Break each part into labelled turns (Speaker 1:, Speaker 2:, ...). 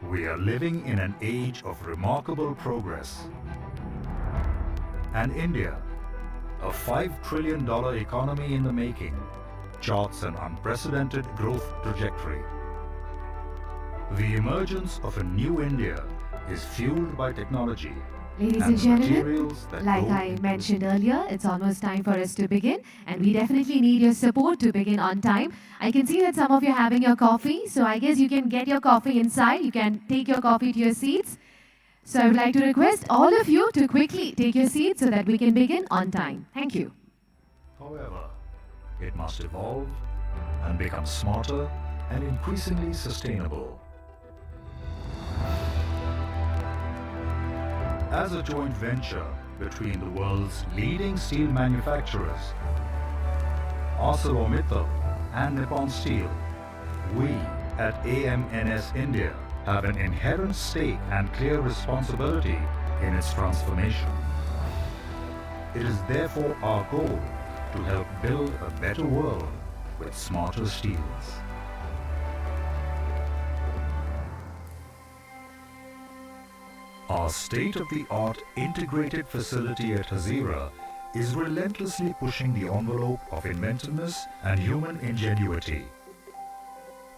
Speaker 1: We are living in an age of remarkable progress. And India, a $5 trillion economy in the making, charts an unprecedented growth trajectory. The emergence of a new India is fueled by technology.
Speaker 2: Ladies and gentlemen, like I mentioned earlier, it's almost time for us to begin, and we definitely need your support to begin on time. I can see that some of you are having your coffee, so I guess you can get your coffee inside. You can take your coffee to your seats. So I would like to request all of you to quickly take your seats so that we can begin on time. Thank you.
Speaker 1: However, it must evolve and become smarter and increasingly sustainable. As a joint venture between the world's leading steel manufacturers, ArcelorMittal and Nippon Steel, we at AMNS India have an inherent stake and clear responsibility in its transformation. It is therefore our goal to help build a better world with smarter steels. Our state-of-the-art integrated facility at Hazira is relentlessly pushing the envelope of inventiveness and human ingenuity.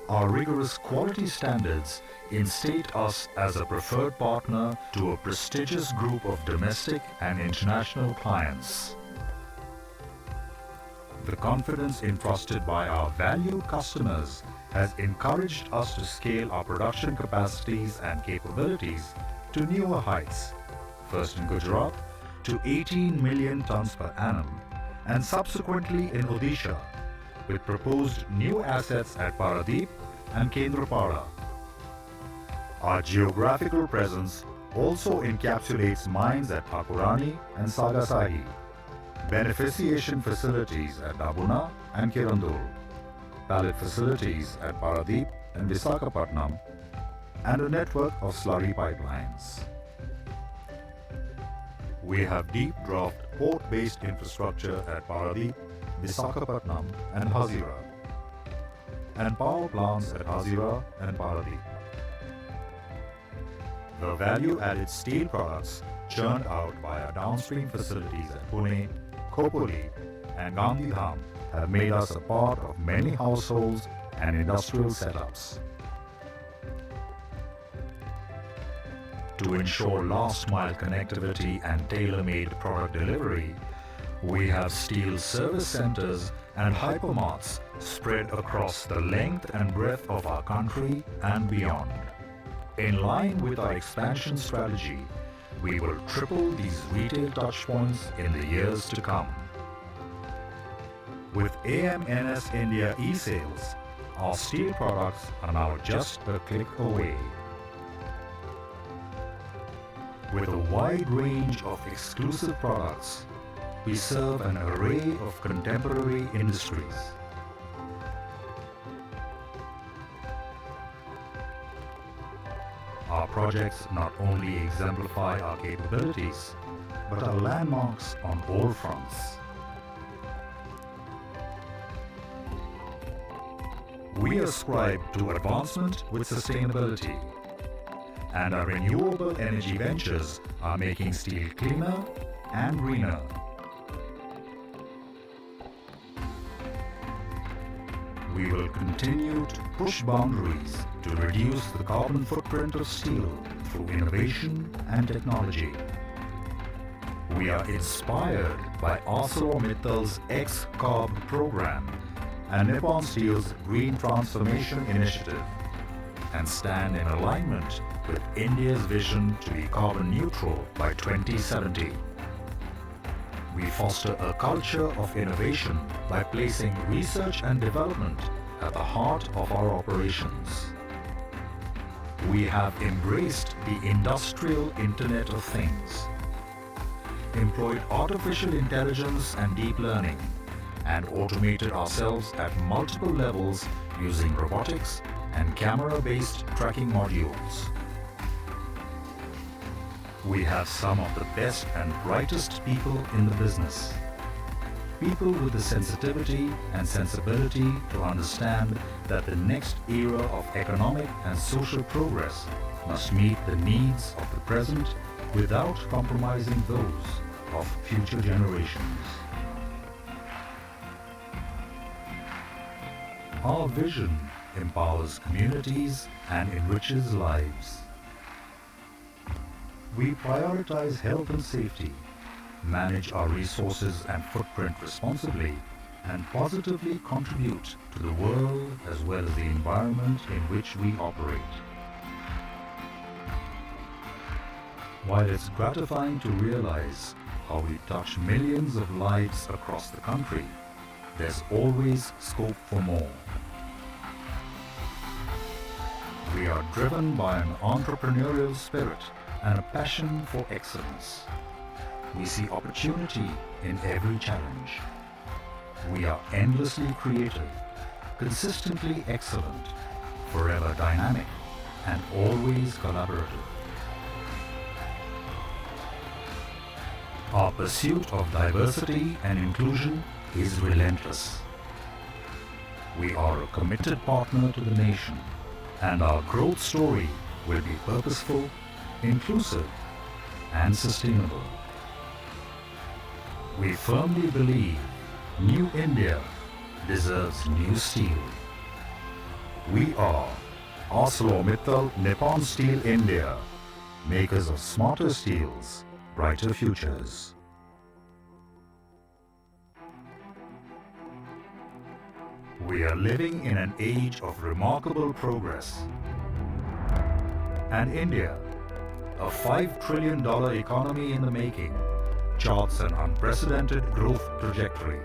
Speaker 1: Our rigorous quality standards instate us as a preferred partner to a prestigious group of domestic and international clients. The confidence entrusted by our valued customers has encouraged us to scale our production capacities and capabilities to newer heights, first in Gujarat to 18 million tons per annum, and subsequently in Odisha, with proposed new assets at Paradeep and Kendrapada. Our geographical presence also encapsulates mines at Thakurani and Sagasahi, beneficiation facilities at Dabuna and Kirandul, pallet facilities at Paradeep and Visakhapatnam, and a network of slurry pipelines. We have deep draft port-based infrastructure at Paradeep, Visakhapatnam and Hazira, and power plants at Hazira and Paradeep. The value-added steel products churned out by our downstream facilities at Pune, Khopoli and Gandhidham have made us a part of many households and industrial setups. To ensure last-mile connectivity and tailor-made product delivery, we have steel service centers and hypermarts spread across the length and breadth of our country and beyond. In line with our expansion strategy, we will triple these retail touchpoints in the years to come. With AMNS India e-sales, our steel products are now just a click away. With a wide range of exclusive products, we serve an array of contemporary industries. Our projects not only exemplify our capabilities, but are landmarks on all fronts. We ascribe to advancement with sustainability, and our renewable energy ventures are making steel cleaner and greener. We will continue to push boundaries to reduce the carbon footprint of steel through innovation and technology. We are inspired by ArcelorMittal's X-Carb program and Nippon Steel's Green Transformation Initiative, and stand in alignment with India's vision to be carbon neutral by 2070. We foster a culture of innovation by placing research and development at the heart of our operations. We have embraced the industrial Internet of Things, employed artificial intelligence and deep learning, and automated ourselves at multiple levels using robotics and camera-based tracking modules. We have some of the best and brightest people in the business. People with the sensitivity and sensibility to understand that the next era of economic and social progress must meet the needs of the present without compromising those of future generations. Our vision empowers communities and enriches lives. We prioritize health and safety, manage our resources and footprint responsibly, and positively contribute to the world as well as the environment in which we operate. While it's gratifying to realize how we touch millions of lives across the country, there's always scope for more. We are driven by an entrepreneurial spirit and a passion for excellence. We see opportunity in every challenge. We are endlessly creative, consistently excellent, forever dynamic, and always collaborative. Our pursuit of diversity and inclusion is relentless. We are a committed partner to the nation, and our growth story will be purposeful, inclusive, and sustainable. We firmly believe New India deserves new steel. We are ArcelorMittal Nippon Steel India, makers of smarter steels, brighter futures. We are living in an age of remarkable progress. And India, a $5 trillion economy in the making, charts an unprecedented growth trajectory.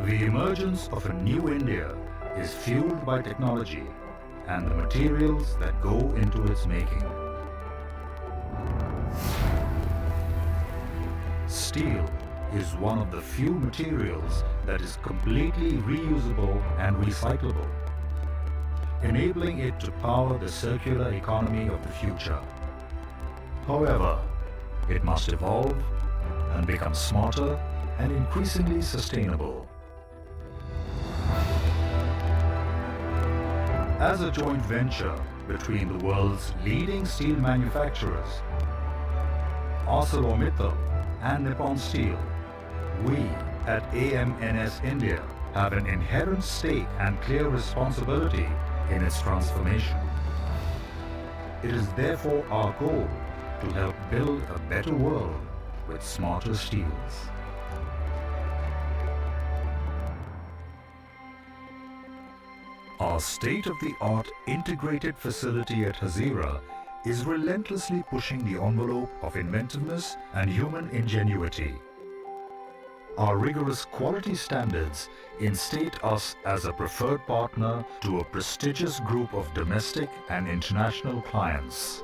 Speaker 1: The emergence of a new India is fueled by technology and the materials that go into its making. Steel is one of the few materials that is completely reusable and recyclable, enabling it to power the circular economy of the future. However, it must evolve and become smarter and increasingly sustainable. As a joint venture between the world's leading steel manufacturers, ArcelorMittal and Nippon Steel, we at AMNS India have an inherent stake and clear responsibility in its transformation. It is therefore our goal to help build a better world with smarter steels. Our state-of-the-art integrated facility at Hazira is relentlessly pushing the envelope of inventiveness and human ingenuity. Our rigorous quality standards instate us as a preferred partner to a prestigious group of domestic and international clients.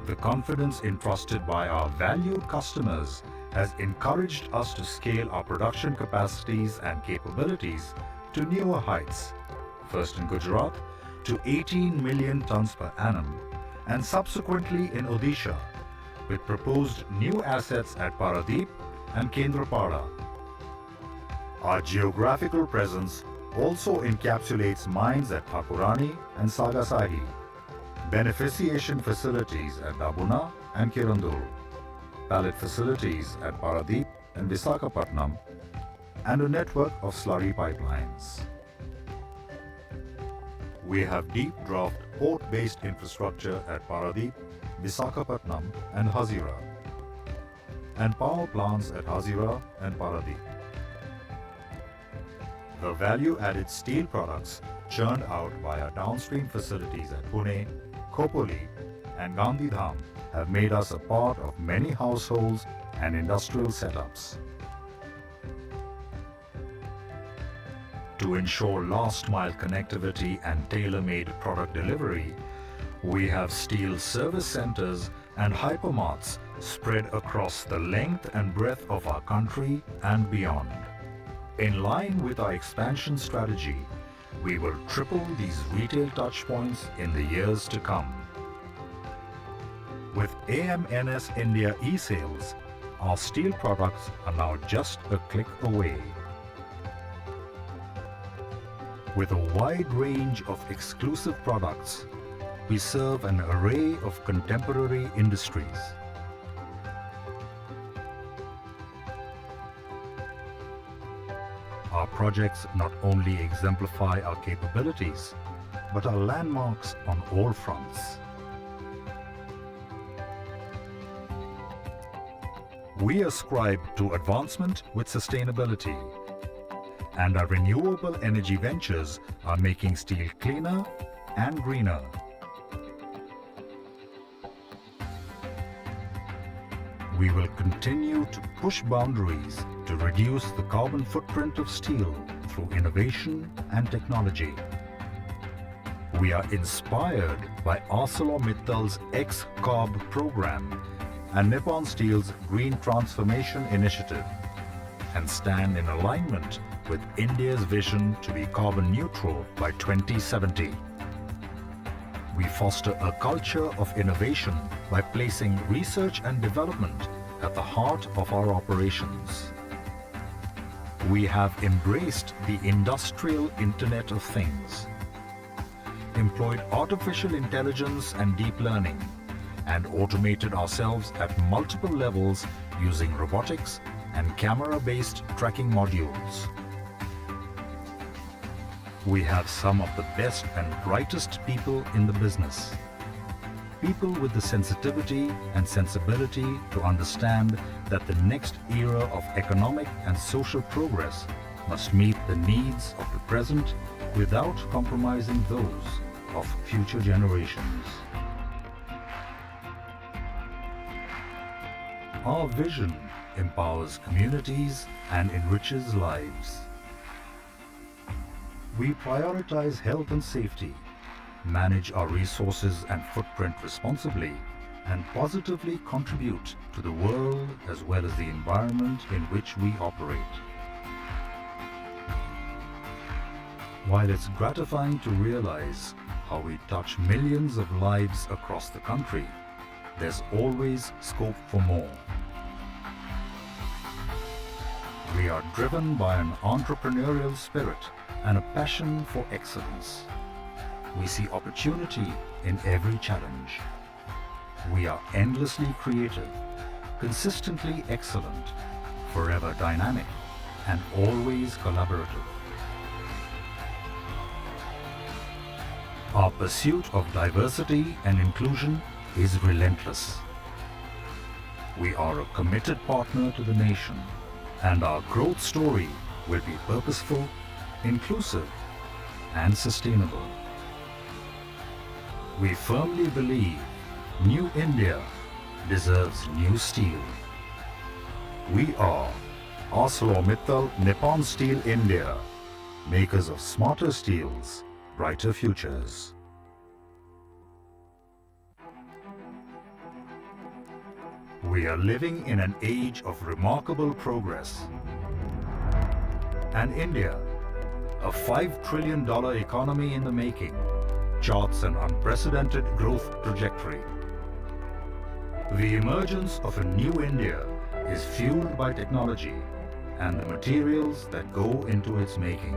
Speaker 1: The confidence entrusted by our valued customers has encouraged us to scale our production capacities and capabilities to newer heights, first in Gujarat to 18 million tons per annum, and subsequently in Odisha, with proposed new assets at Paradeep and Kendrapada. Our geographical presence also encapsulates mines at Thakurani and Sagasahi, beneficiation facilities at Dabuna and Kirandul, pallet facilities at Paradeep and Visakhapatnam, and a network of slurry pipelines. We have deep draft port-based infrastructure at Paradeep, Visakhapatnam and Hazira, and power plants at Hazira and Paradeep. The value-added steel products churned out by our downstream facilities at Pune, Khopoli and Gandhidham have made us a part of many households and industrial setups. To ensure last-mile connectivity and tailor-made product delivery, we have steel service centers and hypermarts spread across the length and breadth of our country and beyond. In line with our expansion strategy, we will triple these retail touchpoints in the years to come. With AMNS India e-sales, our steel products are now just a click away. With a wide range of exclusive products, we serve an array of contemporary industries. Our projects not only exemplify our capabilities, but are landmarks on all fronts. We ascribe to advancement with sustainability, and our renewable energy ventures are making steel cleaner and greener. We will continue to push boundaries to reduce the carbon footprint of steel through innovation and technology. We are inspired by ArcelorMittal's X-Carb program and Nippon Steel's Green Transformation Initiative, and stand in alignment with India's vision to be carbon neutral by 2070. We foster a culture of innovation by placing research and development at the heart of our operations. We have embraced the industrial Internet of Things, employed artificial intelligence and deep learning, and automated ourselves at multiple levels using robotics and camera-based tracking modules. We have some of the best and brightest people in the business. People with the sensitivity and sensibility to understand that the next era of economic and social progress must meet the needs of the present without compromising those of future generations. Our vision empowers communities and enriches lives. We prioritize health and safety, manage our resources and footprint responsibly, and positively contribute to the world as well as the environment in which we operate. While it's gratifying to realize how we touch millions of lives across the country, there's always scope for more. We are driven by an entrepreneurial spirit and a passion for excellence. We see opportunity in every challenge. We are endlessly creative, consistently excellent, forever dynamic, and always collaborative. Our pursuit of diversity and inclusion is relentless. We are a committed partner to the nation, and our growth story will be purposeful, inclusive, and sustainable. We firmly believe New India deserves new steel. We are ArcelorMittal Nippon Steel India, makers of smarter steels, brighter futures. We are living in an age of remarkable progress. And India, a $5 trillion economy in the making, charts an unprecedented growth trajectory. The emergence of a new India is fueled by technology and the materials that go into its making.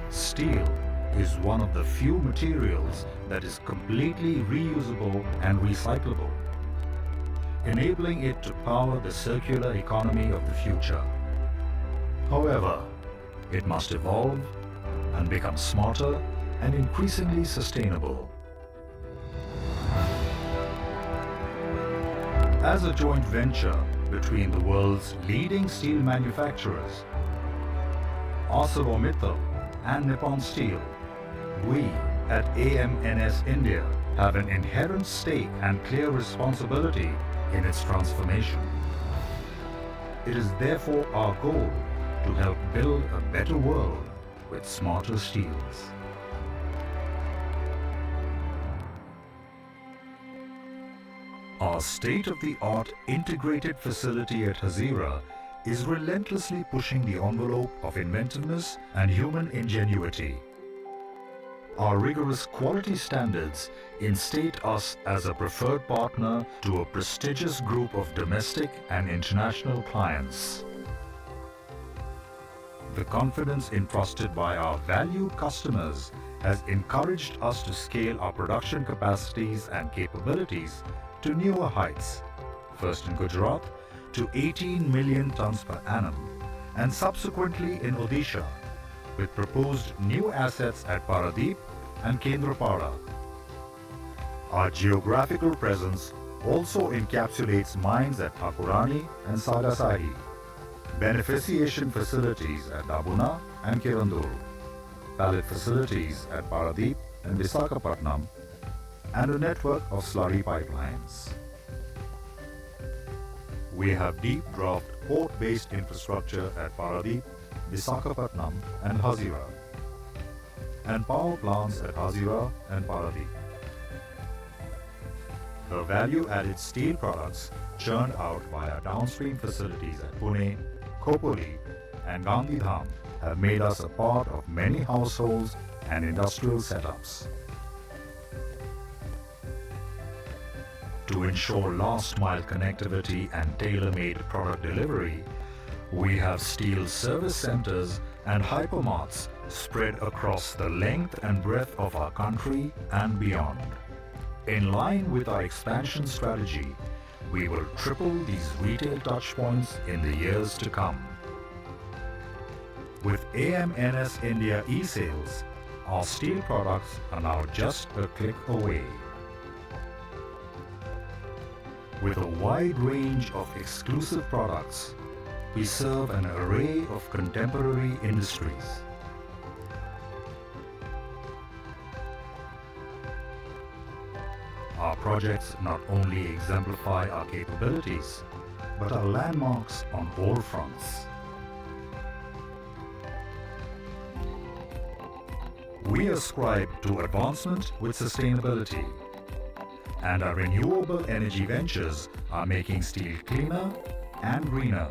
Speaker 1: Steel is one of the few materials that is completely reusable and recyclable, enabling it to power the circular economy of the future. However, it must evolve and become smarter and increasingly sustainable. As a joint venture between the world's leading steel manufacturers, ArcelorMittal and Nippon Steel, we at AMNS India have an inherent stake and clear responsibility in its transformation. It is therefore our goal to help build a better world with smarter steels. Our state-of-the-art integrated facility at Hazira is relentlessly pushing the envelope of inventiveness and human ingenuity. Our rigorous quality standards instate us as a preferred partner to a prestigious group of domestic and international clients. The confidence entrusted by our valued customers has encouraged us to scale our production capacities and capabilities to newer heights, first in Gujarat to 18 million tons per annum, and subsequently in Odisha, with proposed new assets at Paradeep and Kendrapada. Our geographical presence also encapsulates mines at Thakurani and Sagasahi, beneficiation facilities at Dabuna and Kirandur, pallet facilities at Paradeep and Visakhapatnam, and a network of slurry pipelines. We have deep draft port-based infrastructure at Paradeep, Visakhapatnam and Hazira, and power plants at Hazira and Paradeep. The value-added steel products churned out via downstream facilities at Pune, Khopoli and Gandhidham have made us a part of many households and industrial setups. To ensure last-mile connectivity and tailor-made product delivery, we have steel service centers and hypermarts spread across the length and breadth of our country and beyond. In line with our expansion strategy, we will triple these retail touchpoints in the years to come. With AMNS India e-sales, our steel products are now just a click away. With a wide range of exclusive products, we serve an array of contemporary industries. Our projects not only exemplify our capabilities, but are landmarks on all fronts. We ascribe to advancement with sustainability, and our renewable energy ventures are making steel cleaner and greener.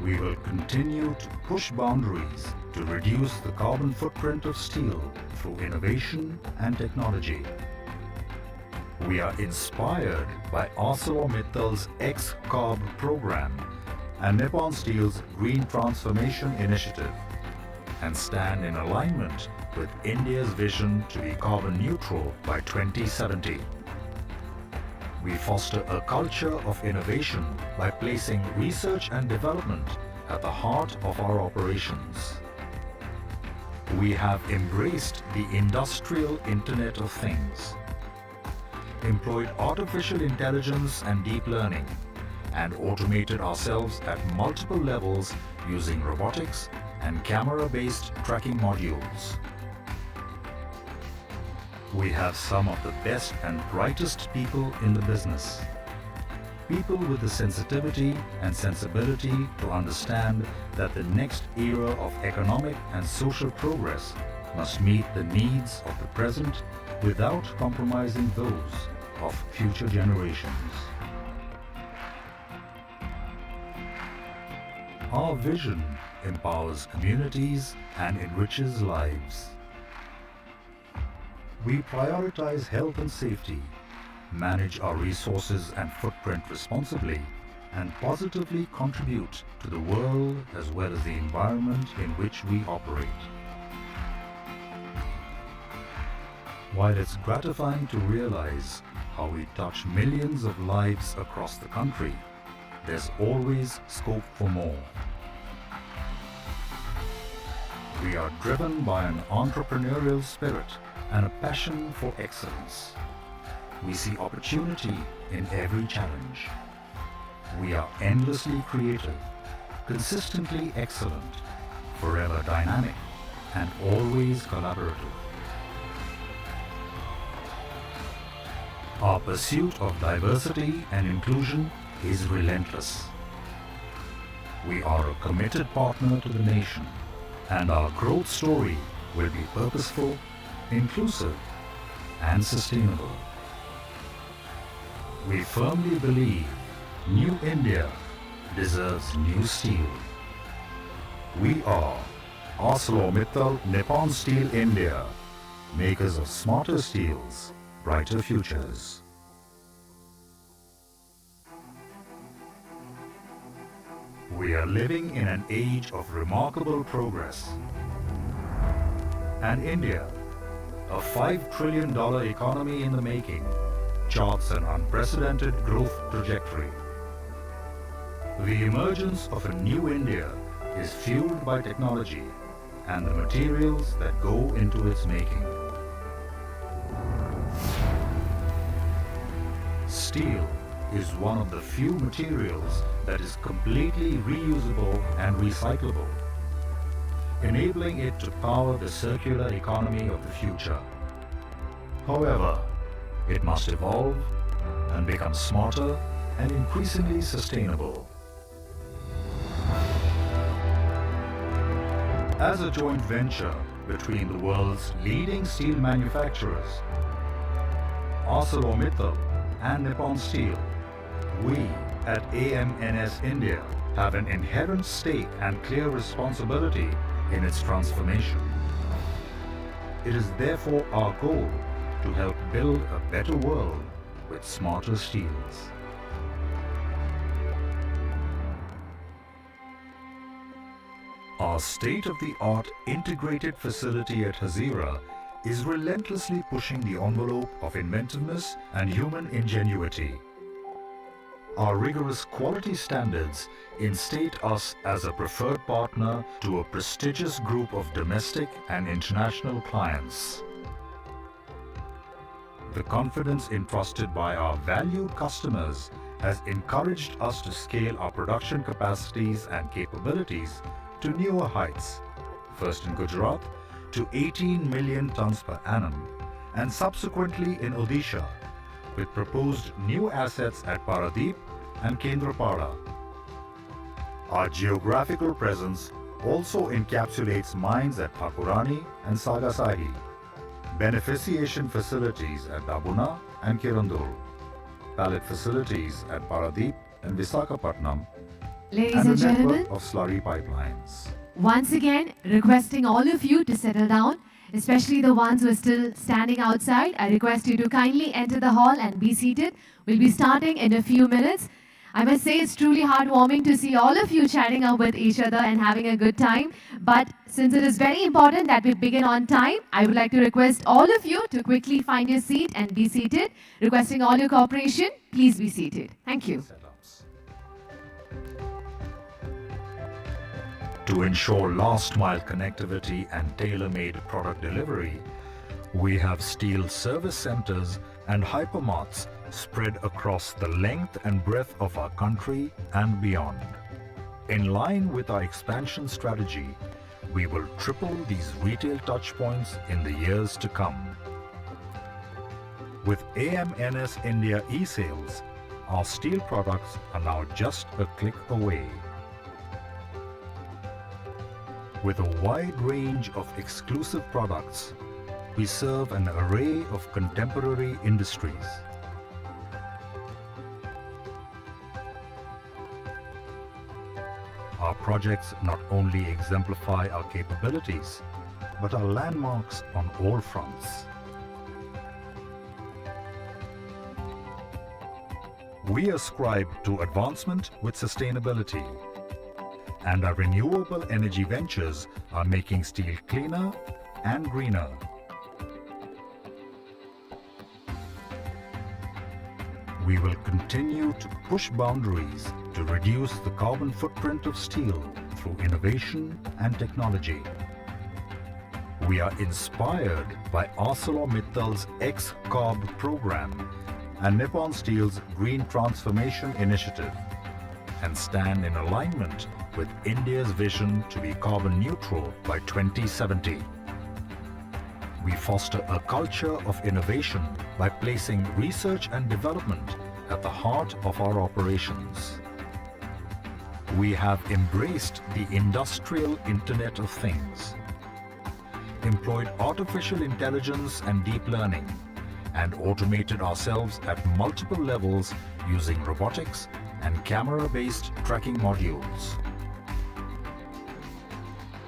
Speaker 1: We will continue to push boundaries to reduce the carbon footprint of steel through innovation and technology. We are inspired by ArcelorMittal's X-Carb program and Nippon Steel's Green Transformation Initiative, and stand in alignment with India's vision to be carbon neutral by 2070. We foster a culture of innovation by placing research and development at the heart of our operations. We have embraced the industrial Internet of Things, employed artificial intelligence and deep learning, and automated ourselves at multiple levels using robotics and camera-based tracking modules. We have some of the best and brightest people in the business. People with the sensitivity and sensibility to understand that the next era of economic and social progress must meet the needs of the present without compromising those of future generations. Our vision empowers communities and enriches lives. We prioritize health and safety, manage our resources and footprint responsibly, and positively contribute to the world as well as the environment in which we operate. While it's gratifying to realize how we touch millions of lives across the country, there's always scope for more. We are driven by an entrepreneurial spirit and a passion for excellence. We see opportunity in every challenge. We are endlessly creative, consistently excellent, forever dynamic, and always collaborative. Our pursuit of diversity and inclusion is relentless. We are a committed partner to the nation, and our growth story will be purposeful, inclusive, and sustainable. We firmly believe New India deserves new steel. We are ArcelorMittal Nippon Steel India, makers of smarter steels, brighter futures. We are living in an age of remarkable progress. And India, a $5 trillion economy in the making, charts an unprecedented growth trajectory. The emergence of a new India is fueled by technology and the materials that go into its making. Steel is one of the few materials that is completely reusable and recyclable, enabling it to power the circular economy of the future. However, it must evolve and become smarter and increasingly sustainable. As a joint venture between the world's leading steel manufacturers, ArcelorMittal and Nippon Steel, we at AMNS India have an inherent stake and clear responsibility in its transformation. It is therefore our goal to help build a better world with smarter steels. Our state-of-the-art integrated facility at Hazira is relentlessly pushing the envelope of inventiveness and human ingenuity. Our rigorous quality standards instate us as a preferred partner to a prestigious group of domestic and international clients. The confidence entrusted by our valued customers has encouraged us to scale our production capacities and capabilities to newer heights, first in Gujarat to 18 million tons per annum, and subsequently in Odisha, with proposed new assets at Paradeep and Kendrapada. Our geographical presence also encapsulates mines at Thakurani and Sagasahi, beneficiation facilities at Dabuna and Kirandul, pallet facilities at Paradeep and Visakhapatnam,
Speaker 2: Ladies
Speaker 1: and
Speaker 2: and
Speaker 1: a network
Speaker 2: gentlemen,
Speaker 1: of slurry pipelines.
Speaker 2: once again, requesting all of you to settle down, especially the ones who are still standing outside. I request you to kindly enter the hall and be seated. We'll be starting in a few minutes. I must say it's truly heartwarming to see all of you chatting up with each other and having a good time. But since it is very important that we begin on time, I would like to request all of you to quickly find your seat and be seated. Requesting all your cooperation, please be seated. Thank you.
Speaker 1: To ensure last-mile connectivity and tailor-made product delivery, we have steel service centers and hypermarts spread across the length and breadth of our country and beyond. In line with our expansion strategy, we will triple these retail touchpoints in the years to come. With AMNS India e-sales, our steel products are now just a click away. With a wide range of exclusive products, we serve an array of contemporary industries. Our projects not only exemplify our capabilities, but are landmarks on all fronts. We ascribe to advancement with sustainability, and our renewable energy ventures are making steel cleaner and greener. We will continue to push boundaries to reduce the carbon footprint of steel through innovation and technology. We are inspired by ArcelorMittal's X-Carb program and Nippon Steel's Green Transformation Initiative, and stand in alignment with India's vision to be carbon neutral by 2070. We foster a culture of innovation by placing research and development at the heart of our operations. We have embraced the industrial Internet of Things, employed artificial intelligence and deep learning, and automated ourselves at multiple levels using robotics and camera-based tracking modules.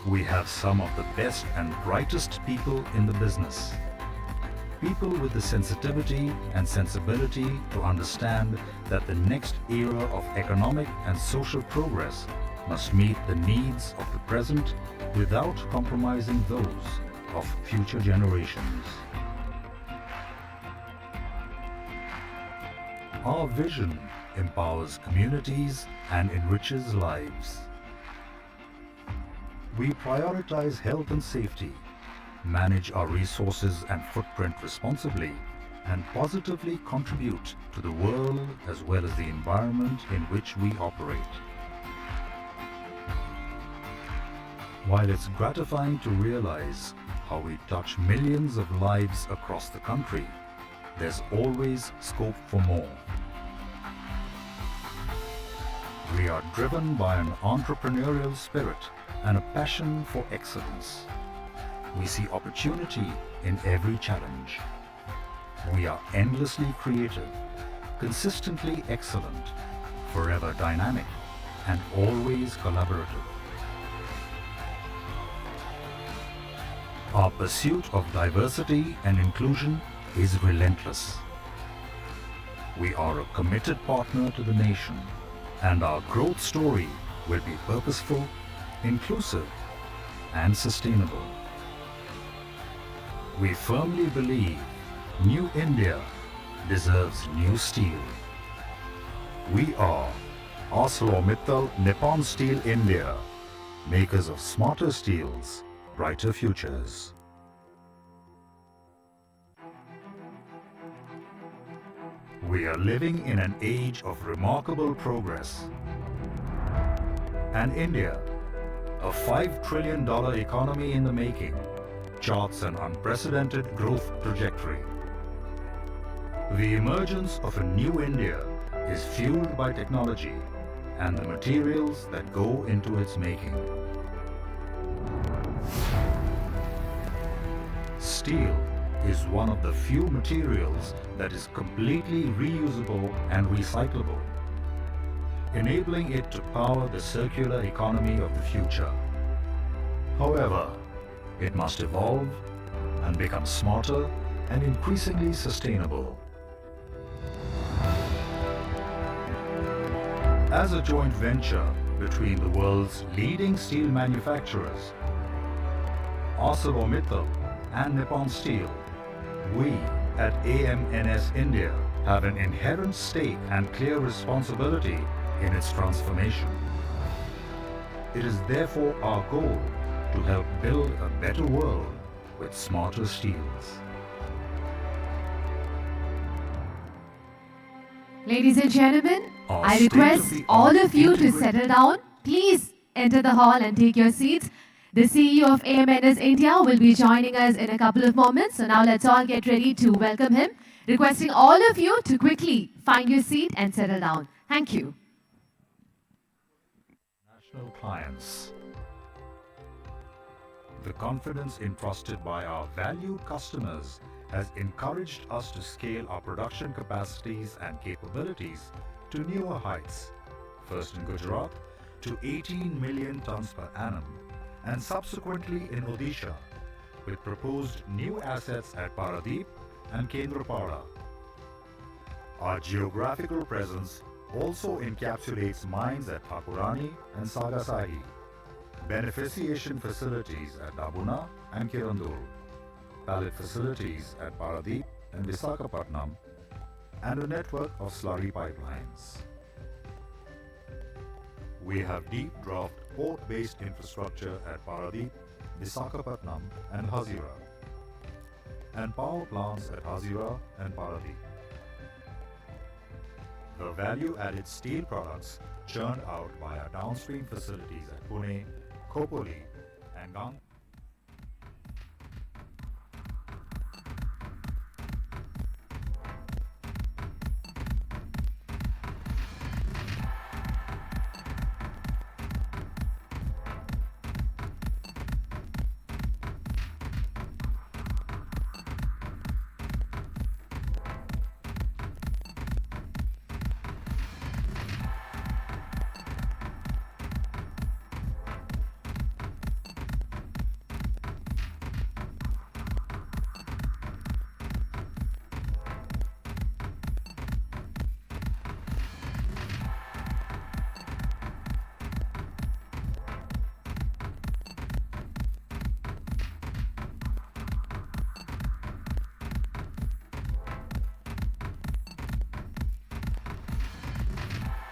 Speaker 1: We have some of the best and brightest people in the business. People with the sensitivity and sensibility to understand that the next era of economic and social progress must meet the needs of the present without compromising those of future generations. Our vision empowers communities and enriches lives. We prioritize health and safety, manage our resources and footprint responsibly, and positively contribute to the world as well as the environment in which we operate. While it's gratifying to realize how we touch millions of lives across the country, there's always scope for more. We are driven by an entrepreneurial spirit and a passion for excellence. We see opportunity in every challenge. We are endlessly creative, consistently excellent, forever dynamic, and always collaborative. Our pursuit of diversity and inclusion is relentless. We are a committed partner to the nation, and our growth story will be purposeful, inclusive, and sustainable. We firmly believe New India deserves new steel. We are ArcelorMittal Nippon Steel India, makers of smarter steels, brighter futures. We are living in an age of remarkable progress. And India, a $5 trillion economy in the making, charts an unprecedented growth trajectory. The emergence of a new India is fueled by technology and the materials that go into its making. Steel is one of the few materials that is completely reusable and recyclable, enabling it to power the circular economy of the future. However, it must evolve and become smarter and increasingly sustainable. As a joint venture between the world's leading steel manufacturers, ArcelorMittal and Nippon Steel, we at AMNS India have an inherent stake and clear responsibility in its transformation. It is therefore our goal to help build a better world with smarter steels.
Speaker 2: Ladies and gentlemen,
Speaker 1: Our
Speaker 2: I request
Speaker 1: state-of-the-art
Speaker 2: all of you to
Speaker 1: integrated-
Speaker 2: settle down. Please enter the hall and take your seats. The CEO of AMNS India will be joining us in a couple of moments. So now let's all get ready to welcome him. Requesting all of you to quickly find your seat and settle down. Thank you.
Speaker 1: National clients. The confidence entrusted by our valued customers has encouraged us to scale our production capacities and capabilities to newer heights, first in Gujarat to 18 million tons per annum, and subsequently in Odisha, with proposed new assets at Paradeep and Kendrapada. Our geographical presence also encapsulates mines at Thakurani and Sagasahi, beneficiation facilities at Dabuna and Kirandul, pallet facilities at Paradeep and Visakhapatnam, and a network of slurry pipelines. We have deep draft port-based infrastructure at Paradeep, Visakhapatnam and Hazira, and power plants at Hazira and Paradeep. The value-added steel products churned out by our downstream facilities at Pune, Khopoli, and Gandhidham.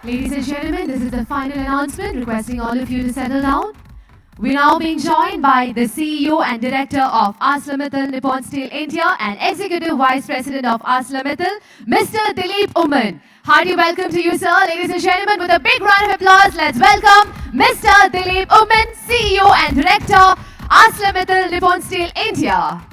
Speaker 2: Ladies and gentlemen, this is the final announcement requesting all of you to settle down. We're now being joined by the CEO and Director of ArcelorMittal Nippon Steel India and Executive Vice President of ArcelorMittal, Mr. Dilip Oman. Hearty welcome to you, sir. Ladies and gentlemen, with a big round of applause, let's welcome Mr. Dilip Oman, CEO and Director, ArcelorMittal Nippon Steel India.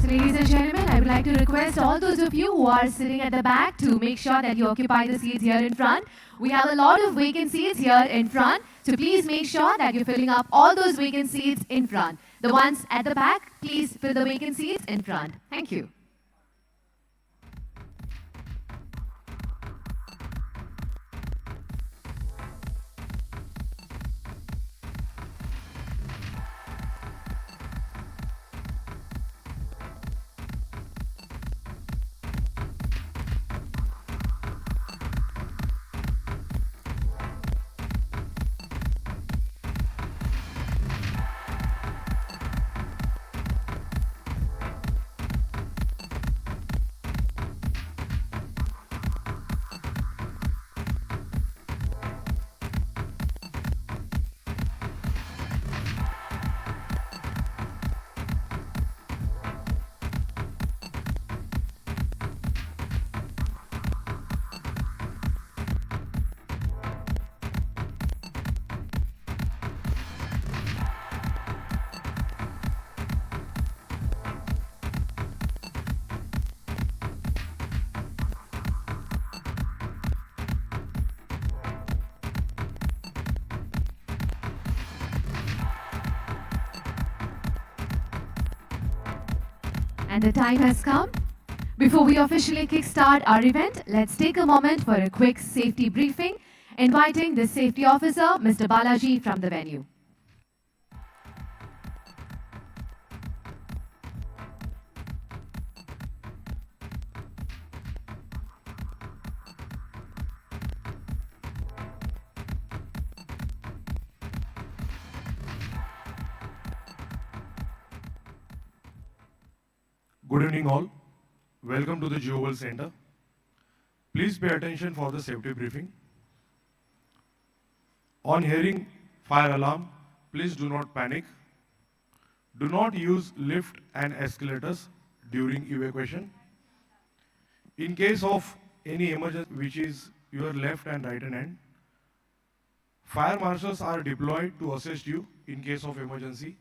Speaker 2: Ladies and gentlemen, I would like to request all those of you who are sitting at the back to make sure that you occupy the seats here in front. We have a lot of vacant seats here in front, so please make sure that you're filling up all those vacant seats in front. The ones at the back, please fill the vacant seats in front. Thank you. And the time has come. Before we officially kickstart our event, let's take a moment for a quick safety briefing, inviting the safety officer, Mr. Balaji, from the venue.
Speaker 3: Good evening all. Welcome to the Jewel Center. Please pay attention for the safety briefing. On hearing fire alarm, please do not panic. Do not use lift and escalators during evacuation. In case of any emergency, which is your left and right hand, fire marshals are deployed to assist you in case of emergency.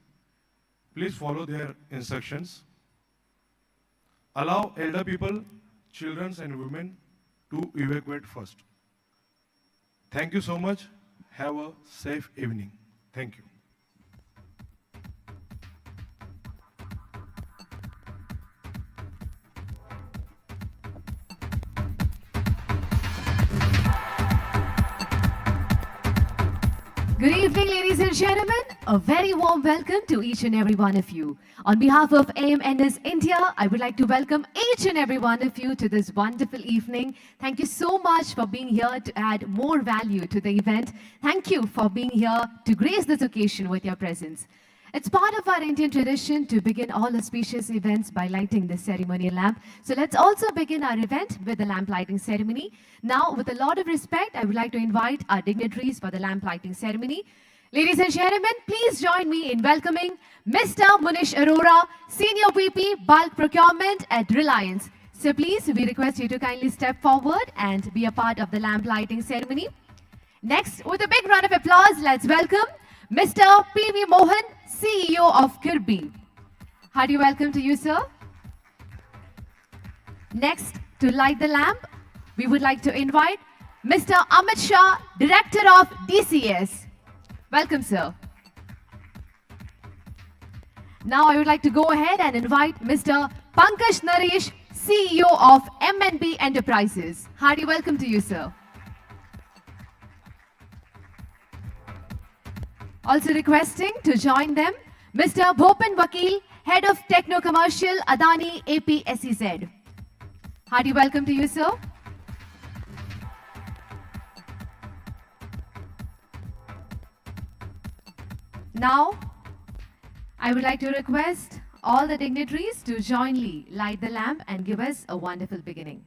Speaker 3: Please follow their instructions. Allow elder people, children and women to evacuate first. Thank you so much. Have a safe evening. Thank you.
Speaker 2: Good evening, ladies and gentlemen. A very warm welcome to each and every one of you. On behalf of AMNS India, I would like to welcome each and every one of you to this wonderful evening. Thank you so much for being here to add more value to the event. Thank you for being here to grace this occasion with your presence. It's part of our Indian tradition to begin all auspicious events by lighting the ceremonial lamp. So let's also begin our event with the lamp lighting ceremony. Now, with a lot of respect, I would like to invite our dignitaries for the lamp lighting ceremony. Ladies and gentlemen, please join me in welcoming Mr. Munish Arora, Senior VP, Bulk Procurement at Reliance. So please, we request you to kindly step forward and be a part of the lamp lighting ceremony. Next, with a big round of applause, let's welcome Mr. P.V. Mohan, CEO of Kirby. Hearty welcome to you, sir. Next, to light the lamp, we would like to invite Mr. Amit Shah, Director of DCS. Welcome, sir. Now I would like to go ahead and invite Mr. Pankaj Naresh, CEO of M&B Enterprises. Hearty welcome to you, sir. Also requesting to join them, Mr. Bhopan Vakil, Head of Techno Commercial, Adani APSEZ. Hearty welcome to you, sir. Now, I would like to request all the dignitaries to jointly light the lamp and give us a wonderful beginning.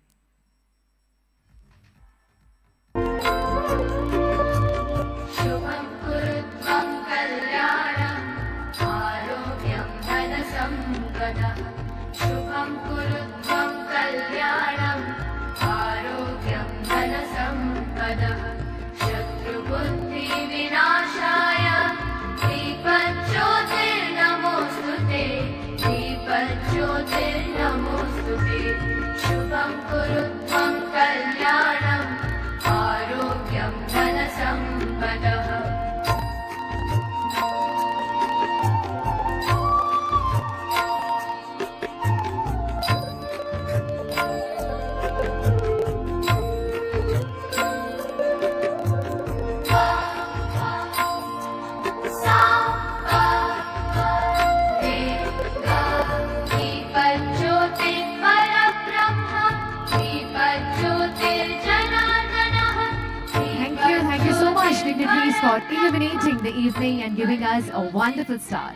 Speaker 2: Dignitaries for illuminating the evening and giving us a wonderful start.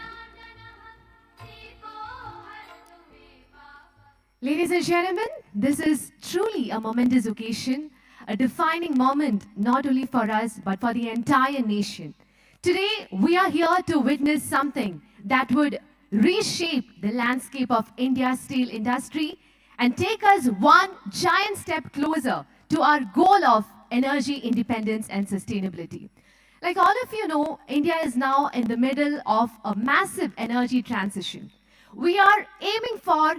Speaker 2: Ladies and gentlemen, this is truly a momentous occasion, a defining moment not only for us but for the entire nation. Today, we are here to witness something that would reshape the landscape of India's steel industry and take us one giant step closer to our goal of energy independence and sustainability. Like all of you know, India is now in the middle of a massive energy transition. We are aiming for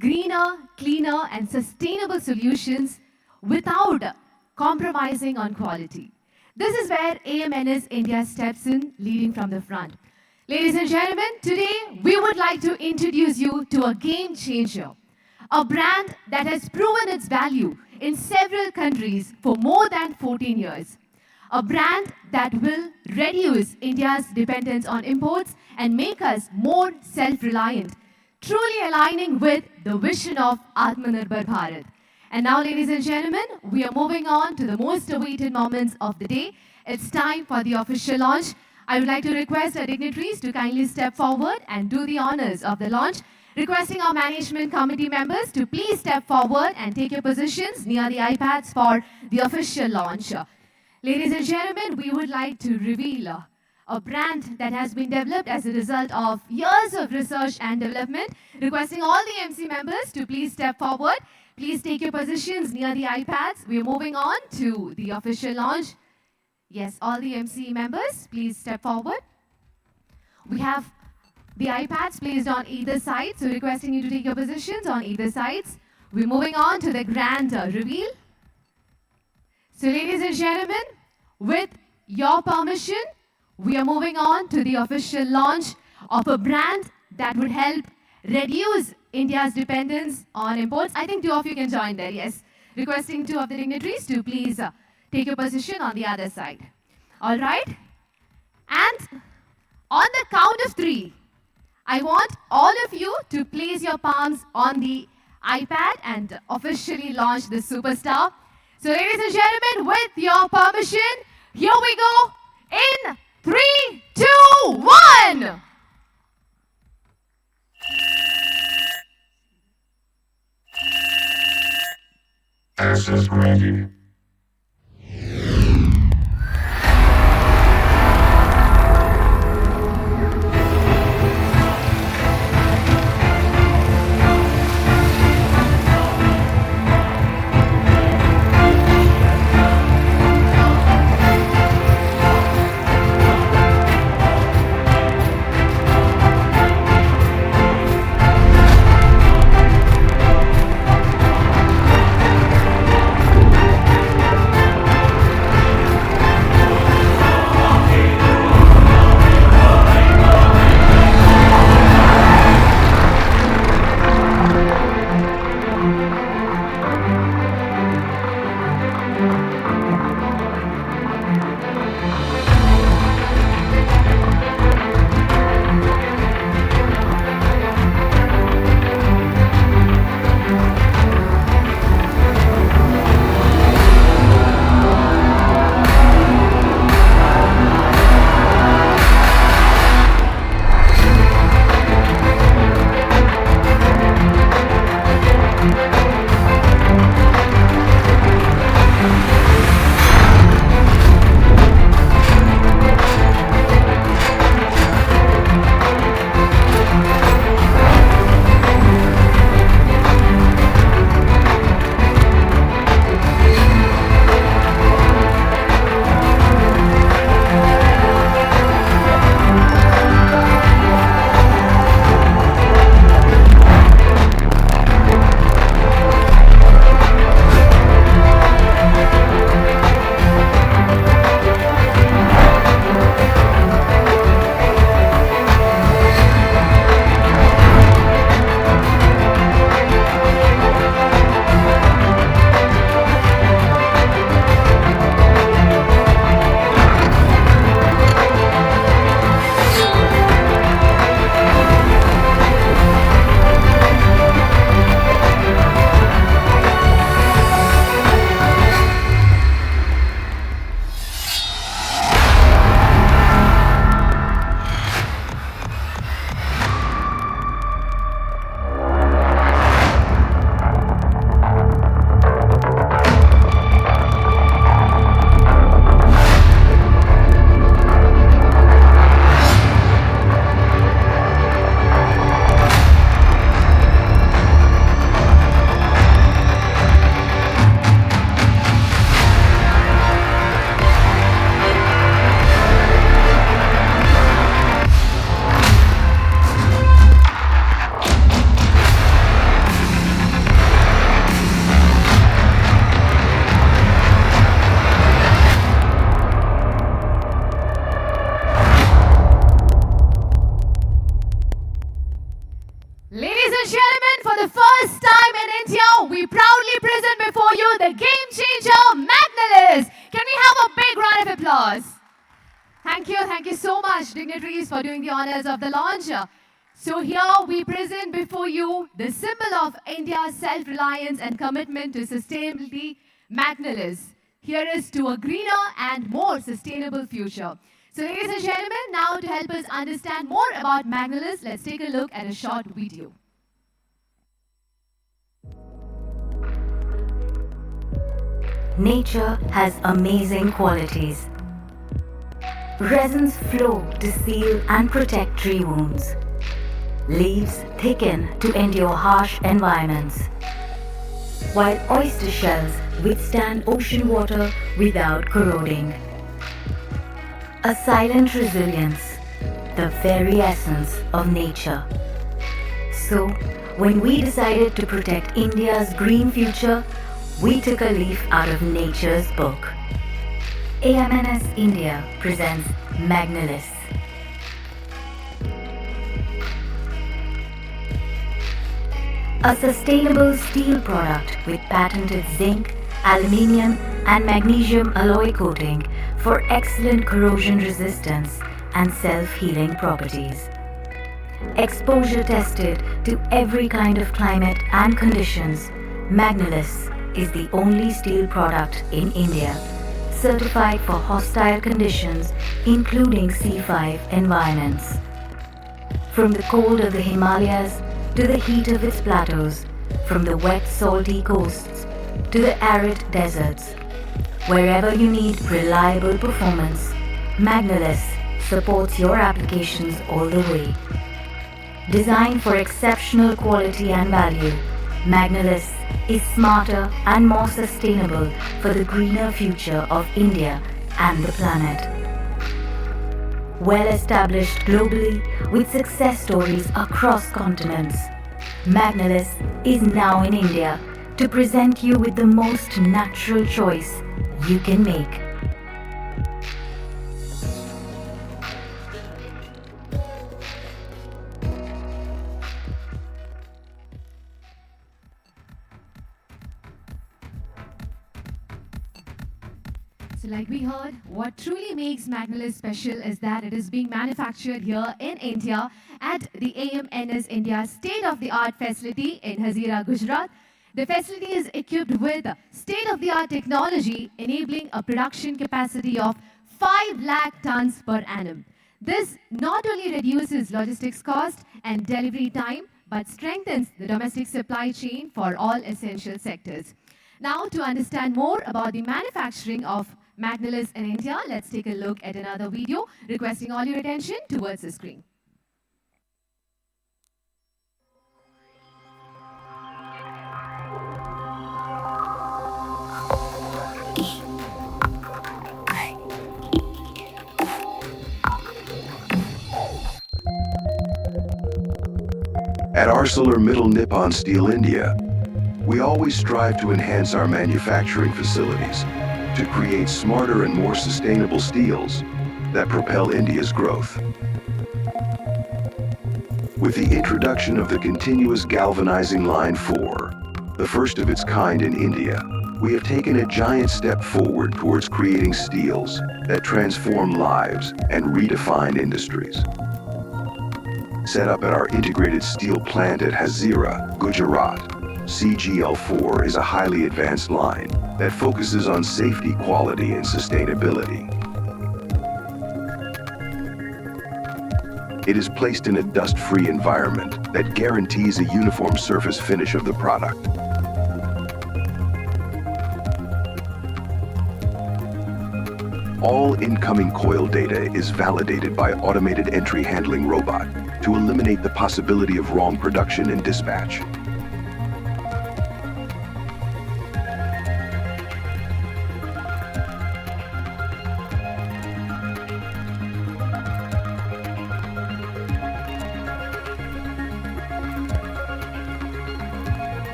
Speaker 2: greener, cleaner, and sustainable solutions without compromising on quality. This is where AMNS India steps in, leading from the front. Ladies and gentlemen, today we would like to introduce you to a game changer, a brand that has proven its value in several countries for more than 14 years. A brand that will reduce India's dependence on imports and make us more self-reliant, truly aligning with the vision of Atmanirbhar Bharat. And now, ladies and gentlemen, we are moving on to the most awaited moments of the day. It's time for the official launch. I would like to request our dignitaries to kindly step forward and do the honors of the launch. Requesting our management committee members to please step forward and take your positions near the iPads for the official launch. Ladies and gentlemen, we would like to reveal a brand that has been developed as a result of years of research and development. Requesting all the MC members to please step forward. Please take your positions near the iPads. We are moving on to the official launch. Yes, all the MC members, please step forward. We have the iPads placed on either side, so requesting you to take your positions on either sides. We're moving on to the grand reveal. So ladies and gentlemen, with your permission, we are moving on to the official launch of a brand that would help reduce India's dependence on imports. I think two of you can join there, yes. Requesting two of the dignitaries to please take your position on the other side. All right? And on the count of three, I want all of you to place your palms on the iPad and officially launch the superstar. So ladies and gentlemen, with your permission, here we go in 3, 2, 1.
Speaker 4: Access granted.
Speaker 2: Ladies and gentlemen, for the first time in India, we proudly present before you the game changer, Magnelis. Can we have a big round of applause? Thank you so much, dignitaries, for doing the honors of the launch. So here we present before you the symbol of India's self-reliance and commitment to sustainability, Magnelis. Here is to a greener and more sustainable future. So ladies and gentlemen, now to help us understand more about Magnelis, let's take a look at a short video.
Speaker 5: Nature has amazing qualities. Resins flow to seal and protect tree wounds. Leaves thicken to endure harsh environments, while oyster shells withstand ocean water without corroding. A silent resilience, the very essence of nature. So, when we decided to protect India's green future, we took a leaf out of nature's book. AMNS India presents Magnelis. A sustainable steel product with patented zinc, aluminium and magnesium alloy coating for excellent corrosion resistance and self-healing properties. Exposure tested to every kind of climate and conditions, Magnelis is the only steel product in India certified for hostile conditions including C5 environments. From the cold of the Himalayas to the heat of its plateaus, from the wet salty coasts to the arid deserts. Wherever you need reliable performance, Magnelis supports your applications all the way. Designed for exceptional quality and value, Magnelis is smarter and more sustainable for the greener future of India and the planet. Well established globally with success stories across continents, Magnelis is now in India to present you with the most natural choice you can make.
Speaker 2: So like we heard, what truly makes Magnelis special is that it is being manufactured here in India at the AMNS India state-of-the-art facility in Hazira, Gujarat. The facility is equipped with state-of-the-art technology, enabling a production capacity of 5 lakh tons per annum. This not only reduces logistics cost and delivery time, but strengthens the domestic supply chain for all essential sectors. Now, to understand more about the manufacturing of Magnelis in India, let's take a look at another video, requesting all your attention towards the screen.
Speaker 6: At ArcelorMittal Nippon Steel India, we always strive to enhance our manufacturing facilities to create smarter and more sustainable steels that propel India's growth. With the introduction of the continuous galvanizing line 4, the first of its kind in India, we have taken a giant step forward towards creating steels that transform lives and redefine industries. Set up at our integrated steel plant at Hazira, Gujarat, CGL4 is a highly advanced line that focuses on safety, quality, and sustainability. It is placed in a dust-free environment that guarantees a uniform surface finish of the product. All incoming coil data is validated by automated entry handling robot to eliminate the possibility of wrong production and dispatch.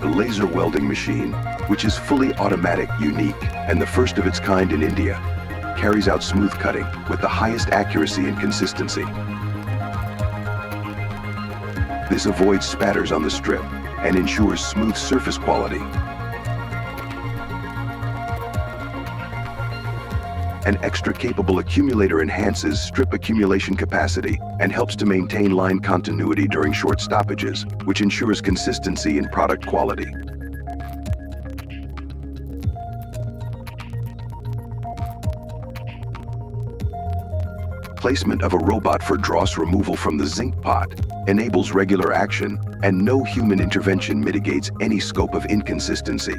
Speaker 6: The laser welding machine, which is fully automatic, unique, and the first of its kind in India, carries out smooth cutting with the highest accuracy and consistency. This avoids spatters on the strip and ensures smooth surface quality. An extra capable accumulator enhances strip accumulation capacity and helps to maintain line continuity during short stoppages, which ensures consistency in product quality. Placement of a robot for dross removal from the zinc pot enables regular action, and no human intervention mitigates any scope of inconsistency.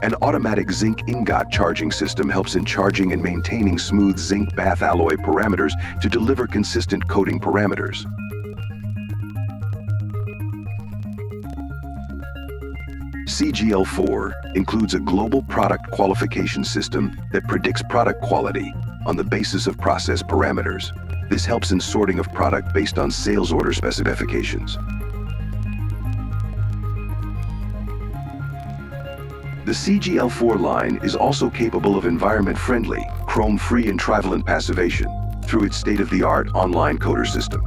Speaker 6: An automatic zinc ingot charging system helps in charging and maintaining smooth zinc bath alloy parameters to deliver consistent coating parameters. CGL4 includes a global product qualification system that predicts product quality on the basis of process parameters. This helps in sorting of product based on sales order specifications. The CGL4 line is also capable of environment-friendly, chrome-free and trivalent passivation through its state-of-the-art online coater system.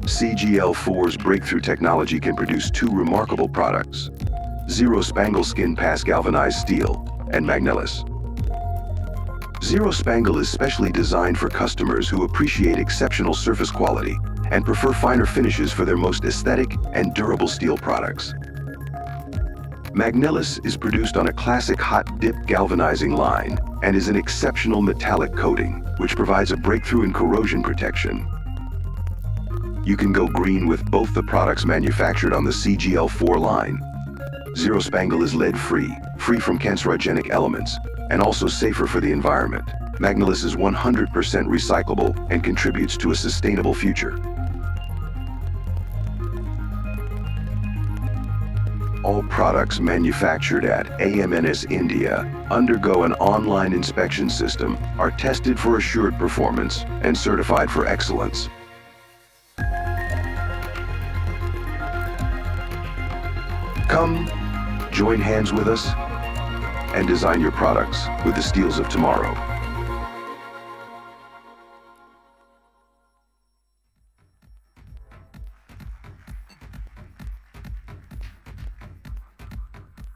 Speaker 6: CGL4's breakthrough technology can produce two remarkable products: Zero Spangle Skin Pass Galvanized Steel and Magnelis. Zero Spangle is specially designed for customers who appreciate exceptional surface quality and prefer finer finishes for their most aesthetic and durable steel products. Magnelis is produced on a classic hot dip galvanizing line and is an exceptional metallic coating, which provides a breakthrough in corrosion protection. You can go green with both the products manufactured on the CGL4 line. Zero Spangle is lead-free, free from cancerogenic elements, and also safer for the environment. Magnelis is 100% recyclable and contributes to a sustainable future. All products manufactured at AMNS India undergo an online inspection system, are tested for assured performance, and certified for excellence. Come, join hands with us, and design your products with the steels of tomorrow.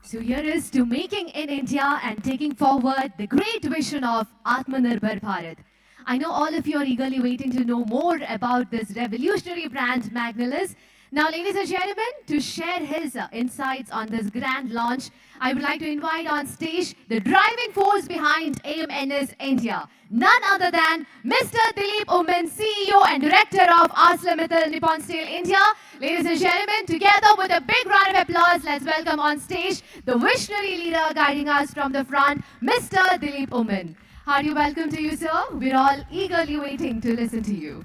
Speaker 2: So here is to making in India and taking forward the great vision of Atmanirbhar Bharat. I know all of you are eagerly waiting to know more about this revolutionary brand Magnelis. Now, ladies and gentlemen, to share his insights on this grand launch, I would like to invite on stage the driving force behind AMNS India, none other than Mr. Dilip Oman, CEO and Director of ArcelorMittal Nippon Steel India. Ladies and gentlemen, together with a big round of applause, let's welcome on stage the visionary leader guiding us from the front, Mr. Dilip Oman. Hearty welcome to you, sir. We're all eagerly waiting to listen to you.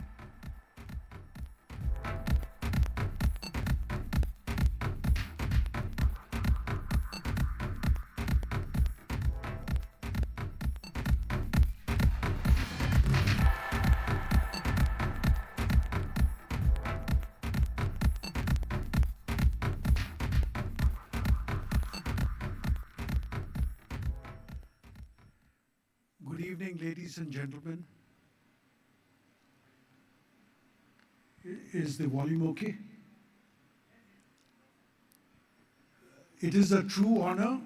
Speaker 7: Good evening, ladies and gentlemen. Is the volume okay? It is a true honor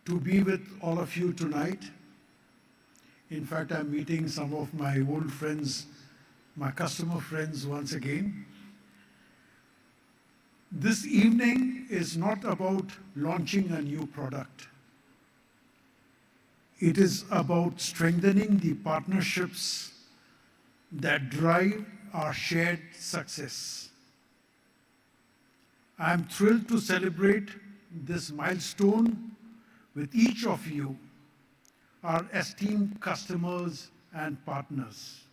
Speaker 7: to be with all of you tonight. In fact, I'm meeting some of my old friends, my customer friends once again. This evening is not about launching a new product. It is about strengthening the partnerships that drive our shared success. I'm thrilled to celebrate this milestone with each of you, our esteemed customers and partners.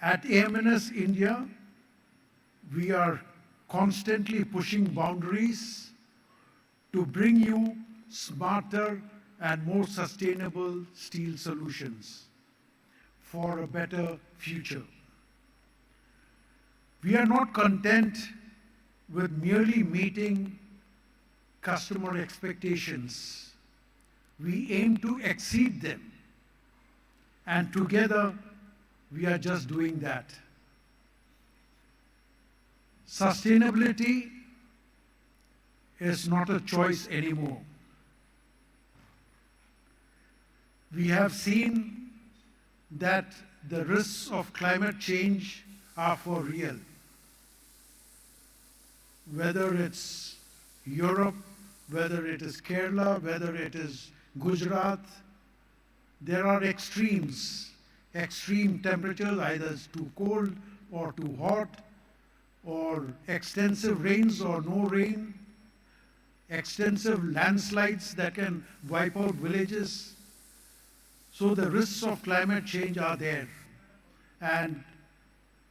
Speaker 7: At AMNS India, we are constantly pushing boundaries to bring you smarter and more sustainable steel solutions for a better future. We are not content with merely meeting customer expectations. We aim to exceed them, and together we are just doing that. Sustainability is not a choice anymore. We have seen that the risks of climate change are for real. Whether it's Europe, whether it is Kerala, whether it is Gujarat, there are extremes, extreme temperatures, either it's too cold or too hot, or extensive rains or no rain. extensive landslides that can wipe out villages. So the risks of climate change are there. And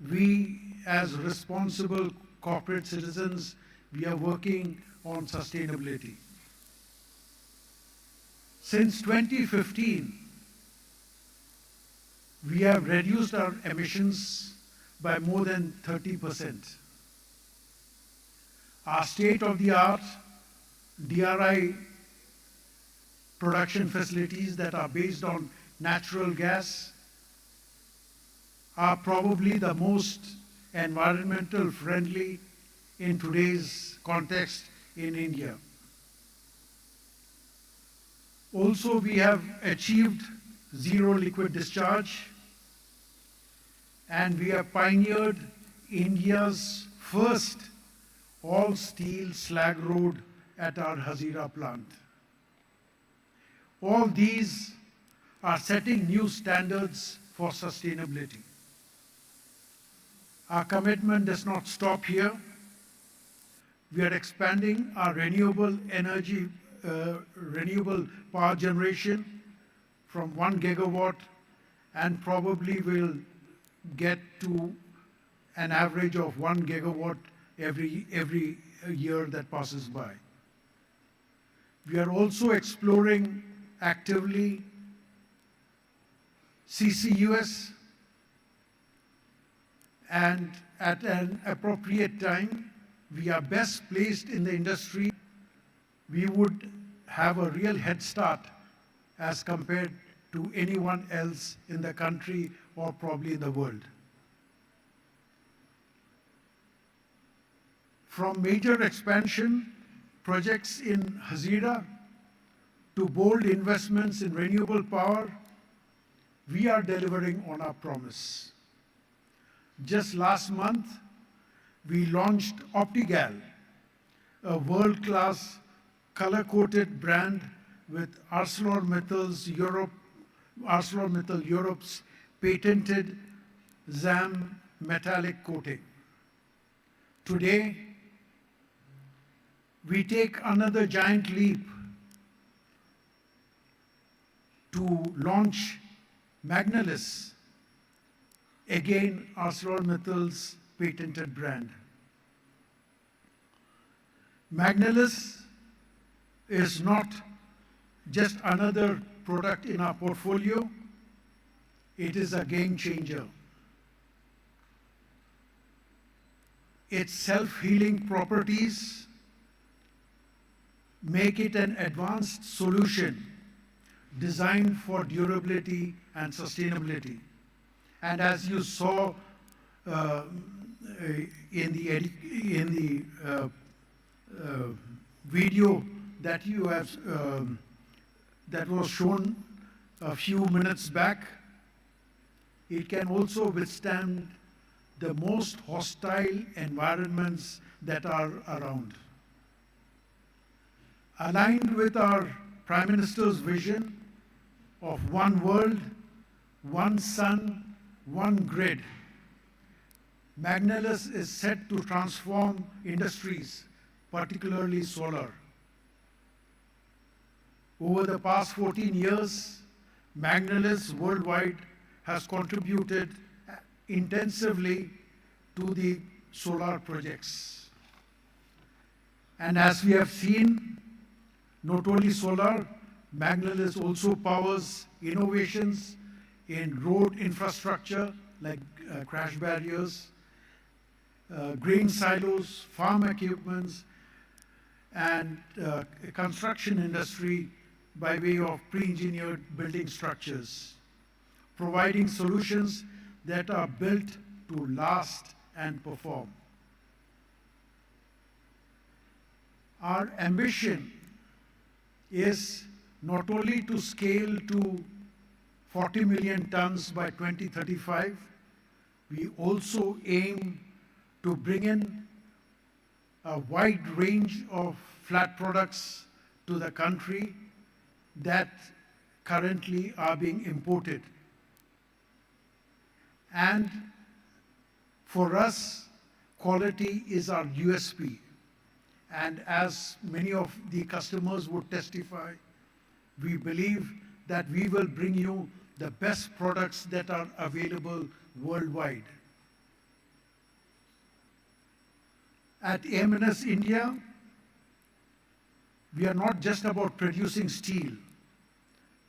Speaker 7: we, as responsible corporate citizens, we are working on sustainability. Since 2015, we have reduced our emissions by more than 30%. Our state-of-the-art DRI production facilities that are based on natural gas are probably the most environmental friendly in today's context in India. Also, we have achieved zero liquid discharge, and we have pioneered India's first all-steel slag road at our Hazira plant. All these are setting new standards for sustainability. Our commitment does not stop here. We are expanding our renewable power generation from 1 gigawatt, and probably will get to an average of 1 gigawatt every year that passes by. We are also exploring actively CCUS, and at an appropriate time, we are best placed in the industry. We would have a real head start as compared to anyone else in the country or probably in the world. From major expansion projects in Hazira to bold investments in renewable power, we are delivering on our promise. Just last month, we launched Optigal, a world-class color-coated brand with ArcelorMittal Europe's patented ZAM metallic coating. Today, we take another giant leap to launch Magnelis, again ArcelorMittal's patented brand. Magnelis is not just another product in our portfolio, it is a game changer. Its self-healing properties make it an advanced solution designed for durability and sustainability. And as you saw in the video that you have that was shown a few minutes back, it can also withstand the most hostile environments that are around. Aligned with our Prime Minister's vision of one world, one sun, one grid, Magnelis is set to transform industries, particularly solar. Over the past 14 years, Magnelis worldwide has contributed intensively to the solar projects. And as we have seen, not only solar, Magnelis also powers innovations in road infrastructure like crash barriers, grain silos, farm equipments, and construction industry by way of pre-engineered building structures, providing solutions that are built to last and perform. Our ambition is not only to scale to 40 million tons by 2035, we also aim to bring in a wide range of flat products to the country that currently are being imported. And for us, quality is our USP. And as many of the customers would testify, we believe that we will bring you the best products that are available worldwide. At AMNS India, we are not just about producing steel,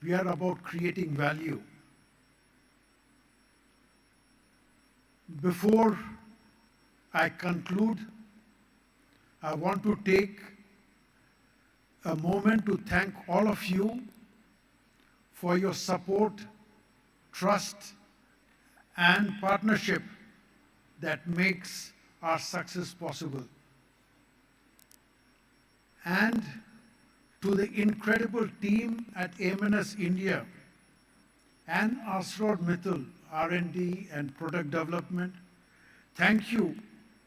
Speaker 7: we are about creating value. Before I conclude, I want to take a moment to thank all of you for your support, trust, and partnership that makes our success possible. And to the incredible team at AMNS India and ArcelorMittal R&D and product development, thank you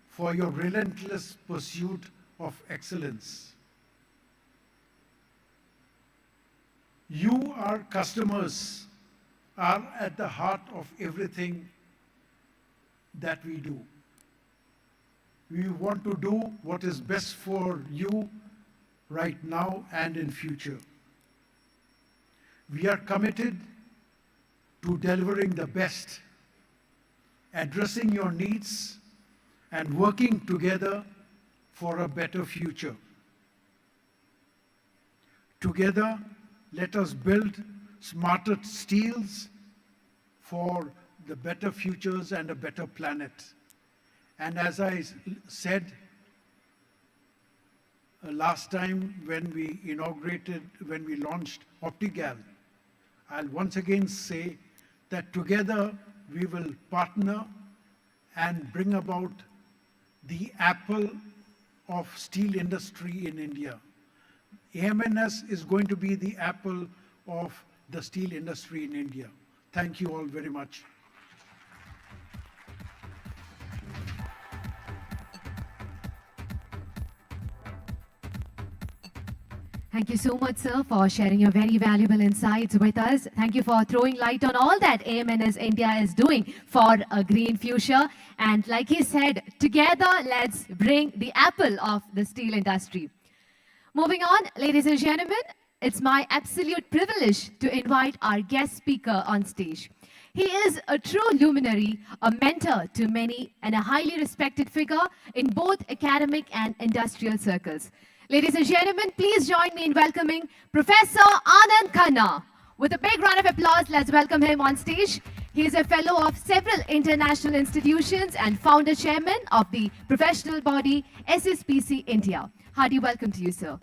Speaker 7: for your relentless pursuit of excellence. You, our customers, are at the heart of everything that we do. We want to do what is best for you right now and in future. We are committed to delivering the best, addressing your needs, and working together for a better future. Together, let us build smarter steels for the better futures and a better planet. And as I said last time when we launched Optigal, I'll once again say that together we will partner and bring about the Apple of steel industry in India. AMNS is going to be the Apple of the steel industry in India. Thank you all very much.
Speaker 2: Thank you so much, sir, for sharing your very valuable insights with us. Thank you for throwing light on all that AMNS India is doing for a green future. And like he said, together, let's bring the apple of the steel industry. Moving on, ladies and gentlemen, it's my absolute privilege to invite our guest speaker on stage. He is a true luminary, a mentor to many, and a highly respected figure in both academic and industrial circles. Ladies and gentlemen, please join me in welcoming Professor Anand Khanna. With a big round of applause, let's welcome him on stage. He is a fellow of several international institutions and founder chairman of the professional body SSPC India. Hearty welcome to you, sir.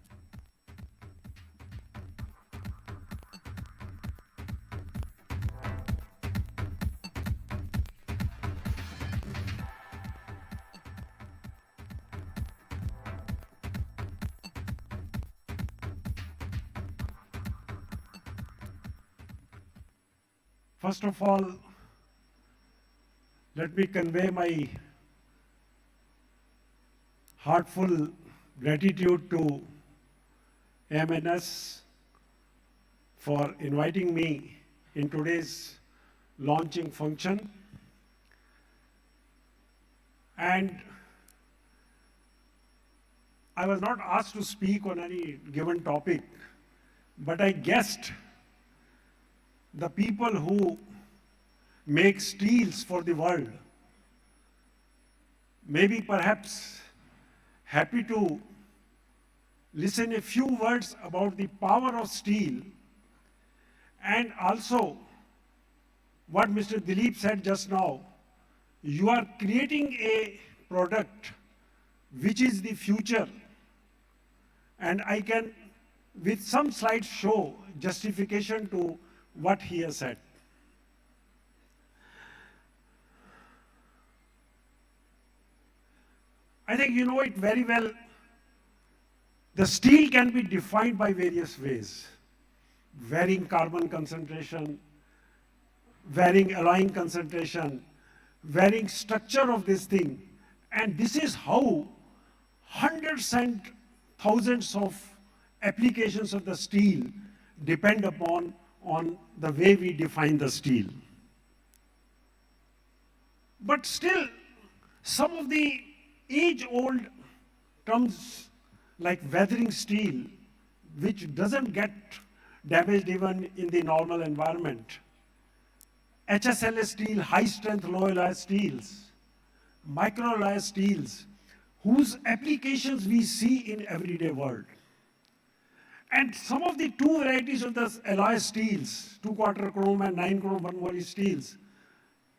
Speaker 8: First of all, let me convey my heartful gratitude to AMNS for inviting me in today's launching function. And I was not asked to speak on any given topic, but I guessed the people who make steels for the world may be perhaps happy to listen a few words about the power of steel, and also what Mr. Dilip said just now. You are creating a product which is the future, and I can with some slides show justification to what he has said. I think you know it very well. The steel can be defined by various ways. Varying carbon concentration, varying alloying concentration, varying structure of this thing. And this is how hundreds and thousands of applications of the steel depend upon on the way we define the steel. But still, some of the age-old terms like weathering steel, which doesn't get damaged even in the normal environment. HSLS steel, high strength low alloy steels, micro alloy steels, whose applications we see in everyday world. And some of the two varieties of the alloy steels, 2/4 chrome and 9 chrome 1 steels,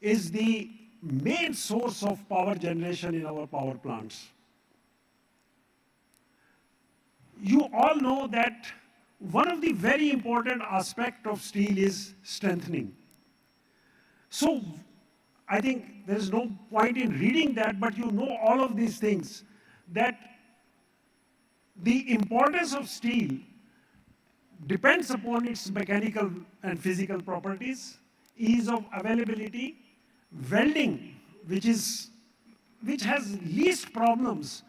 Speaker 8: is the main source of power generation in our power plants. You all know that one of the very important aspects of steel is strengthening. So I think there's no point in reading that, but you know all of these things, that the importance of steel depends upon its mechanical and physical properties, ease of availability, welding, which has least problems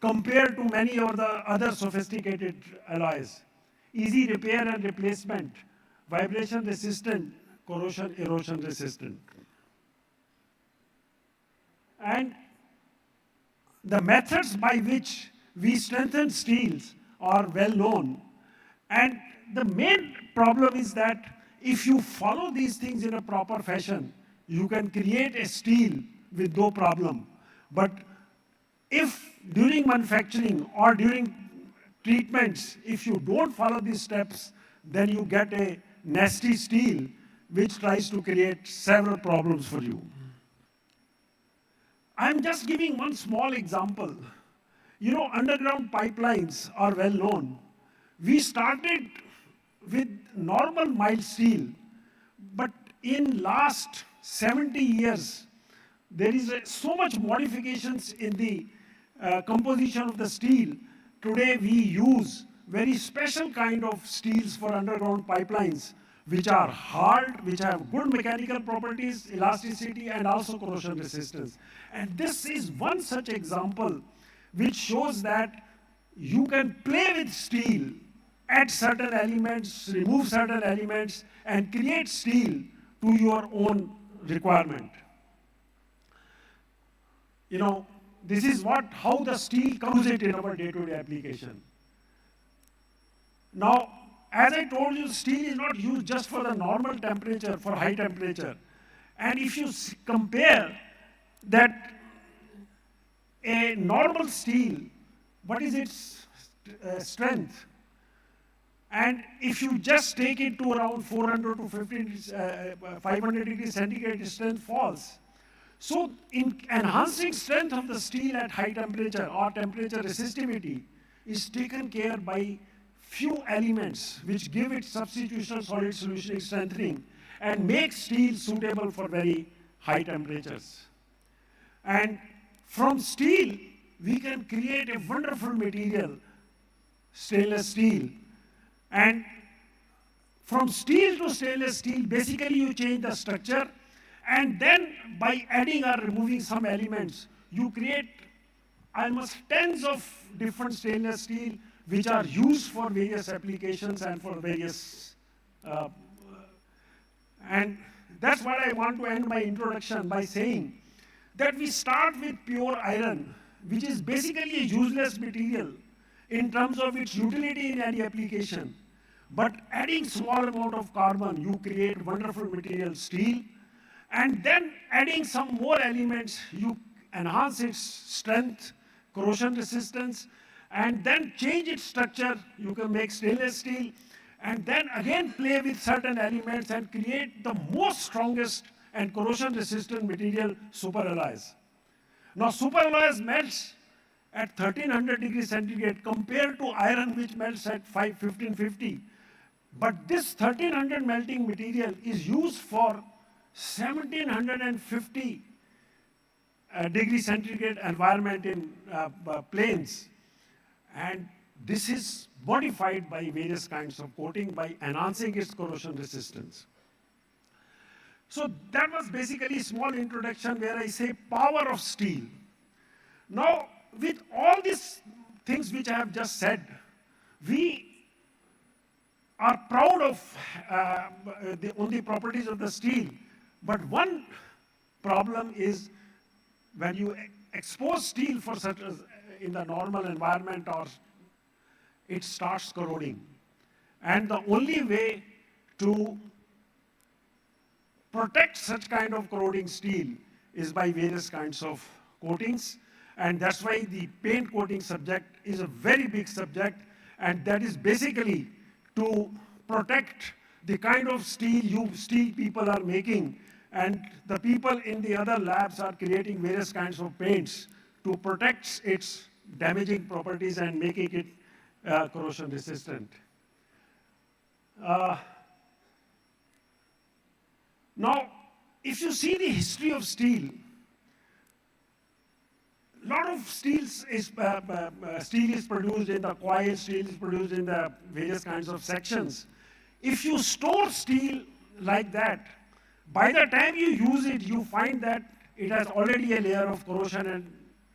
Speaker 8: compared to many of the other sophisticated alloys, easy repair and replacement, vibration resistant, corrosion erosion resistant. And the methods by which we strengthen steels are well known. And the main problem is that if you follow these things in a proper fashion, you can create a steel with no problem. But if during manufacturing or during treatments, if you don't follow these steps, then you get a nasty steel which tries to create several problems for you. I'm just giving one small example. You know, underground pipelines are well known. We started with normal mild steel, but in last 70 years, there is so much modifications in the composition of the steel. Today we use very special kind of steels for underground pipelines, which are hard, which have good mechanical properties, elasticity, and also corrosion resistance. And this is one such example which shows that you can play with steel, add certain elements, remove certain elements, and create steel to your own requirement. You know, this is how the steel comes in our day-to-day application. Now, as I told you, steel is not used just for the normal temperature, for high temperature. And if you compare that a normal steel, what is its strength? And if you just take it to around 400 to 500 degrees centigrade, its strength falls. So in enhancing strength of the steel at high temperature or temperature resistivity is taken care by few elements which give it substitutional solid solution strengthening and make steel suitable for very high temperatures. And from steel, we can create a wonderful material, stainless steel. And from steel to stainless steel, basically you change the structure, and then by adding or removing some elements, you create almost tens of different stainless steel which are used for various applications and for various, and that's what I want to end my introduction by saying, that we start with pure iron, which is basically a useless material in terms of its utility in any application. But adding small amount of carbon, you create wonderful material steel, and then adding some more elements, you enhance its strength, corrosion resistance, and then change its structure, you can make stainless steel, and then again play with certain elements and create the most strongest and corrosion resistant material, superalloys. Now superalloys melts at 1300 degrees centigrade compared to iron which melts at 1550. But this 1300 melting material is used for 1750 degree centigrade environment in planes. And this is modified by various kinds of coating by enhancing its corrosion resistance. So that was basically a small introduction where I say power of steel. Now, with all these things which I have just said, we are proud of the properties of the steel. But one problem is when you expose steel for such in the normal environment or it starts corroding. And the only way to protect such kind of corroding steel is by various kinds of coatings. And that's why the paint coating subject is a very big subject, and that is basically to protect the kind of steel people are making, and the people in the other labs are creating various kinds of paints to protect its damaging properties and making it corrosion resistant. Now, if you see the history of steel, a lot of steel is produced in the coil, steel is produced in the various kinds of sections. If you store steel like that, by the time you use it, you find that it has already a layer of corrosion and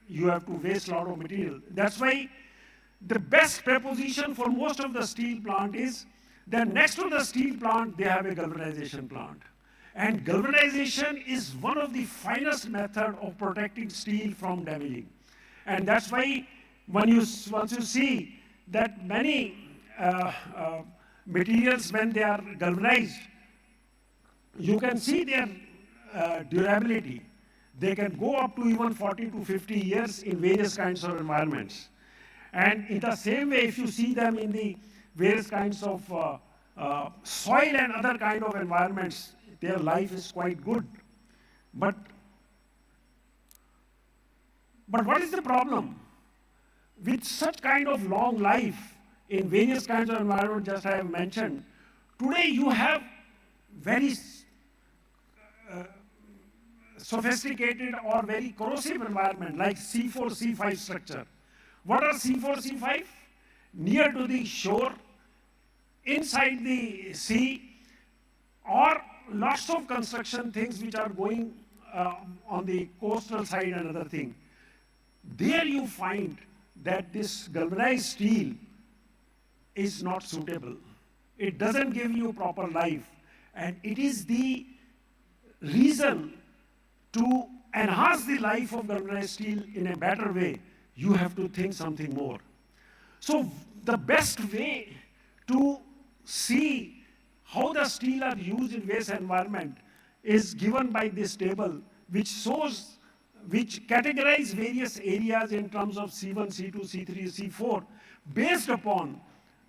Speaker 8: you have to waste a lot of material. That's why the best preposition for most of the steel plant is that next to the steel plant, they have a galvanization plant. And galvanization is one of the finest method of protecting steel from damaging. And that's why once you see that many materials, when they are galvanized, you can see their durability. They can go up to even 40 to 50 years in various kinds of environments. And in the same way, if you see them in the various kinds of soil and other kind of environments, their life is quite good. But what is the problem? With such kind of long life in various kinds of environments, just I have mentioned, today you have very sophisticated or very corrosive environment like C4, C5 structure. What are C4, C5? Near to the shore, inside the sea, or lots of construction things which are going on the coastal side and other thing. There you find that this galvanized steel is not suitable. It doesn't give you proper life. And it is the reason to enhance the life of galvanized steel in a better way. You have to think something more. So the best way to see how the steel are used in various environment is given by this table, which categorize various areas in terms of C1, C2, C3, C4, based upon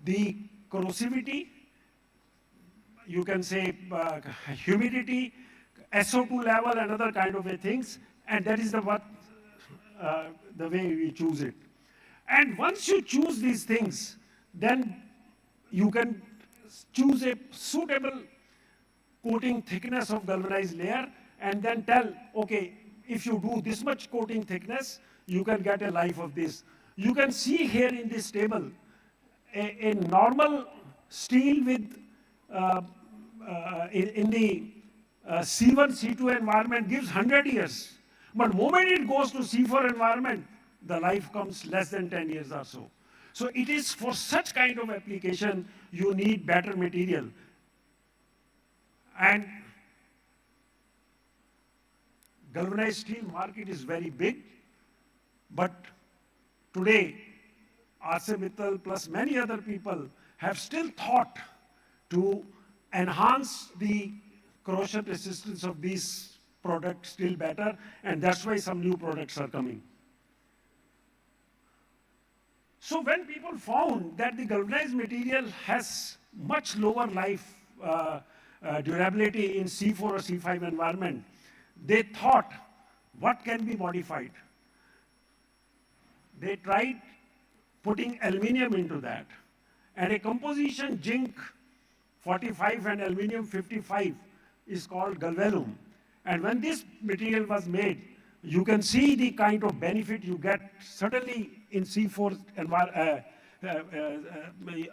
Speaker 8: the corrosivity, you can say humidity, SO2 level, and other kind of things, and that is the way we choose it. And once you choose these things, then you can choose a suitable coating thickness of galvanized layer and then tell, okay, if you do this much coating thickness, you can get a life of this. You can see here in this table, a normal steel with in the C1, C2 environment gives 100 years. But the moment it goes to C4 environment, the life comes less than 10 years or so. So it is for such kind of application, you need better material. And galvanized steel market is very big, but today, ArcelorMittal plus many other people have still thought to enhance the corrosion resistance of these products still better, and that's why some new products are coming. So when people found that the galvanized material has much lower life durability in C4 or C5 environment, they thought, what can be modified? They tried putting aluminum into that. And a composition zinc 45 and aluminum 55 is called galvanum. And when this material was made, you can see the kind of benefit you get. Certainly in C4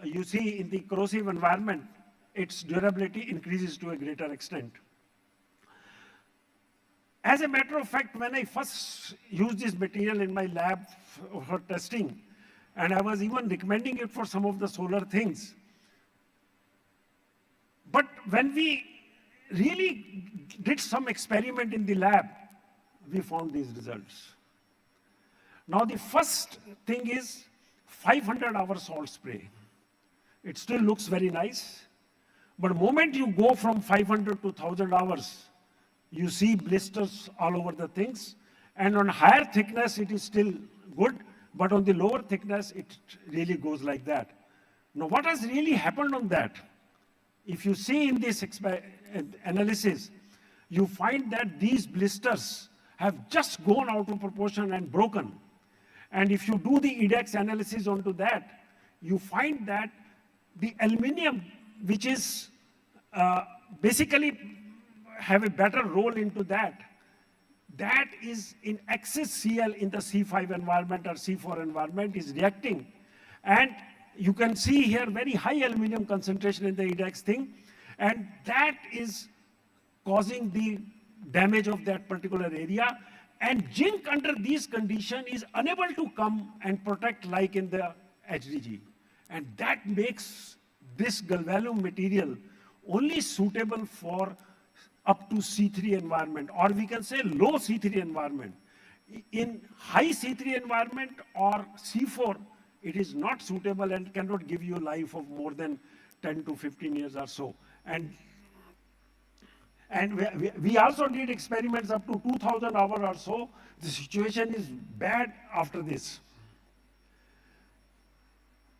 Speaker 8: you see in the corrosive environment, its durability increases to a greater extent. As a matter of fact, when I first used this material in my lab for testing, and I was even recommending it for some of the solar things. But when we really did some experiment in the lab, we found these results. Now the first thing is, 500-hour salt spray. It still looks very nice, but the moment you go from 500 to 1,000 hours, you see blisters all over the things. And on higher thickness, it is still good, but on the lower thickness, it really goes like that. Now, what has really happened on that? If you see in this analysis, you find that these blisters have just gone out of proportion and broken. And if you do the EDEX analysis onto that, you find that the aluminum, which is basically have a better role into that, that is in excess CL in the C5 environment or C4 environment is reacting. And you can see here very high aluminum concentration in the EDEX thing, and that is causing the damage of that particular area. And zinc under these conditions is unable to come and protect like in the HDG. And that makes this galvanum material only suitable for up to C3 environment, or we can say low C3 environment. In high C3 environment or C4, it is not suitable and cannot give you a life of more than 10 to 15 years or so. And we also did experiments up to 2,000 hours or so. The situation is bad after this.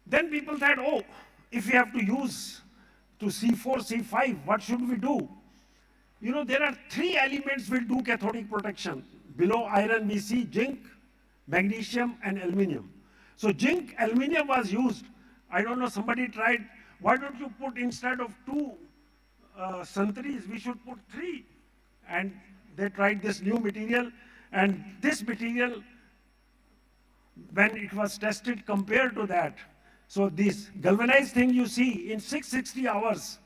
Speaker 8: Then people said, oh, if we have to use to C4, C5, what should we do? You know, there are 3 elements will do cathodic protection. Below iron, we see zinc, magnesium, and aluminum. So zinc, aluminum was used. I don't know, somebody tried, why don't you put instead of 2 santaris, we should put 3. And they tried this new material, and this material, when it was tested compared to that, so this galvanized thing you see in 660 hours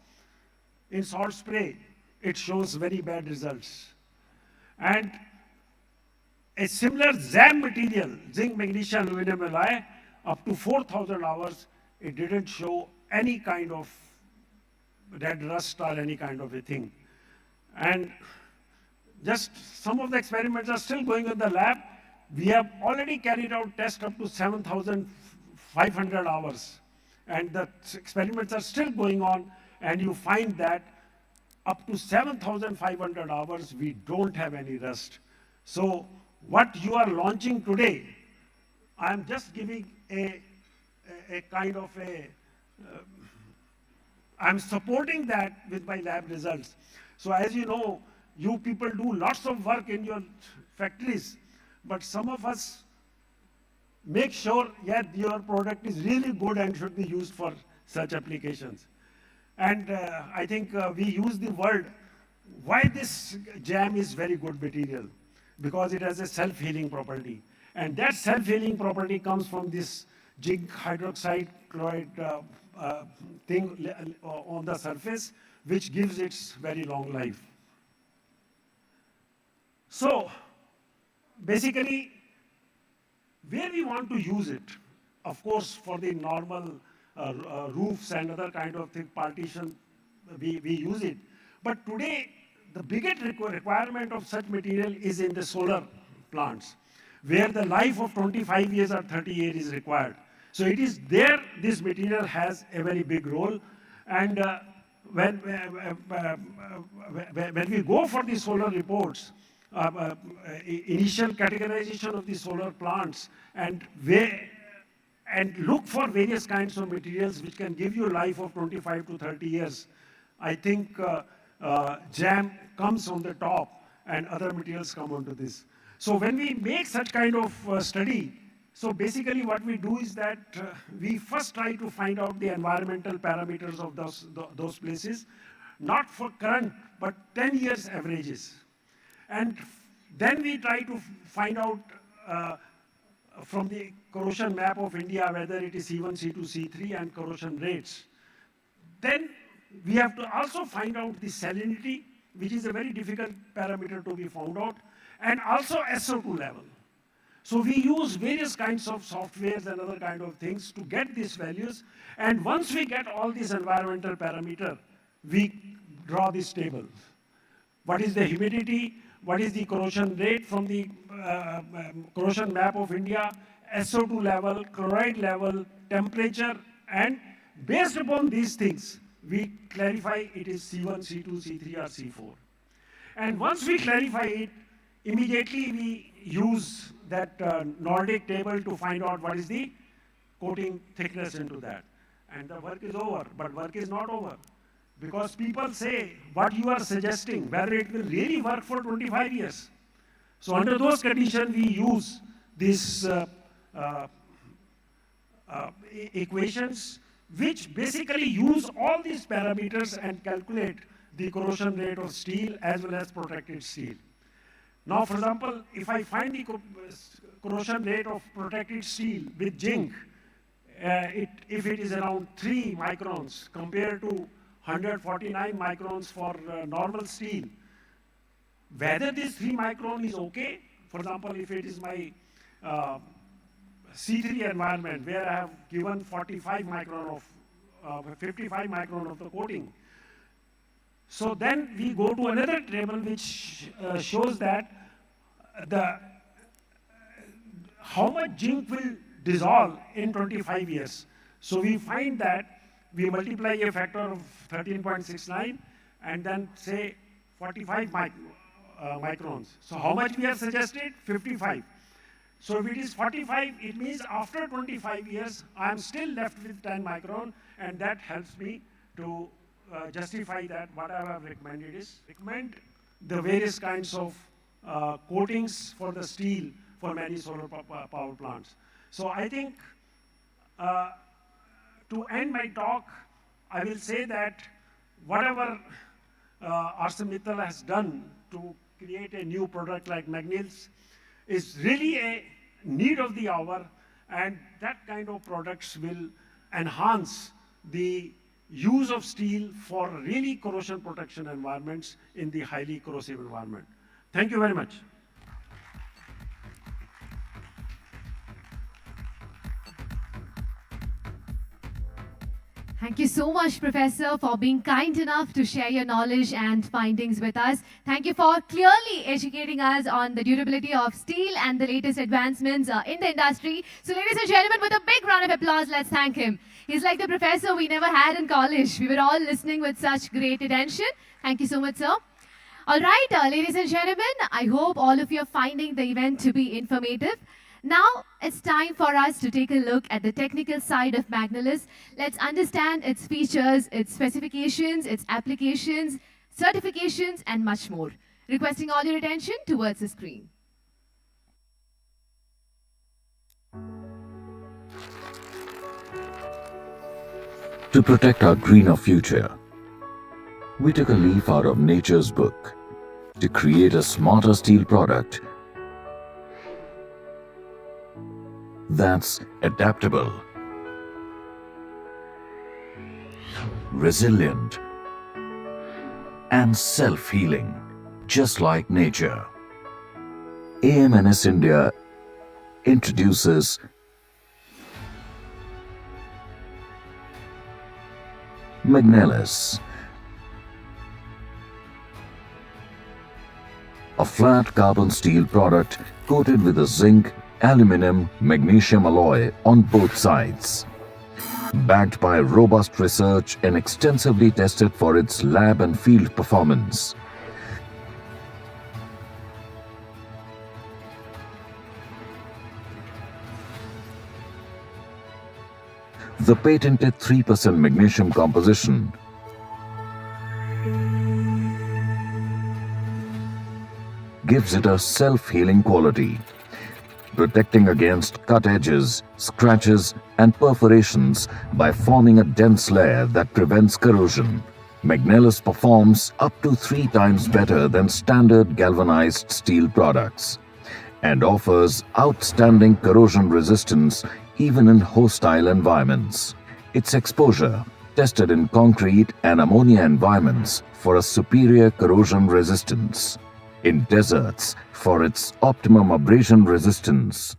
Speaker 8: in salt spray, it shows very bad results. And a similar ZAM material, zinc, magnesium, aluminum alloy, up to 4,000 hours, it didn't show any kind of red rust or any kind of a thing. And just some of the experiments are still going in the lab. We have already carried out tests up to 7,500 hours. And the experiments are still going on, and you find that up to 7,500 hours, we don't have any rust. So what you are launching today, I'm just giving a kind of a, I'm supporting that with my lab results. So as you know, you people do lots of work in your factories, but some of us make sure, yeah, your product is really good and should be used for such applications. And I think we use the word, why this jam is very good material? Because it has a self-healing property. And that self-healing property comes from this zinc hydroxide chloride thing on the surface, which gives its very long life. So basically, where we want to use it, of course, for the normal roofs and other kind of thing, partition, we use it. But today, the biggest requirement of such material is in the solar plants, where the life of 25 years or 30 years is required. So it is there, this material has a very big role. And when we go for the solar reports, initial categorization of the solar plants, and look for various kinds of materials which can give you a life of 25 to 30 years. I think jam comes on the top and other materials come onto this. So when we make such kind of study, so basically what we do is that we first try to find out the environmental parameters of those places, not for current, but 10 years averages. And then we try to find out from the corrosion map of India, whether it is C1, C2, C3 and corrosion rates. Then we have to also find out the salinity, which is a very difficult parameter to be found out, and also SO2 level. So we use various kinds of softwares and other kind of things to get these values. And once we get all these environmental parameters, we draw this table. What is the humidity? What is the corrosion rate from the corrosion map of India? SO2 level, chloride level, temperature, and based upon these things, we clarify it is C1, C2, C3 or C4. And once we clarify it, immediately we use that Nordic table to find out what is the coating thickness into that. And the work is over, but work is not over. Because people say what you are suggesting, whether it will really work for 25 years. So under those conditions, we use these equations which basically use all these parameters and calculate the corrosion rate of steel as well as protected steel. Now, for example, if I find the corrosion rate of protected steel with zinc, if it is around 3 microns compared to 149 microns for normal steel, whether this 3 micron is okay, for example, if it is my C3 environment where I have given 45 micron of 55 micron of the coating. So then we go to another table which shows that how much zinc will dissolve in 25 years. So we find that we multiply a factor of 13.69 and then say 45 microns. So how much we have suggested? 55. So if it is 45, it means after 25 years, I am still left with 10 micron, and that helps me to justify that what I have recommended is recommend the various kinds of coatings for the steel for many solar power plants. So I think to end my talk, I will say that whatever ArcelorMittal has done to create a new product like Magnelis is really a need of the hour, and that kind of products will enhance the use of steel for really corrosion protection environments in the highly corrosive environment. Thank you very much.
Speaker 2: Thank you so much, Professor, for being kind enough to share your knowledge and findings with us. Thank you for clearly educating us on the durability of steel and the latest advancements in the industry. So, ladies and gentlemen, with a big round of applause, let's thank him. He's like the professor we never had in college. We were all listening with such great attention. Thank you so much, sir. All right, ladies and gentlemen, I hope all of you are finding the event to be informative. Now, it's time for us to take a look at the technical side of Magnelis. Let's understand its features, its specifications, its applications, certifications, and much more. Requesting all your attention towards the screen.
Speaker 9: To protect our greener future, we took a leaf out of nature's book to create a smarter steel product that's adaptable, resilient, and self-healing, just like nature. AMNS India introduces Magnelis, a flat carbon steel product coated with a zinc, aluminum, magnesium alloy on both sides. Backed by robust research and extensively tested for its lab and field performance. The patented 3% magnesium composition gives it a self-healing quality, protecting against cut edges, scratches, and perforations by forming a dense layer that prevents corrosion. Magnelis performs up to 3 times better than standard galvanized steel products and offers outstanding corrosion resistance even in hostile environments. Its exposure, tested in concrete and ammonia environments for a superior corrosion resistance, in deserts for its optimum abrasion resistance,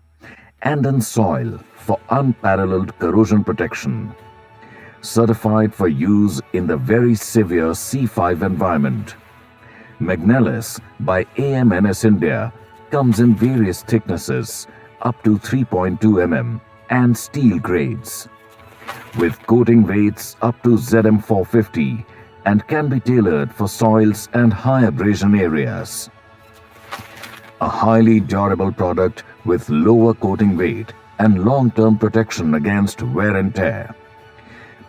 Speaker 9: and in soil for unparalleled corrosion protection. Certified for use in the very severe C5 environment. Magnelis by AMNS India comes in various thicknesses up to 3.2 mm and steel grades, with coating weights up to ZM450 and can be tailored for soils and high abrasion areas. A highly durable product with lower coating weight and long-term protection against wear and tear.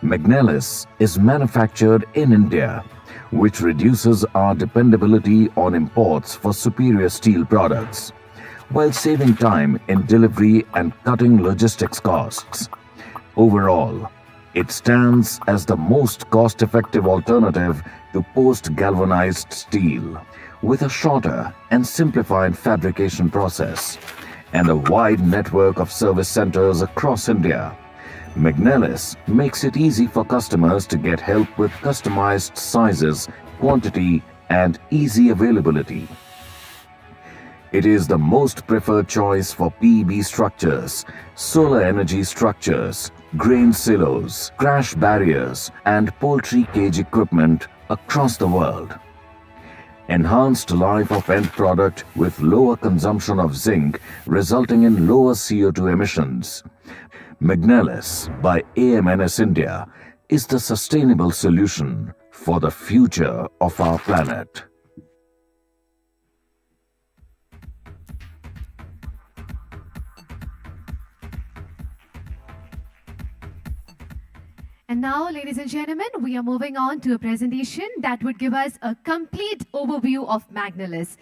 Speaker 9: Magnelis is manufactured in India, which reduces our dependability on imports for superior steel products, while saving time in delivery and cutting logistics costs. Overall, it stands as the most cost-effective alternative to post-galvanized steel, with a shorter and simplified fabrication process and a wide network of service centers across India. Magnelis makes it easy for customers to get help with customized sizes, quantity, and easy availability. It is the most preferred choice for PEB structures, solar energy structures, grain silos, crash barriers, and poultry cage equipment across the world. Enhanced life of end product with lower consumption of zinc, resulting in lower CO2 emissions. Magnelis by AMNS India is the sustainable solution for the future of our planet.
Speaker 2: And now, ladies and gentlemen, we are moving on to a presentation that would give us a complete overview of Magnelis.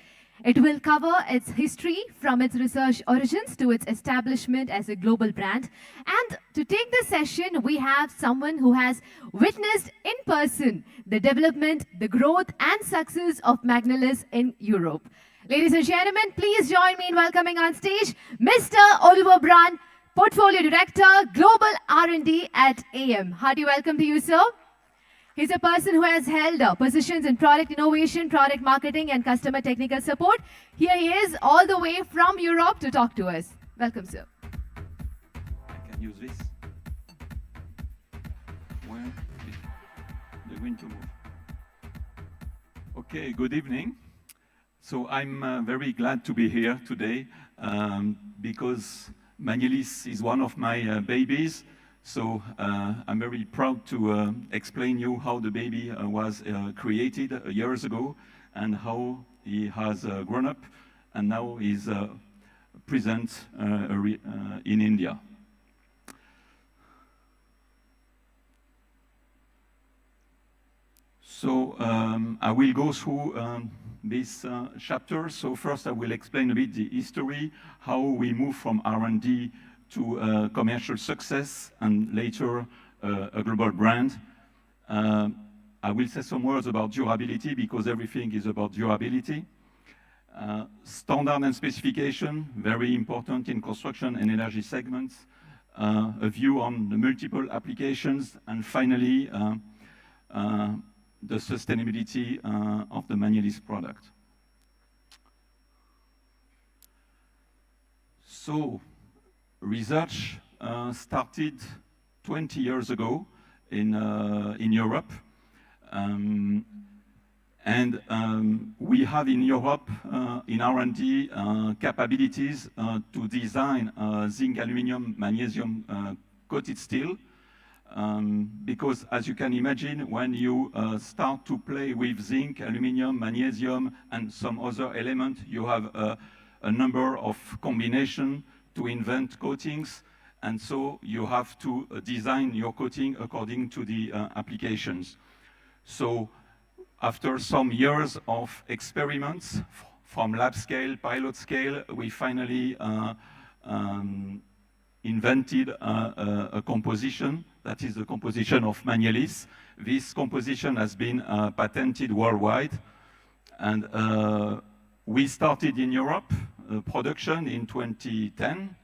Speaker 2: It will cover its history from its research origins to its establishment as a global brand. And to take this session, we have someone who has witnessed in person the development, the growth and success of Magnelis in Europe. Ladies and gentlemen, please join me in welcoming on stage Mr. Oliver Brand, Portfolio Director, Global R&D at AM. Hearty welcome to you, sir. He's a person who has held positions in product innovation, product marketing, and customer technical support. Here he is, all the way from Europe to talk to us. Welcome, sir.
Speaker 10: I can use this. Where they're going to move. Okay, good evening. So I'm very glad to be here today because Magnelis is one of my babies. So I'm very proud to explain you how the baby was created years ago and how he has grown up and now is present in India. So I will go through this chapter. So first I will explain a bit the history, how we move from R&D to commercial success and later a global brand. I will say some words about durability because everything is about durability. Standard and specification, very important in construction and energy segments. A view on the multiple applications, and finally the sustainability of the Magnelis product. So, research started 20 years ago in Europe. We have in Europe, in R&D, capabilities to design zinc, aluminum, magnesium coated steel. Because as you can imagine, when you start to play with zinc, aluminum, magnesium, and some other element, you have a number of combinations to invent coatings, and so you have to design your coating according to the applications. So after some years of experiments, from lab scale, pilot scale, we finally invented a composition that is the composition of Magnelis. This composition has been patented worldwide, and we started in Europe production in 2010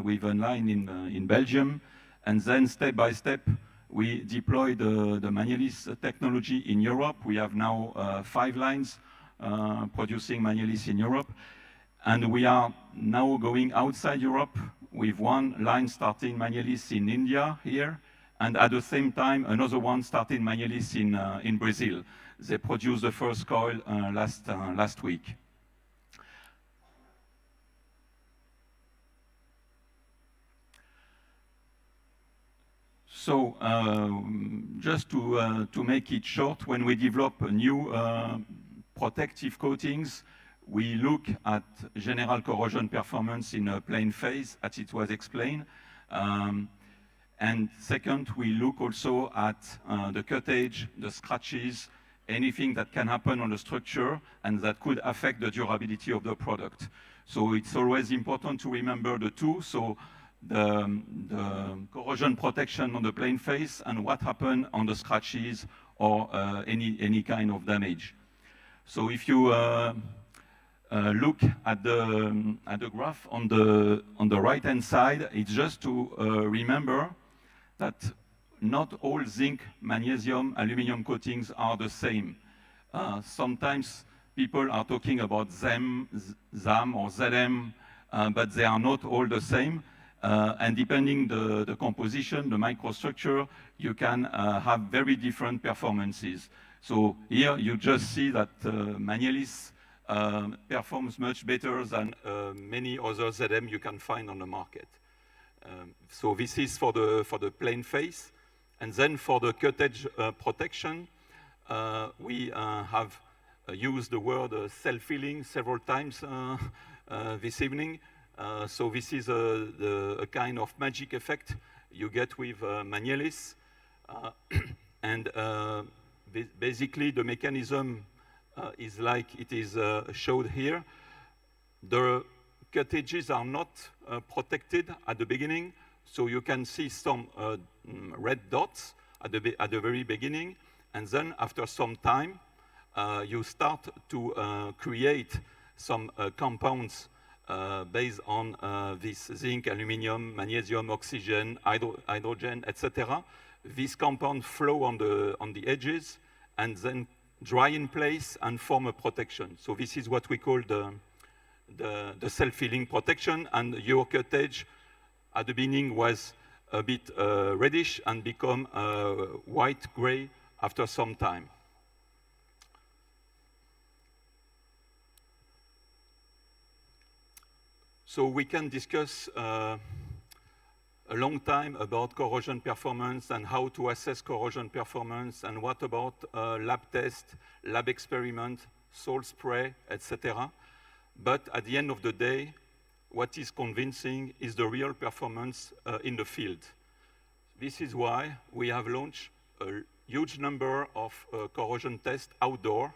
Speaker 10: with a line in Belgium, and then step by step we deployed the Magnelis technology in Europe. We have now 5 lines producing Magnelis in Europe, and we are now going outside Europe with 1 line starting Magnelis in India here, and at the same time another one starting Magnelis in Brazil. They produced the first coil last week. So just to make it short, when we develop a new protective coatings, we look at general corrosion performance in a plane phase, as it was explained. And second, we look also at the cuttage, the scratches, anything that can happen on the structure and that could affect the durability of the product. So it's always important to remember the two. So the corrosion protection on the plane face and what happened on the scratches or any kind of damage. So if you look at the graph on the right-hand side, it's just to remember that not all zinc, magnesium, aluminum coatings are the same. Sometimes people are talking about ZAM or ZM, but they are not all the same. And depending the composition, the microstructure, you can have very different performances. So here you just see that Magnelis performs much better than many other ZM you can find on the market. So this is for the plain face. And then for the cuttage protection, we have used the word self-healing several times this evening. So this is a kind of magic effect you get with Magnelis. And basically the mechanism is like it is showed here. The cuttages are not protected at the beginning, so you can see some red dots at the very beginning, and then after some time, you start to create some compounds based on this zinc, aluminum, magnesium, oxygen, hydrogen, etc. These compounds flow on the edges and then dry in place and form a protection. So this is what we call the self-healing protection, and your cuttage at the beginning was a bit reddish and become white-gray after some time. So we can discuss a long time about corrosion performance and how to assess corrosion performance, and what about lab test, lab experiment, salt spray, etc. But at the end of the day, what is convincing is the real performance in the field. This is why we have launched a huge number of corrosion tests outdoor,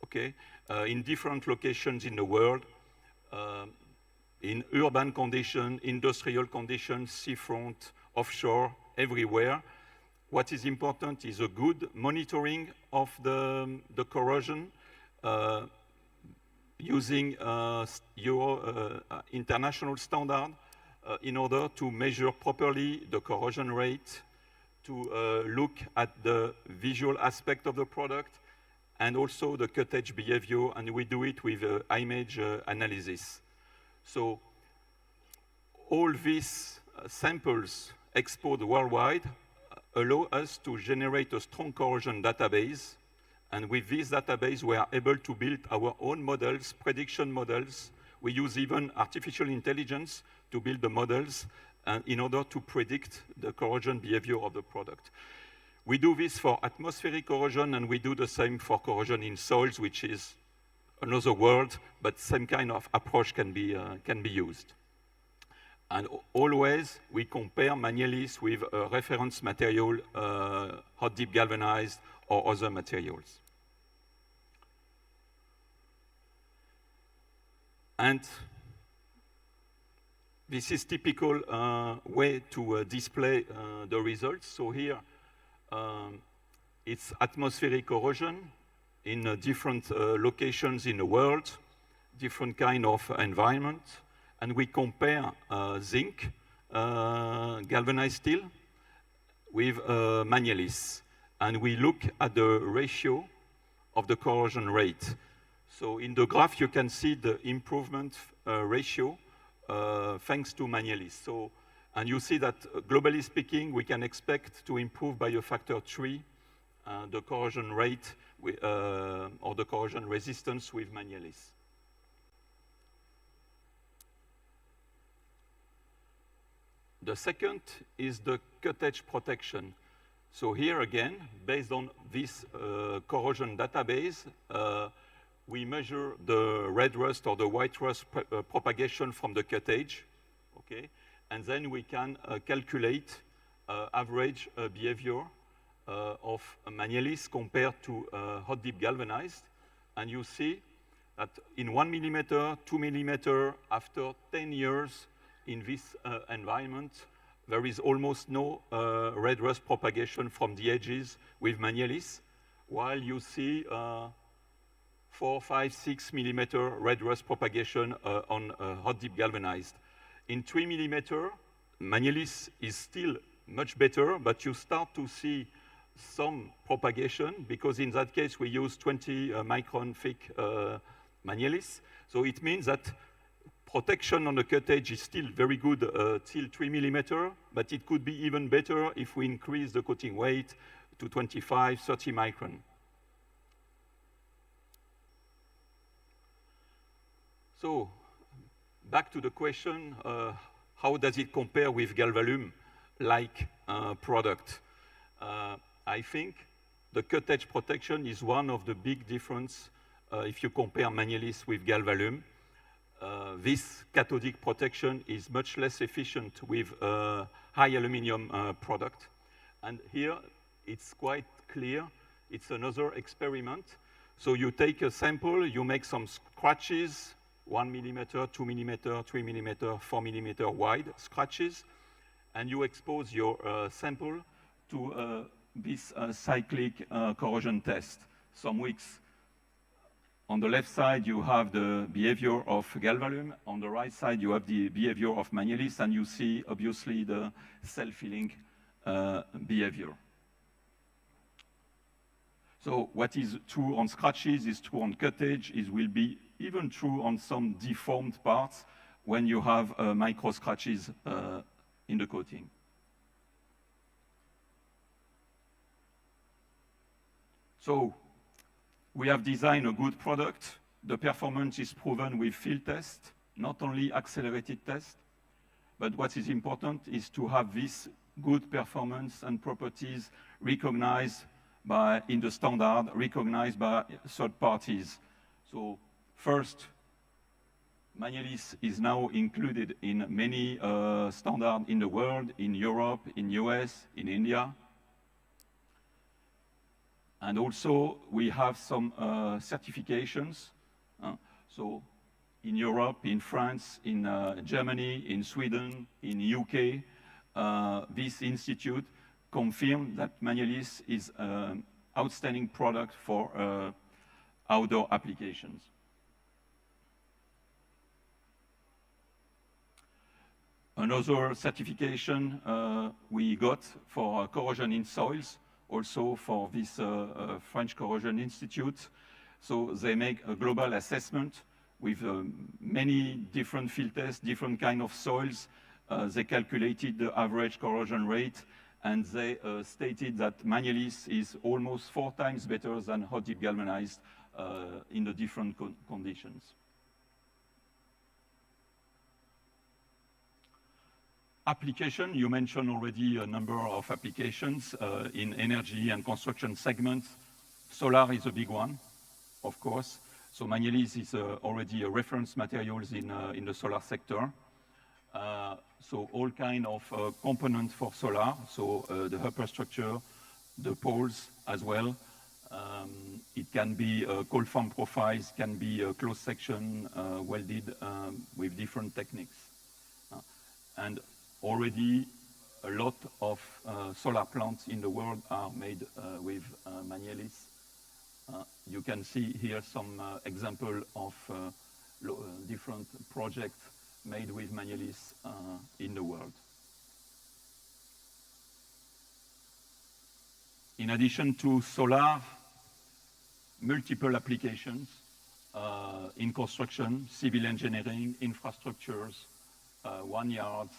Speaker 10: okay, in different locations in the world, in urban conditions, industrial conditions, seafront, offshore, everywhere. What is important is a good monitoring of the corrosion, using international standard in order to measure properly the corrosion rate, to look at the visual aspect of the product, and also the cuttage behavior, and we do it with image analysis. So all these samples exported worldwide allow us to generate a strong corrosion database. And with this database, we are able to build our own models, prediction models. We use even artificial intelligence to build the models in order to predict the corrosion behavior of the product. We do this for atmospheric corrosion, and we do the same for corrosion in soils, which is another world, but same kind of approach can be used. And always we compare Magnelis with a reference material, hot dip galvanized or other materials. And this is typical way to display the results. So here it's atmospheric corrosion in different locations in the world, different kind of environment, and we compare zinc, galvanized steel, with Magnelis, and we look at the ratio of the corrosion rate. So in the graph you can see the improvement ratio thanks to Magnelis. So, and you see that globally speaking, we can expect to improve by a factor 3 the corrosion rate or the corrosion resistance with Magnelis. The second is the cut edge protection. So here again, based on this corrosion database, we measure the red rust or the white rust propagation from the cut edge, okay? And then we can calculate average behavior of Magnelis compared to hot dip galvanized. And you see that in 1 millimeter, 2 millimeter, after 10 years in this environment, there is almost no red rust propagation from the edges with Magnelis, while you see 4, 5, 6 millimeter red rust propagation on hot dip galvanized. In 3 millimeter, Magnelis is still much better, but you start to see some propagation, because in that case we use 20 micron thick Magnelis. So it means that protection on the cut edge is still very good till 3 millimeter, but it could be even better if we increase the coating weight to 25, 30 micron. So back to the question, how does it compare with Galvalume-like product? I think the cut edge protection is one of the big difference if you compare Magnelis with Galvalume. This cathodic protection is much less efficient with high aluminum product. And here it's quite clear. It's another experiment. So you take a sample, you make some scratches, 1 millimeter, 2 millimeter, 3 millimeter, 4 millimeter wide scratches, and you expose your sample to this cyclic corrosion test. Some weeks. On the left side, you have the behavior of Galvalume. On the right side, you have the behavior of Magnelis, and you see, obviously, the self-healing behavior. So what is true on scratches is true on cut edge, it will be even true on some deformed parts when you have micro scratches in the coating. So we have designed a good product. The performance is proven with field test, not only accelerated test, but what is important is to have this good performance and properties recognized in the standard, recognized by third parties. So first, Magnelis is now included in many standards in the world, in Europe, in US, in India. And also, we have some certifications. So in Europe, in France, in Germany, in Sweden, in UK, this institute confirmed that Magnelis is an outstanding product for outdoor applications. Another certification we got for corrosion in soils, also for this French Corrosion Institute. So they make a global assessment with many different field tests, different kind of soils. They calculated the average corrosion rate, and they stated that Magnelis is almost 4 times better than hot dip galvanized in the different conditions. Application, you mentioned already a number of applications in energy and construction segments. Solar is a big one, of course. So Magnelis is already a reference materials in the solar sector. So all kind of components for solar, so the upper structure, the poles as well. It can be cold form profiles, can be a closed section welded with different techniques. And already a lot of solar plants in the world are made with Magnelis. You can see here some example of different projects made with Magnelis in the world. In addition to solar, multiple applications in construction, civil engineering, infrastructures, vineyards,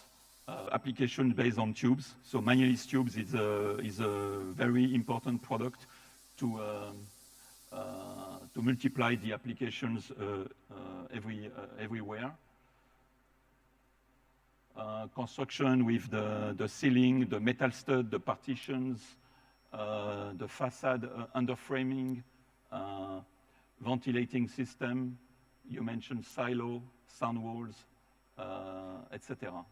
Speaker 10: application based on tubes. So Magnelis tubes is a very important product to multiply the applications everywhere. construction with the ceiling, the metal stud, the partitions, the facade underframing, ventilating system. You mentioned silo, sound walls, etc.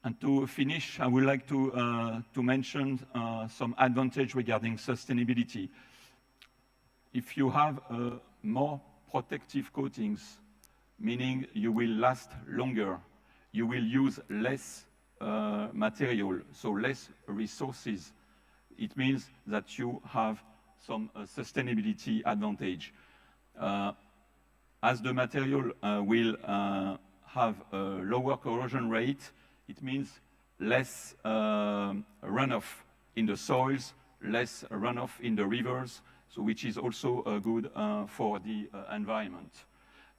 Speaker 10: And to finish, I would like to mention some advantage regarding sustainability. If you have more protective coatings, meaning you will last longer, you will use less material, so less resources. It means that you have some sustainability advantage. As the material will have a lower corrosion rate, it means less runoff in the soils, less runoff in the rivers, so which is also good for the environment.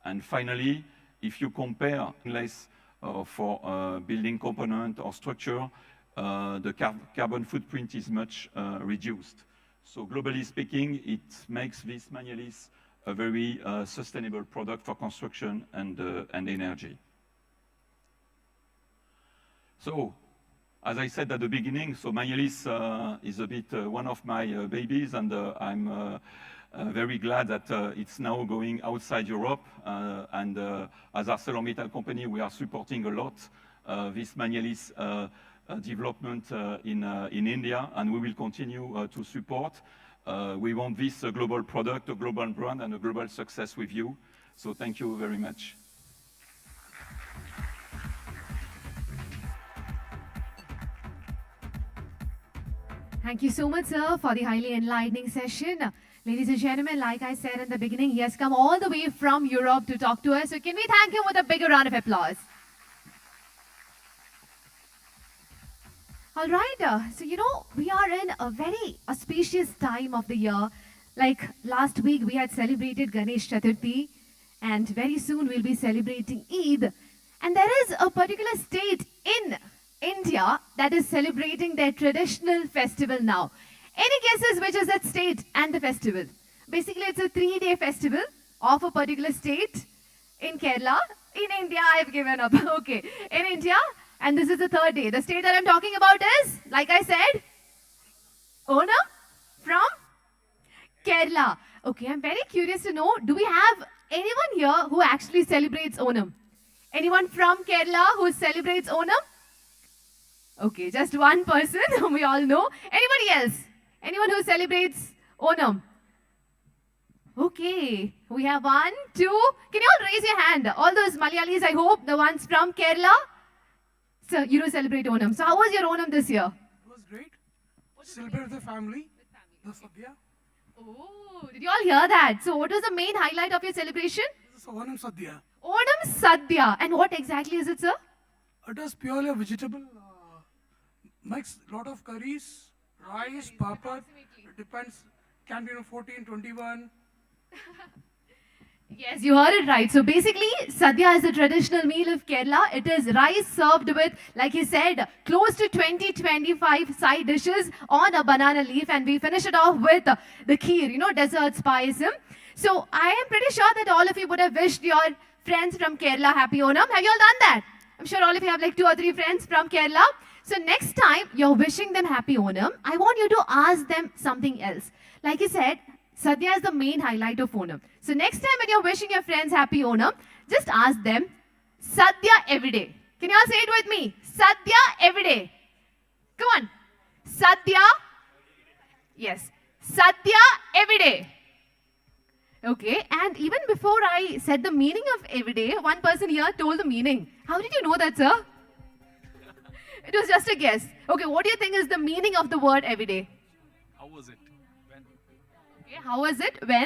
Speaker 10: And finally, if you compare less for building component or structure, the carbon footprint is much reduced. So globally speaking, it makes this Magnelis a very sustainable product for construction and energy. So, as I said at the beginning, so Magnelis is a bit one of my babies, and I'm very glad that it's now going outside Europe. And as ArcelorMittal company, we are supporting a lot this Magnelis development in India, and we will continue to support. We want this global product, a global brand, and a global success with you. So thank you very much.
Speaker 2: Thank you so much, sir, for the highly enlightening session. Ladies and gentlemen, like I said in the beginning, he has come all the way from Europe to talk to us. So can we thank him with a bigger round of applause? All right, so we are in a very auspicious time of the year. Like last week, we had celebrated Ganesh Chaturthi, and very soon we'll be celebrating Eid. And there is a particular state in India that is celebrating their traditional festival now. Any guesses which is that state and the festival? Basically, it's a 3-day festival of a particular state in Kerala. In India, I've given up. Okay, in India. And this is the 3rd day. The state that I'm talking about is, like I said, Onam from Kerala. Okay, I'm very curious to know, do we have anyone here who actually celebrates Onam? Anyone from Kerala who celebrates Onam? Okay, just one person whom we all know. Anybody else? Anyone who celebrates Onam? Okay, we have 1, 2. Can you all raise your hand? All those Malayalis, I hope, the ones from Kerala. So, you do celebrate Onam. So, how was your Onam this year?
Speaker 11: It was great. Celebrate with the family. The Sadhya.
Speaker 2: Oh, did you all hear that? So, what was the main highlight of your celebration?
Speaker 11: This is Onam Sadhya.
Speaker 2: Onam Sadhya. And what exactly is it, sir?
Speaker 11: It is purely a vegetable mix. Lot of curries, rice, papad. It depends. Can be 14, 21.
Speaker 2: Yes, you heard it right. So basically, Sadhya is a traditional meal of Kerala. It is rice served with, like he said, close to 20-25 side dishes on a banana leaf. And we finish it off with the kheer, dessert payasam. So I am pretty sure that all of you would have wished your friends from Kerala happy Onam. Have you all done that? I'm sure all of you have like 2 or 3 friends from Kerala. So next time you're wishing them happy Onam, I want you to ask them something else. Like he said, Sadhya is the main highlight of Onam. So next time when you're wishing your friends happy Onam, just ask them, Sadhya every day. Can you all say it with me? Sadhya every day. Come on. Sadhya. Yes. Sadhya every day. Okay. And even before I said the meaning of every day, one person here told the meaning. How did you know that, sir? It was just a guess. Okay. What do you think is the meaning of the word every day?
Speaker 11: How was it?
Speaker 2: Okay, how was it? When?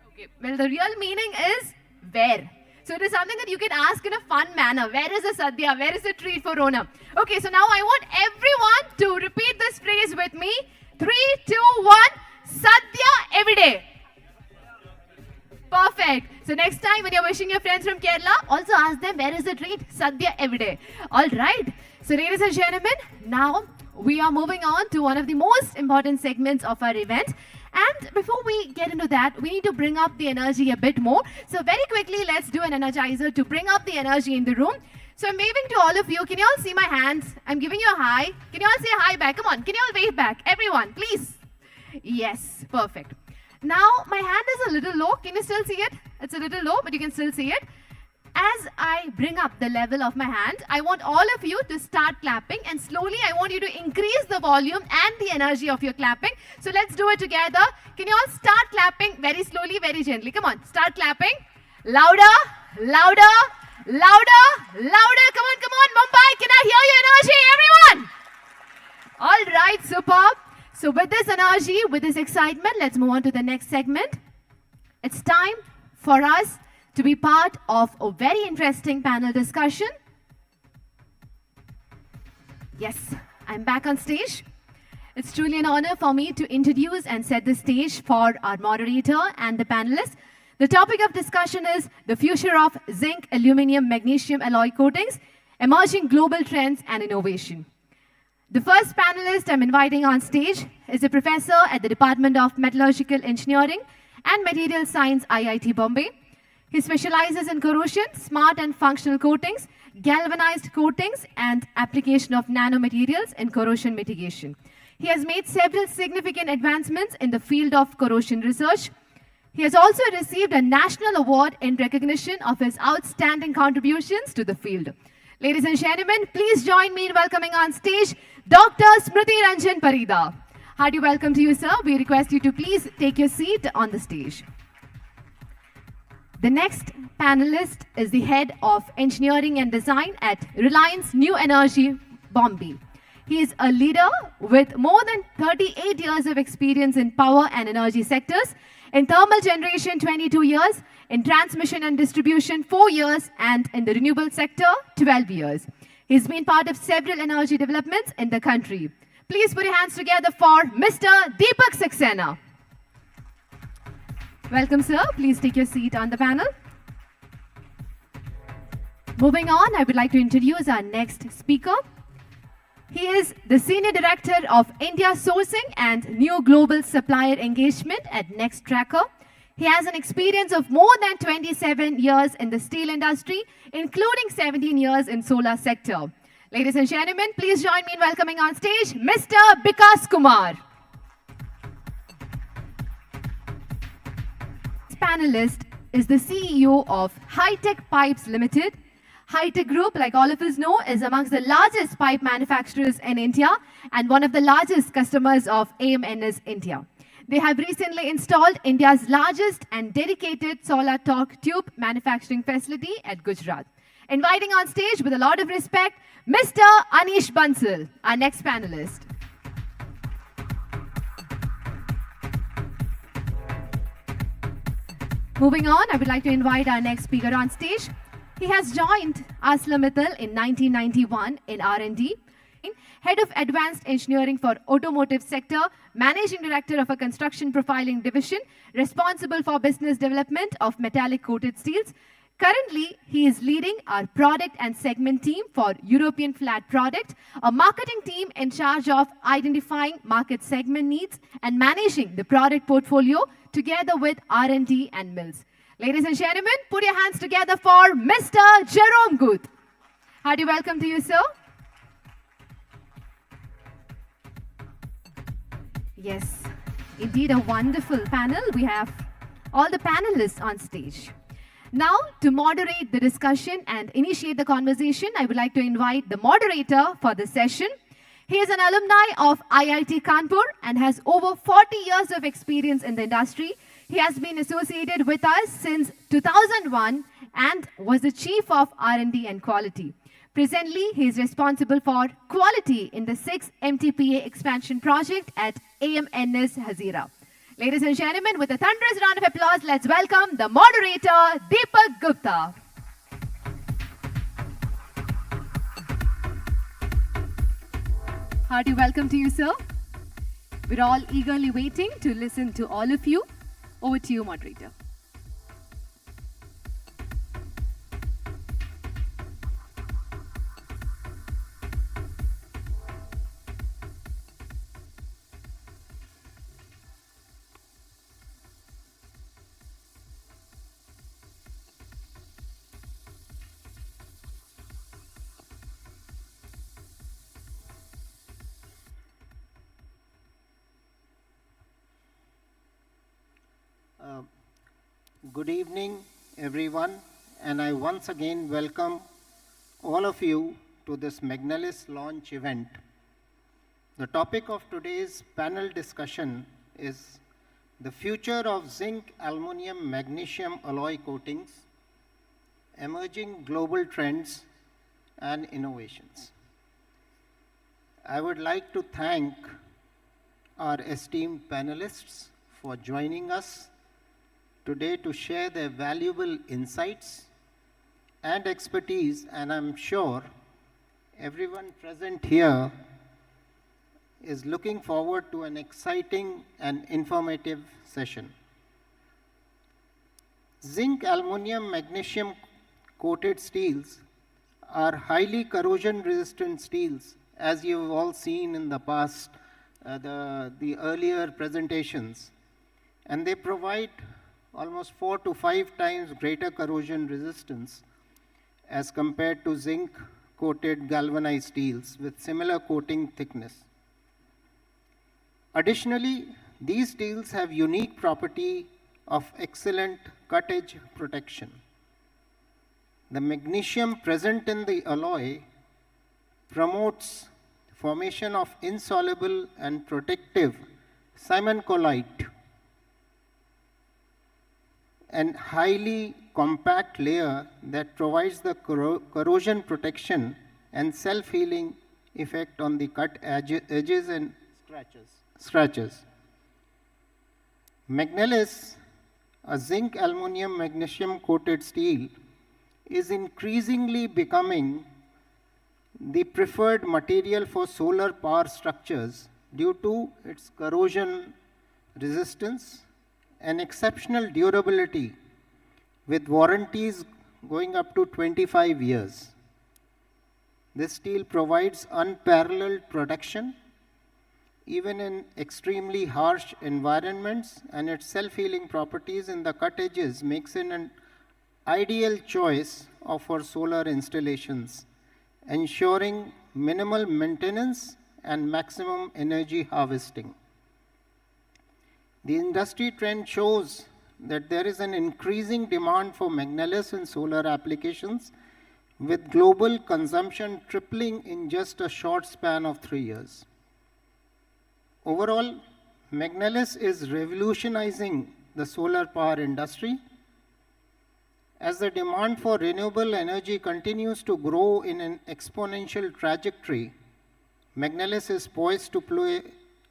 Speaker 2: Okay, well, the real meaning is where. So it is something that you can ask in a fun manner. Where is the Sadhya? Where is the treat for Onam? Okay, so now I want everyone to repeat this phrase with me. 3, 2, 1. Sadhya every day. Perfect. So next time when you're wishing your friends from Kerala, also ask them where is the treat? Sadhya every day. All right. So ladies and gentlemen, now we are moving on to one of the most important segments of our event. And before we get into that, we need to bring up the energy a bit more. So very quickly, let's do an energizer to bring up the energy in the room. So I'm waving to all of you. Can you all see my hands? I'm giving you a hi. Can you all say hi back? Come on, can you all wave back? Everyone, please. Yes, perfect. Now, my hand is a little low. Can you still see it? It's a little low, but you can still see it. As I bring up the level of my hand, I want all of you to start clapping, and slowly I want you to increase the volume and the energy of your clapping. So let's do it together. Can you all start clapping very slowly, very gently? Come on, start clapping. Louder, louder, louder, louder. Come on, Mumbai. Can I hear your energy, everyone? All right, superb. So with this energy, with this excitement, let's move on to the next segment. It's time for us to be part of a very interesting panel discussion. Yes, I'm back on stage. It's truly an honor for me to introduce and set the stage for our moderator and the panelists. The topic of discussion is the future of zinc, aluminum, magnesium alloy coatings, emerging global trends and innovation. The first panelist I'm inviting on stage is a professor at the Department of Metallurgical Engineering and Material Science, IIT Bombay. He specializes in corrosion, smart and functional coatings, galvanized coatings, and application of nanomaterials in corrosion mitigation. He has made several significant advancements in the field of corrosion research. He has also received a national award in recognition of his outstanding contributions to the field. Ladies and gentlemen, please join me in welcoming on stage Dr. Smriti Ranjan Parida. Hearty welcome to you, sir. We request you to please take your seat on the stage. The next panelist is the head of engineering and design at Reliance New Energy, Bombay. He is a leader with more than 38 years of experience in power and energy sectors, in thermal generation 22 years, in transmission and distribution 4 years, and in the renewable sector 12 years. He's been part of several energy developments in the country. Please put your hands together for Mr. Deepak Saxena. Welcome, sir. Please take your seat on the panel. Moving on, I would like to introduce our next speaker. He is the Senior Director of India Sourcing and New Global Supplier Engagement at Next Tracker. He has an experience of more than 27 years in the steel industry, including 17 years in solar sector. Ladies and gentlemen, please join me in welcoming on stage Mr. Bikas Kumar. This panelist is the CEO of High-Tech Pipes Limited. High-Tech Group, like all of us know, is amongst the largest pipe manufacturers in India and one of the largest customers of AMNS India. They have recently installed India's largest and dedicated solar torque tube manufacturing facility at Gujarat. Inviting on stage with a lot of respect, Mr. Anish Bansal, our next panelist. Moving on, I would like to invite our next speaker on stage. He has joined ArcelorMittal in 1991 in R&D, Head of Advanced Engineering for Automotive Sector, Managing Director of a Construction Profiling Division, responsible for business development of metallic coated steels. Currently, he is leading our product and segment team for European flat product, a marketing team in charge of identifying market segment needs and managing the product portfolio together with R&D and mills. Ladies and gentlemen, put your hands together for Mr. Jerome Guth. Hearty welcome to you, sir. Yes, indeed a wonderful panel. We have all the panelists on stage. Now, to moderate the discussion and initiate the conversation, I would like to invite the moderator for the session. He is an alumni of IIT Kanpur and has over 40 years of experience in the industry. He has been associated with us since 2001 and was the Chief of R&D and Quality. Presently, he is responsible for quality in the 6 MTPA expansion project at AMNS Hazira. Ladies and gentlemen, with a thunderous round of applause, let's welcome the moderator, Deepak Gupta. Hearty welcome to you, sir. We're all eagerly waiting to listen to all of you. Over to you, moderator.
Speaker 12: Good evening, everyone, and I once again welcome all of you to this Magnelis launch event. The topic of today's panel discussion is the future of zinc, aluminum, magnesium alloy coatings, emerging global trends and innovations. I would like to thank our esteemed panelists for joining us today to share their valuable insights and expertise, and I'm sure everyone present here is looking forward to an exciting and informative session. Zinc, aluminum, magnesium coated steels are highly corrosion resistant steels, as you've all seen in the past, the earlier presentations, and they provide almost 4 to 5 times greater corrosion resistance as compared to zinc coated galvanized steels with similar coating thickness. Additionally, these steels have unique property of excellent cut edge protection. The magnesium present in the alloy promotes formation of insoluble and protective simoncolite and highly compact layer that provides the corrosion protection and self-healing effect on the cut edges and scratches. Magnelis, a zinc, aluminum, magnesium coated steel, is increasingly becoming the preferred material for solar power structures due to its corrosion resistance and exceptional durability with warranties going up to 25 years. This steel provides unparalleled protection even in extremely harsh environments, and its self-healing properties in the cut edges makes it an ideal choice for solar installations, ensuring minimal maintenance and maximum energy harvesting. The industry trend shows that there is an increasing demand for Magnelis in solar applications, with global consumption tripling in just a short span of 3 years. Overall, Magnelis is revolutionizing the solar power industry. As the demand for renewable energy continues to grow in an exponential trajectory, Magnelis is poised to play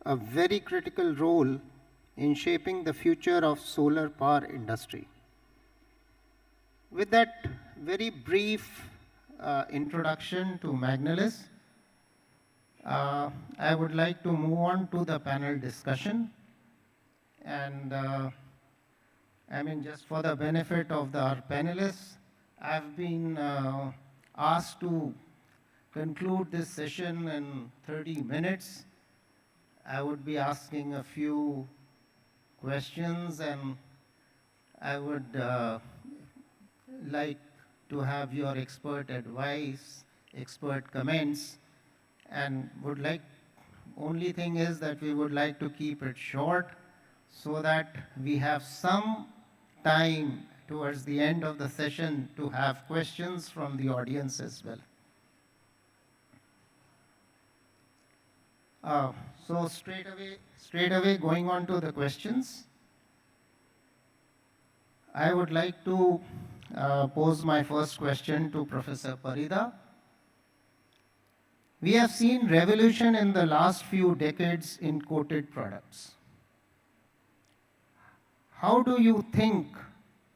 Speaker 12: a very critical role in shaping the future of solar power industry. With that very brief introduction to Magnelis, I would like to move on to the panel discussion. And just for the benefit of our panelists, I've been asked to conclude this session in 30 minutes. I would be asking a few questions, and I would like to have your expert advice, expert comments, and only thing is that we would like to keep it short so that we have some time towards the end of the session to have questions from the audience as well. So straight away going on to the questions, I would like to pose my first question to Professor Parida. We have seen revolution in the last few decades in coated products. How do you think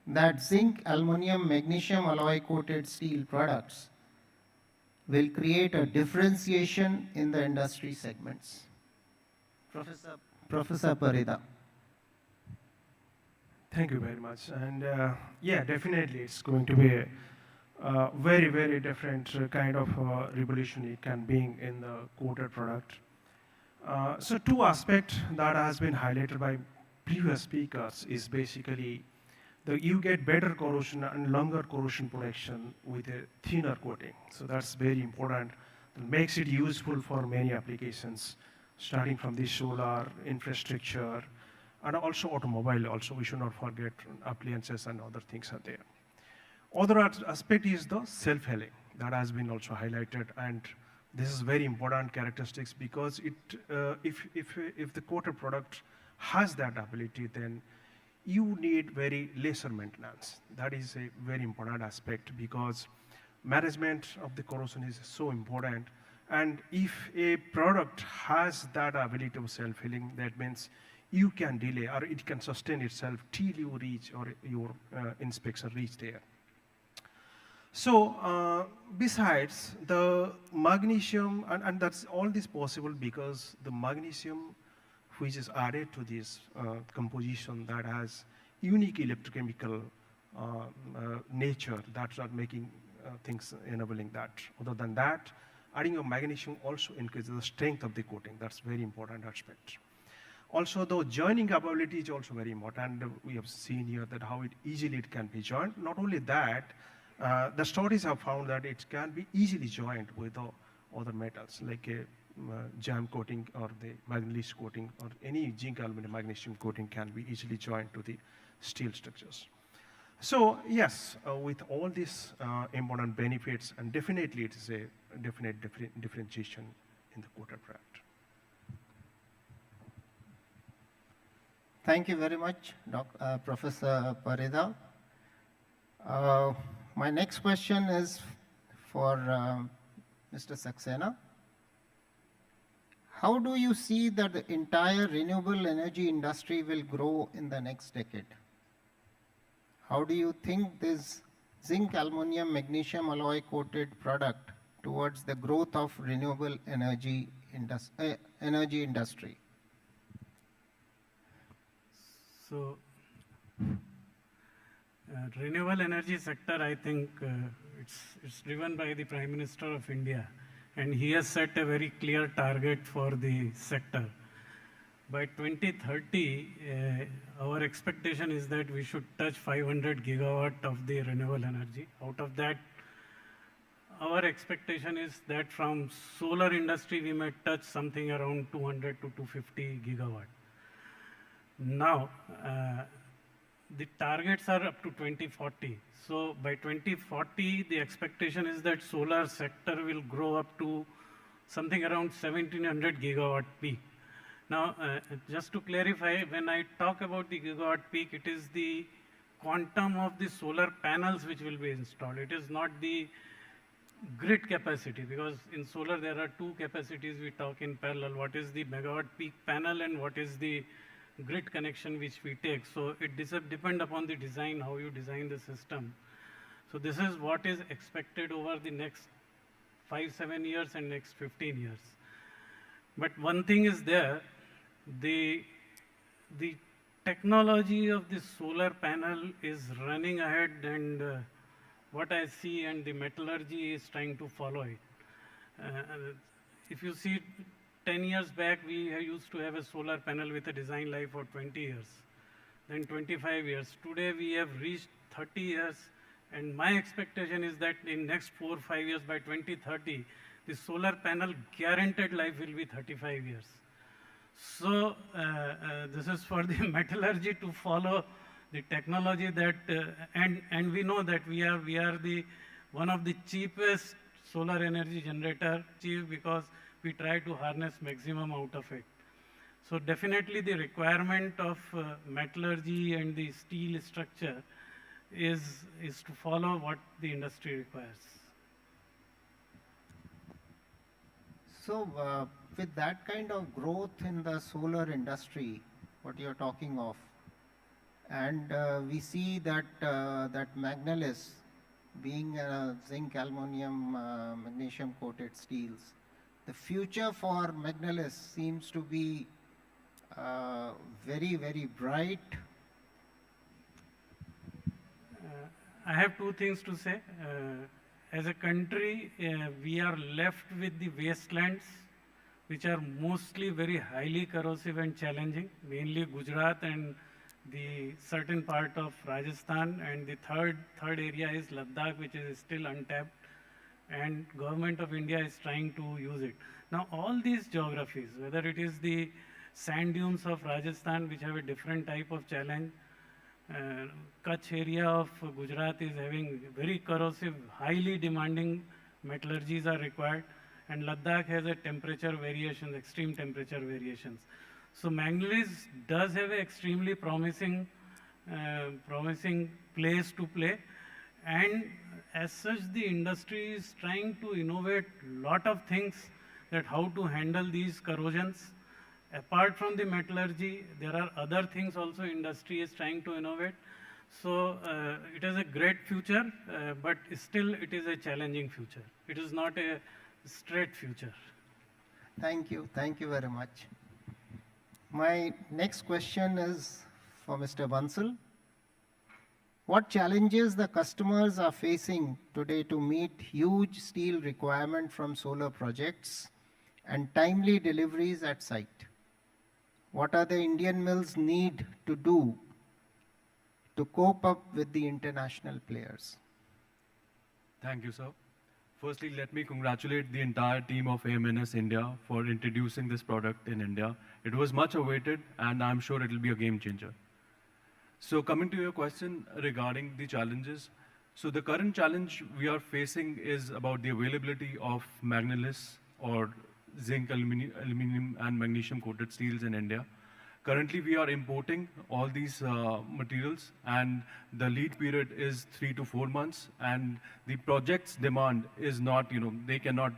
Speaker 12: that zinc, aluminum, magnesium alloy coated steel products will create a differentiation in the industry segments? Professor Parida.
Speaker 3: Thank you very much. And yeah, definitely it's going to be a very, very different kind of revolution it can bring in the coated product. So two aspects that has been highlighted by previous speakers is basically that you get better corrosion and longer corrosion protection with a thinner coating. So that's very important. It makes it useful for many applications, starting from the solar infrastructure, And also automobile also, we should not forget appliances and other things are there. Other aspect is the self-healing that has been also highlighted, and this is very important characteristics because if the coated product has that ability, then you need very lesser maintenance. That is a very important aspect because management of the corrosion is so important. And if a product has that ability of self-healing, that means you can delay or it can sustain itself till you reach or your inspection reach there. So besides the magnesium, and that's all this possible because the magnesium which is added to this composition that has unique electrochemical nature that's not making things enabling that. Other than that, adding of magnesium also increases the strength of the coating. That's very important aspect. Also, the joining capability is also very important. And we have seen here that how easily it can be joined. Not only that, the studies have found that it can be easily joined with other metals like a jam coating or the Magnelis coating or any zinc aluminum magnesium coating can be easily joined to the steel structures. So yes, with all these important benefits, and definitely it is a definite differentiation in the coated product.
Speaker 12: Thank you very much, Professor Parida. My next question is for Mr. Saxena. How do you see that the entire renewable energy industry will grow in the next decade? How do you think this zinc, aluminum, magnesium alloy coated product towards the growth of renewable energy industry?
Speaker 13: So, renewable energy sector, I think it's driven by the Prime Minister of India, and he has set a very clear target for the sector. By 2030, our expectation is that we should touch 500 gigawatt of the renewable energy. Out of that, our expectation is that from solar industry, we may touch something around 200 to 250 gigawatt. Now, the targets are up to 2040. So by 2040, the expectation is that solar sector will grow up to something around 1700 gigawatt peak. Now, just to clarify, when I talk about the gigawatt peak, it is the quantum of the solar panels which will be installed. It is not the grid capacity, because in solar there are two capacities we talk in parallel. What is the megawatt peak panel and what is the grid connection which we take. So it depends upon the design, how you design the system. So this is what is expected over the next 5-7 years and next 15 years. But one thing is there, the technology of the solar panel is running ahead, and what I see, and the metallurgy is trying to follow it. If you see 10 years back, we used to have a solar panel with a design life for 20 years, then 25 years. Today we have reached 30 years, and my expectation is that in next 4 or 5 years, by 2030, the solar panel guaranteed life will be 35 years. So this is for the metallurgy to follow the technology that, and we know that we are the one of the cheapest solar energy generator, cheap because we try to harness maximum out of it. So definitely the requirement of metallurgy and the steel structure is to follow what the industry requires.
Speaker 12: So with that kind of growth in the solar industry, what you're talking of, and we see that that Magnelis being zinc, aluminum, magnesium coated steels, the future for Magnelis seems to be very, very bright.
Speaker 13: I have two things to say. As a country, we are left with the wastelands, which are mostly very highly corrosive and challenging, mainly Gujarat and the certain part of Rajasthan, and the third area is Ladakh, which is still untapped, and government of India is trying to use it. Now all these geographies, whether it is the sand dunes of Rajasthan, which have a different type of challenge. Kutch area of Gujarat is having very corrosive, highly demanding metallurgies are required, and Ladakh has a temperature variation, extreme temperature variations. So Magnelis does have an extremely promising place to play, and as such the industry is trying to innovate lot of things that how to handle these corrosions. Apart from the metallurgy, there are other things also industry is trying to innovate. So it is a great future, but still it is a challenging future. It is not a straight future.
Speaker 12: Thank you very much. My next question is for Mr. Bansal. What challenges the customers are facing today to meet huge steel requirement from solar projects and timely deliveries at site? What are the Indian mills need to do to cope up with the international players?
Speaker 14: Thank you, sir. Firstly, let me congratulate the entire team of AMNS India for introducing this product in India. It was much awaited, and I'm sure it will be a game changer. So coming to your question regarding the challenges, so the current challenge we are facing is about the availability of Magnelis or zinc, aluminum and magnesium coated steels in India. Currently, we are importing all these materials, and the lead period is 3 to 4 months, and the project's demand is not, they cannot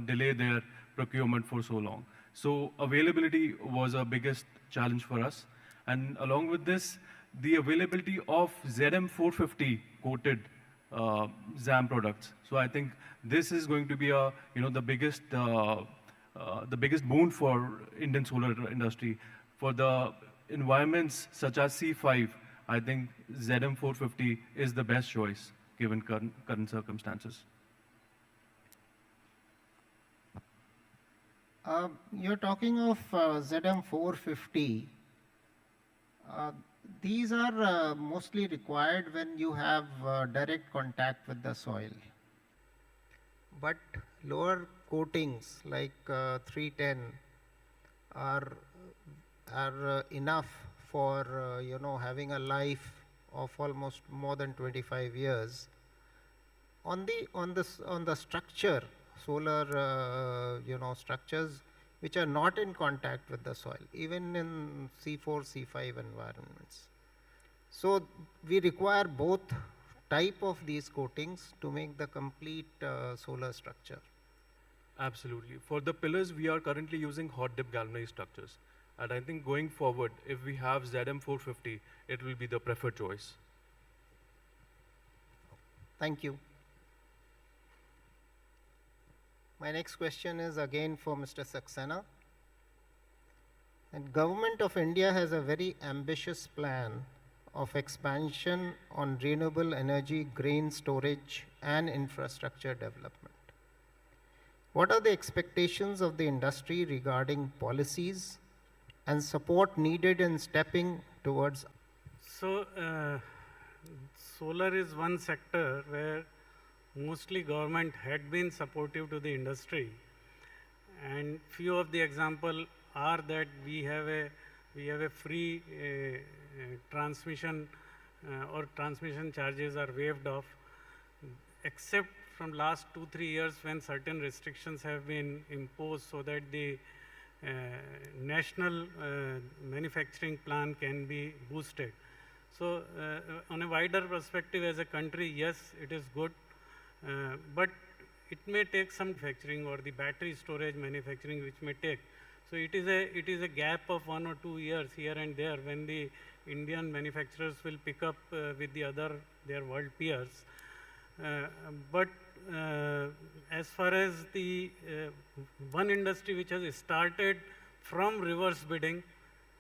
Speaker 14: delay their procurement for so long. So availability was our biggest challenge for us. And along with this, the availability of ZM450 coated ZAM products. So I think this is going to be the biggest boon for Indian solar industry. For the environments such as C5, I think ZM450 is the best choice given current circumstances.
Speaker 12: You're talking of ZM450. These are mostly required when you have direct contact with the soil. But lower coatings like 310 are enough for having a life of almost more than 25 years. On the structure, solar structures which are not in contact with the soil, even in C4, C5 environments. So we require both type of these coatings to make the complete solar structure.
Speaker 14: Absolutely. For the pillars, we are currently using hot dip galvanized structures. And I think going forward, if we have ZM450, it will be the preferred choice.
Speaker 12: Thank you. My next question is again for Mr. Saxena. And Government of India has a very ambitious plan of expansion on renewable energy, grain storage, and infrastructure development. What are the expectations of the industry regarding policies and support needed in stepping towards?
Speaker 13: So, solar is one sector where mostly government had been supportive to the industry, and few of the example are that we have a free transmission or transmission charges are waived off, except from last 2-3 years when certain restrictions have been imposed so that the national manufacturing plan can be boosted. So on a wider perspective as a country, yes, it is good, but it may take some manufacturing or the battery storage manufacturing which may take. So it is a gap of 1 or 2 years here and there when the Indian manufacturers will pick up with their world peers. But as far as the one industry which has started from reverse bidding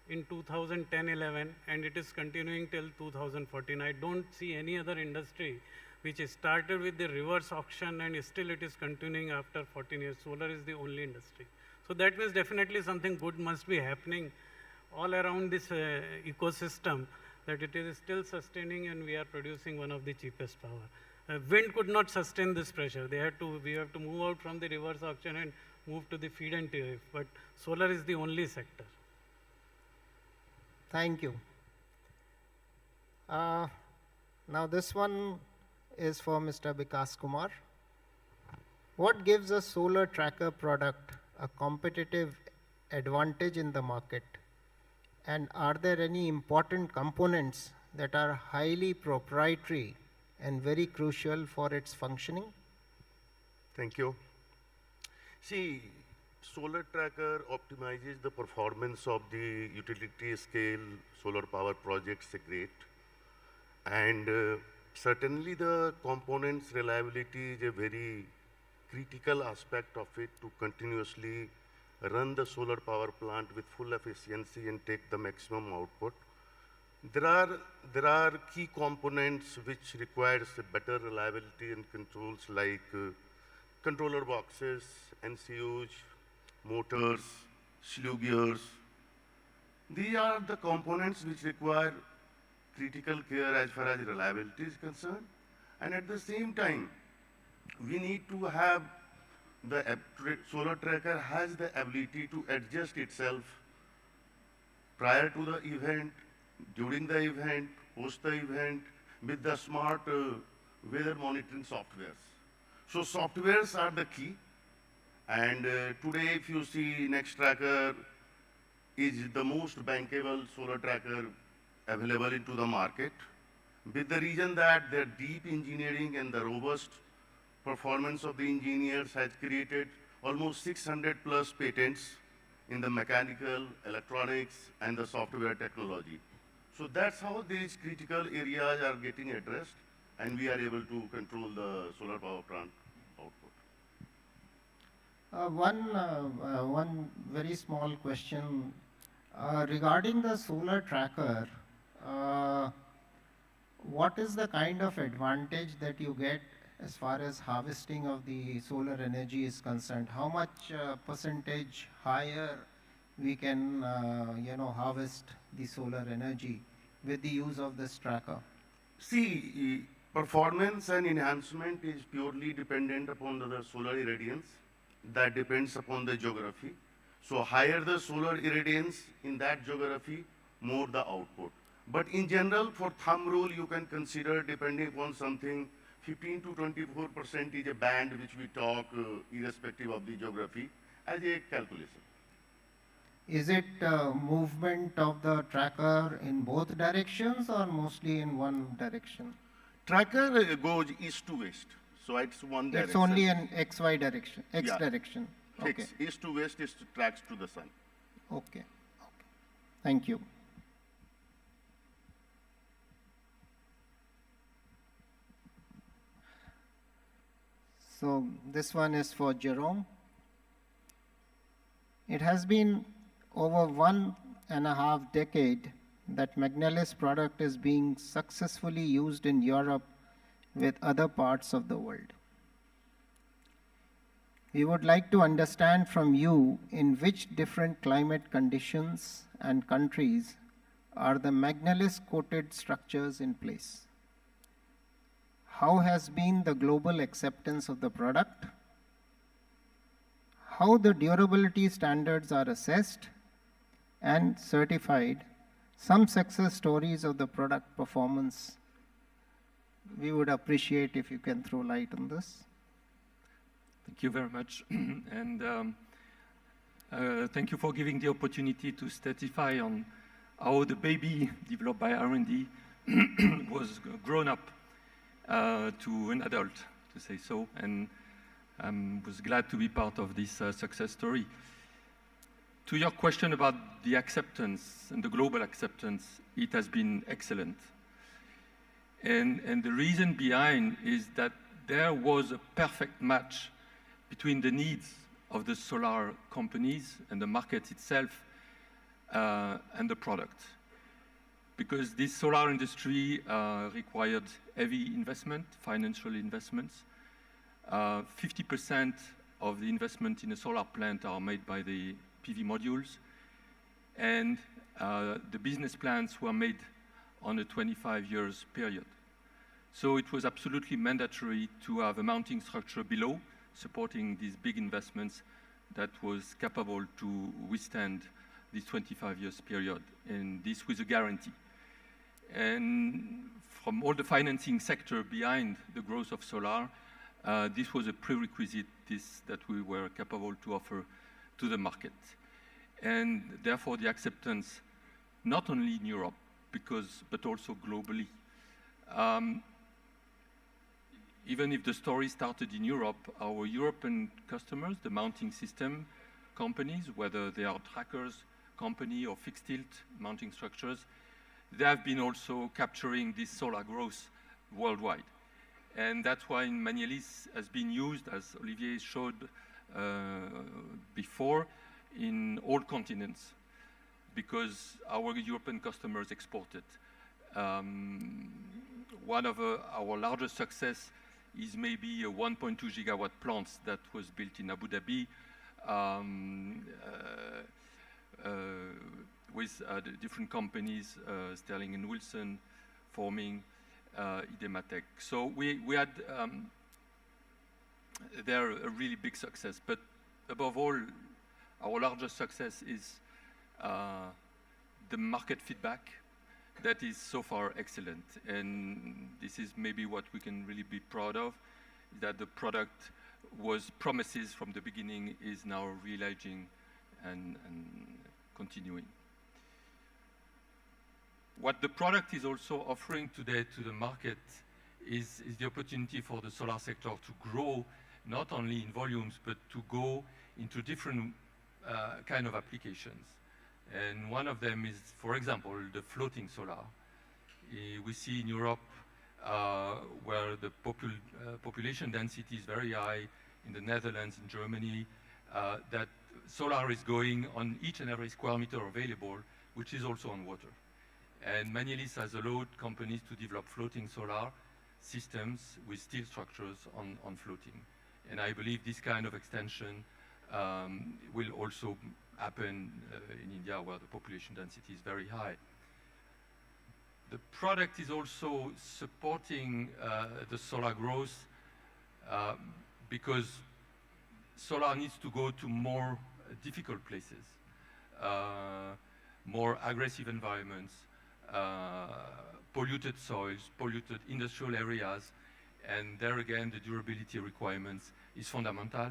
Speaker 13: in 2010-11 and it is continuing till 2014, I don't see any other industry which started with the reverse auction and still it is continuing after 14 years. Solar is the only industry. So that means definitely something good must be happening all around this ecosystem, that it is still sustaining and we are producing one of the cheapest power. Wind could not sustain this pressure. We have to move out from the reverse auction and move to the feed and tariff. But solar is the only sector.
Speaker 12: Thank you. Now this one is for Mr. Vikas Kumar. What gives a solar tracker product a competitive advantage in the market? And are there any important components that are highly proprietary and very crucial for its functioning?
Speaker 15: Thank you. See, solar tracker optimizes the performance of the utility scale solar power projects a great. And certainly the components reliability is a very critical aspect of it to continuously run the solar power plant with full efficiency and take the maximum output. There are key components which requires a better reliability and controls like controller boxes, NCUs, motors, slew gears. These are the components which require critical care as far as reliability is concerned. And at the same time, we need to have the solar tracker has the ability to adjust itself prior to the event, during the event, post the event with the smart weather monitoring softwares. So softwares are the key. And today, if you see Nextracker is the most bankable solar tracker available into the market, with the reason that their deep engineering and the robust performance of the engineers has created almost 600 plus patents in the mechanical, electronics, and the software technology. So that's how these critical areas are getting addressed, and we are able to control the solar power plant output.
Speaker 12: One very small question regarding the solar tracker. What is the kind of advantage that you get as far as harvesting of the solar energy is concerned? How much percentage higher we can harvest the solar energy with the use of this tracker?
Speaker 15: See, performance and enhancement is purely dependent upon the solar irradiance. That depends upon the geography. So higher the solar irradiance in that geography, more the output. But in general, for thumb rule, you can consider, depending upon something, 15 to 24% is a band which we talk irrespective of the geography as a calculation.
Speaker 12: Is it movement of the tracker in both directions or mostly in one direction?
Speaker 15: Tracker goes east to west, so it's one direction.
Speaker 12: It's only an XY direction, X
Speaker 15: Yeah.
Speaker 12: direction. Okay.
Speaker 15: East to west is tracks to the sun.
Speaker 12: Okay. Thank you. So this one is for Jerome. It has been over 1.5 decades that Magnelis product is being successfully used in Europe with other parts of the world. We would like to understand from you in which different climate conditions and countries are the Magnelis coated structures in place. How has been the global acceptance of the product? How the durability standards are assessed and certified? Some success stories of the product performance. We would appreciate if you can throw light on this.
Speaker 16: Thank you very much. And thank you for giving the opportunity to testify on how the baby developed by R&D was grown up to an adult, to say so, and I was glad to be part of this success story. To your question about the acceptance and the global acceptance, it has been excellent. And the reason behind is that there was a perfect match between the needs of the solar companies and the market itself and the product. Because this solar industry required heavy investment, financial investments. 50% of the investment in a solar plant are made by the PV modules. And the business plans were made on a 25 years period. So it was absolutely mandatory to have a mounting structure below, supporting these big investments that was capable to withstand this 25 years period, and this with a guarantee. And from all the financing sector behind the growth of solar, this was a prerequisite that we were capable to offer to the market. And therefore the acceptance, not only in Europe, but also globally. Even if the story started in Europe, our European customers, the mounting system companies, whether they are trackers company or fixed tilt mounting structures, they have been also capturing this solar growth worldwide. And that's why Magnelis has been used, as Olivier showed before, in all continents, because our European customers export it. One of our largest success is maybe a 1.2 gigawatt plant that was built in Abu Dhabi with the different companies, Sterling and Wilson, forming Idematec. So we had there a really big success, but above all, our largest success is the market feedback that is so far excellent. And this is maybe what we can really be proud of, that the product was promises from the beginning is now realizing and continuing. What the product is also offering today to the market is the opportunity for the solar sector to grow, not only in volumes, but to go into different kind of applications. And one of them is, for example, the floating solar. We see in Europe, where the population density is very high, in the Netherlands, in Germany, that solar is going on each and every square meter available, which is also on water. And Magnelis has allowed companies to develop floating solar systems with steel structures on floating. And I believe this kind of extension will also happen in India, where the population density is very high. The product is also supporting the solar growth because solar needs to go to more difficult places, more aggressive environments, polluted soils, polluted industrial areas, and there again the durability requirements is fundamental,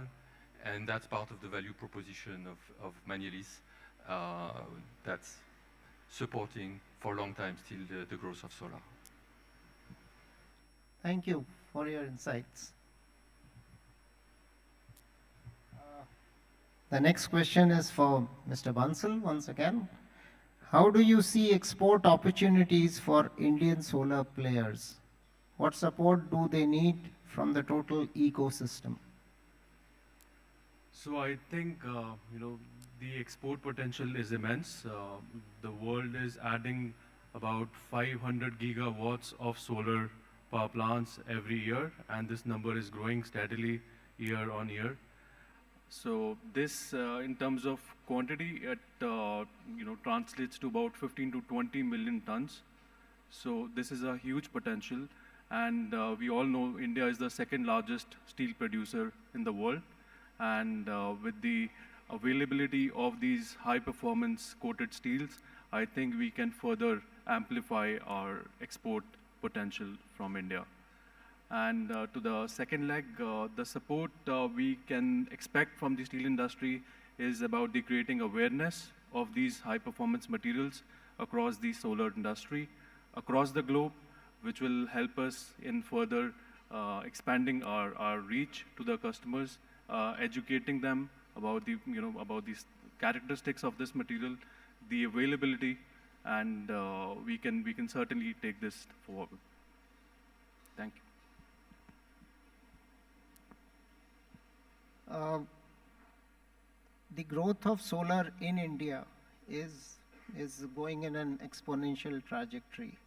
Speaker 16: and that's part of the value proposition of Magnelis that's supporting for a long time still the growth of solar.
Speaker 12: Thank you for your insights. The next question is for Mr. Bansal once again. How do you see export opportunities for Indian solar players? What support do they need from the total ecosystem?
Speaker 14: So I think the export potential is immense. The world is adding about 500 gigawatts of solar power plants every year, and this number is growing steadily year on year. So this, in terms of quantity, it translates to about 15 to 20 million tons. So this is a huge potential, and we all know India is the second largest steel producer in the world, and with the availability of these high-performance coated steels, I think we can further amplify our export potential from India. And to the second leg, the support we can expect from the steel industry is about the creating awareness of these high-performance materials across the solar industry, across the globe, which will help us in further expanding our reach to the customers, educating them about about these characteristics of this material, the availability, and we can certainly take this forward. Thank you.
Speaker 12: The growth of solar in India is going in an exponential trajectory.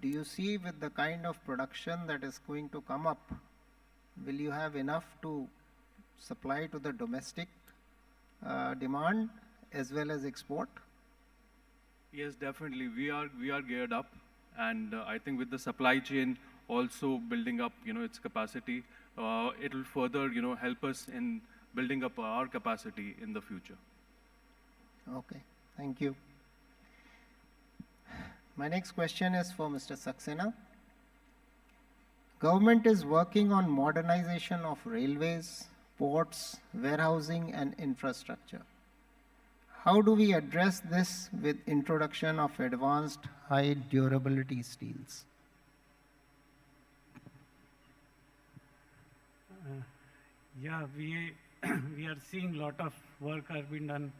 Speaker 12: Do you see, with the kind of production that is going to come up, will you have enough to supply to the domestic demand as well as export?
Speaker 14: Yes, definitely. We are geared up, and I think with the supply chain also building up, its capacity, it will further, help us in building up our capacity in the future.
Speaker 12: Okay, thank you. My next question is for Mr. Saxena. Government is working on modernization of railways, ports, warehousing, and infrastructure. How do we address this with introduction of advanced high durability steels?
Speaker 13: Yeah, we we are seeing a lot of work has been done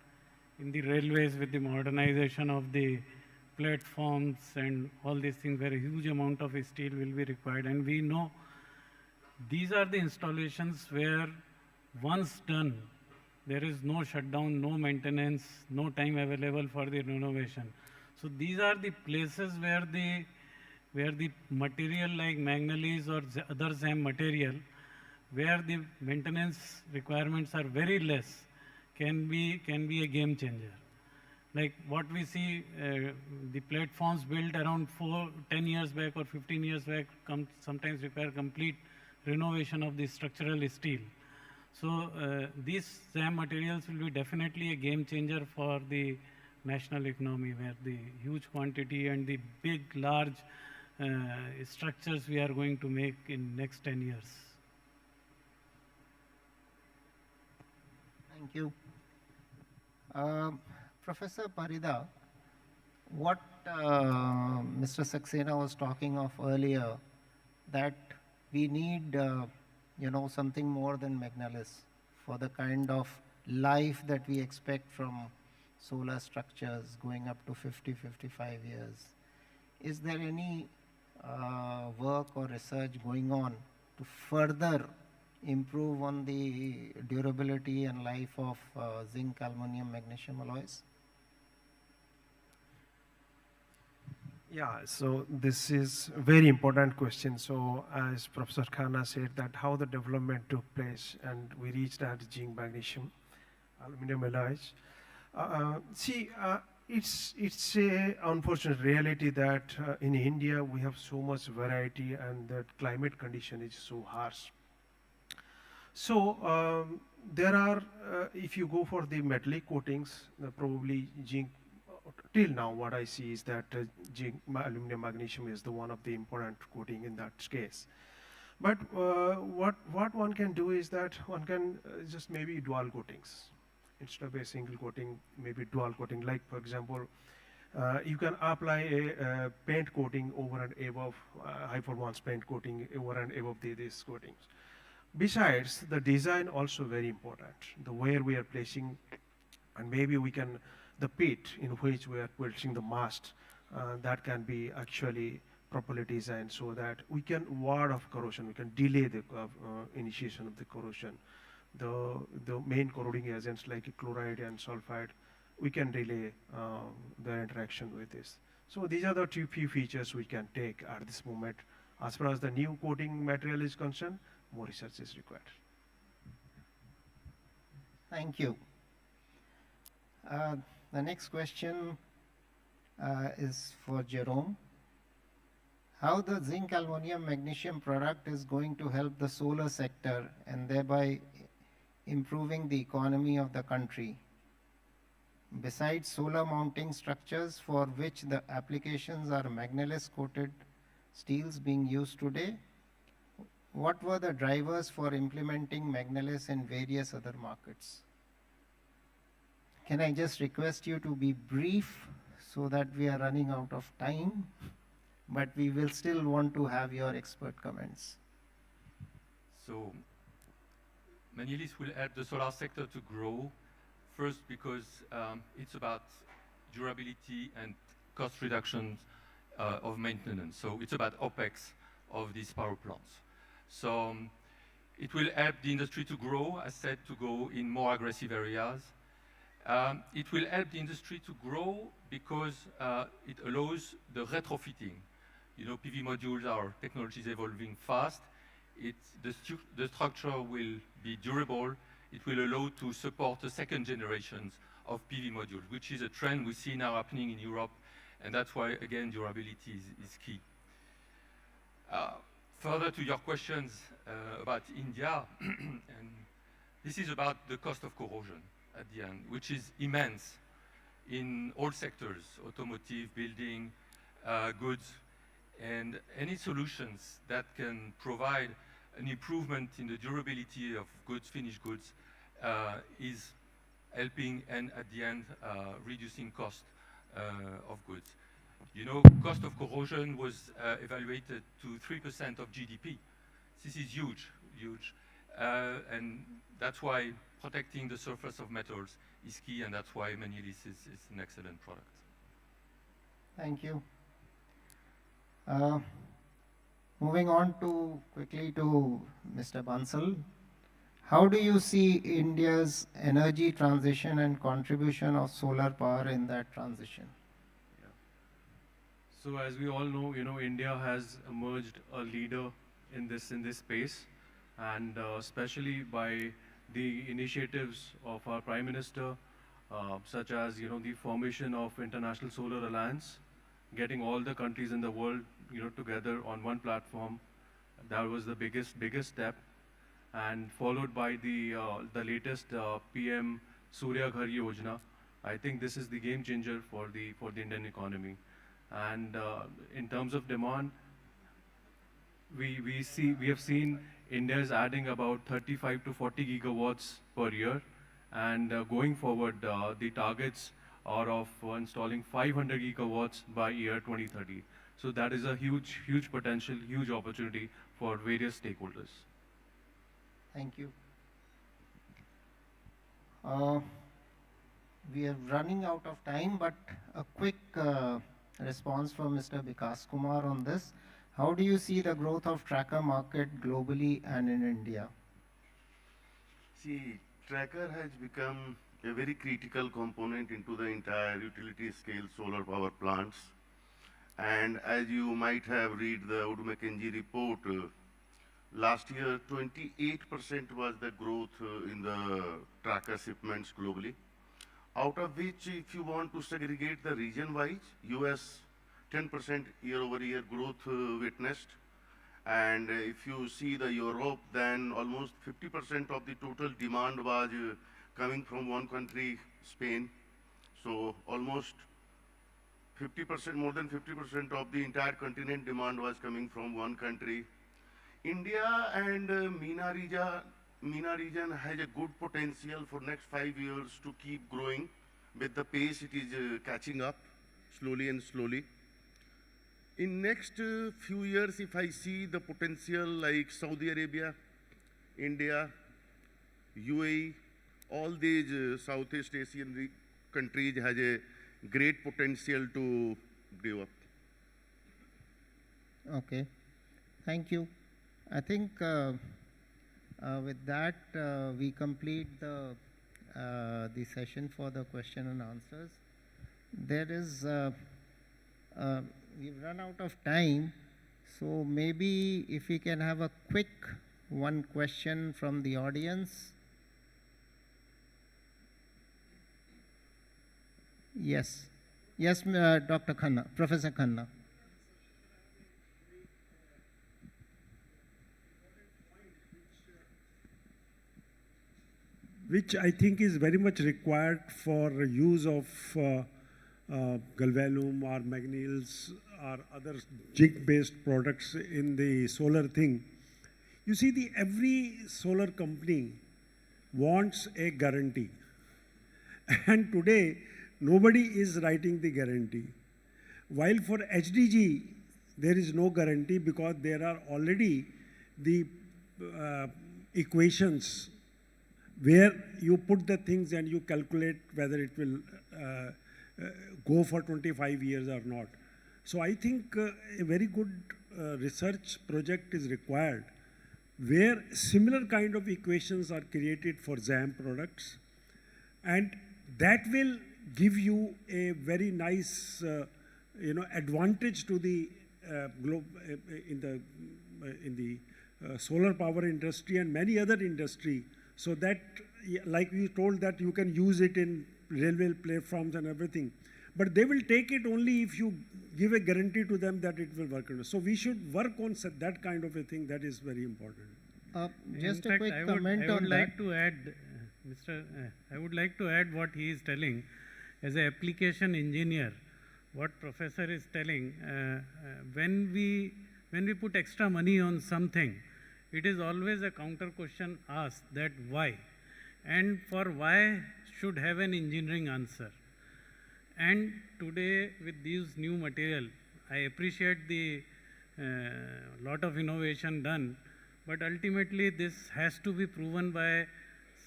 Speaker 13: in the railways with the modernization of the platforms and all these things where a huge amount of steel will be required. And we know these are the installations where once done, there is no shutdown, no maintenance, no time available for the renovation. So these are the places where the material like Magnelis or other ZAM material, where the maintenance requirements are very less, can be a game changer. Like what we see, the platforms built around 10 years back or 15 years back sometimes require complete renovation of the structural steel. So these ZAM materials will be definitely a game changer for the national economy, where the huge quantity and the big, large structures we are going to make in next 10 years.
Speaker 12: Thank you. Professor Parida, what Mr. Saxena was talking of earlier, that we need something more than Magnelis for the kind of life that we expect from solar structures going up to 50, 55 years. Is there any work or research going on to further improve on the durability and life of zinc, aluminum, magnesium alloys?
Speaker 17: Yeah, so this is a very important question. So as Professor Khanna said, that how the development took place and we reached that zinc, magnesium, aluminum alloys. It's a unfortunate reality that in India we have so much variety and that climate condition is so harsh. So there are, if you go for the metallic coatings, probably zinc, till now what I see is that zinc, aluminum, magnesium is the one of the important coating in that case. But what one can do is that one can just maybe dual coatings. Instead of a single coating, maybe dual coating. Like for example, you can apply a paint coating over and above, high performance paint coating over and above these coatings. Besides, the design also very important. The where we are placing, and maybe we can, the pit in which we are placing the mast, that can be actually properly designed so that we can ward off corrosion, we can delay the initiation of the corrosion. The main corroding agents like chloride and sulfide, we can delay their interaction with this. So these are the few features we can take at this moment. As far as the new coating material is concerned, more research is required.
Speaker 12: Thank you. The next question is for Jerome. How the zinc, aluminum, magnesium product is going to help the solar sector and thereby improving the economy of the country. Besides solar mounting structures for which the applications are Magnelis coated steels being used today, what were the drivers for implementing Magnelis in various other markets? Can I just request you to be brief so that we are running out of time, but we will still want to have your expert comments.
Speaker 16: So Magnelis will help the solar sector to grow, first because it's about durability and cost reductions of maintenance. So it's about OPEX of these power plants. So it will help the industry to grow, as said, to go in more aggressive areas. It will help the industry to grow because it allows the retrofitting. You know, PV modules, our technology is evolving fast. The structure will be durable. It will allow to support the second generations of PV modules, which is a trend we see now happening in Europe. And that's why, again, durability is key. Further to your questions about India, and this is about the cost of corrosion at the end, which is immense. in all sectors, automotive, building, goods, and any solutions that can provide an improvement in the durability of goods, finished goods, is helping and at the end reducing cost of goods. You know, cost of corrosion was evaluated to 3% of GDP. This is huge, huge. And that's why protecting the surface of metals is key, and that's why Magnelis is an excellent product.
Speaker 12: Thank you. Moving on quickly to Mr. Bansal. How do you see India's energy transition and contribution of solar power in that transition?
Speaker 14: So as we all know, India has emerged a leader in this space, and especially by the initiatives of our Prime Minister, such as the formation of International Solar Alliance, getting all the countries in the world together on one platform. That was the biggest step, and followed by the latest PM Surya Ghar Yojana. I think this is the game changer for the Indian economy. And in terms of demand, we have seen India is adding about 35 to 40 gigawatts per year, and going forward, the targets are of installing 500 gigawatts by year 2030. So that is a huge potential, huge opportunity for various stakeholders.
Speaker 12: Thank you. We are running out of time, but a quick response from Mr. Vikas Kumar on this. How do you see the growth of tracker market globally and in India?
Speaker 15: See, tracker has become a very critical component into the entire utility scale solar power plants. And as you might have read the Wood Mackenzie report, last year 28% was the growth in the tracker shipments globally. Out of which, if you want to segregate the region-wise, US 10% year-over-year growth witnessed. And if you see the Europe, then almost 50% of the total demand was coming from one country, Spain. So almost 50%, more than 50% of the entire continent demand was coming from one country. India and MENA region has a good potential for next 5 years to keep growing with the pace it is catching up slowly and slowly. In next few years, if I see the potential like Saudi Arabia, India, UAE, all these Southeast Asian countries has a great potential to grow up.
Speaker 12: Okay, thank you. I think with that we complete the session for the question and answers. There is we've run out of time, so maybe if we can have a quick one question from the audience. Yes, Dr. Khanna, Professor Khanna.
Speaker 8: Which I think is very much required for use of galvanum or Magnelis or other zinc-based products in the solar thing. You see, every solar company wants a guarantee. And today, nobody is writing the guarantee. While for HDG, there is no guarantee because there are already the equations where you put the things and you calculate whether it will go for 25 years or not. So I think a very good research project is required where similar kind of equations are created for ZAM products, and that will give you a very nice advantage to the in the solar power industry and many other industry, so that like we told that you can use it in railway platforms and everything, but they will take it only if you give a guarantee to them that it will work. So we should work on that kind of a thing. That is very important.
Speaker 12: Just
Speaker 13: In
Speaker 12: a
Speaker 13: fact,
Speaker 12: quick comment on that.
Speaker 13: I would like to add what he is telling. as an application engineer, what professor is telling, when we put extra money on something, it is always a counter question asked that why? And for why should have an engineering answer. And today with these new material, I appreciate the lot of innovation done, but ultimately this has to be proven by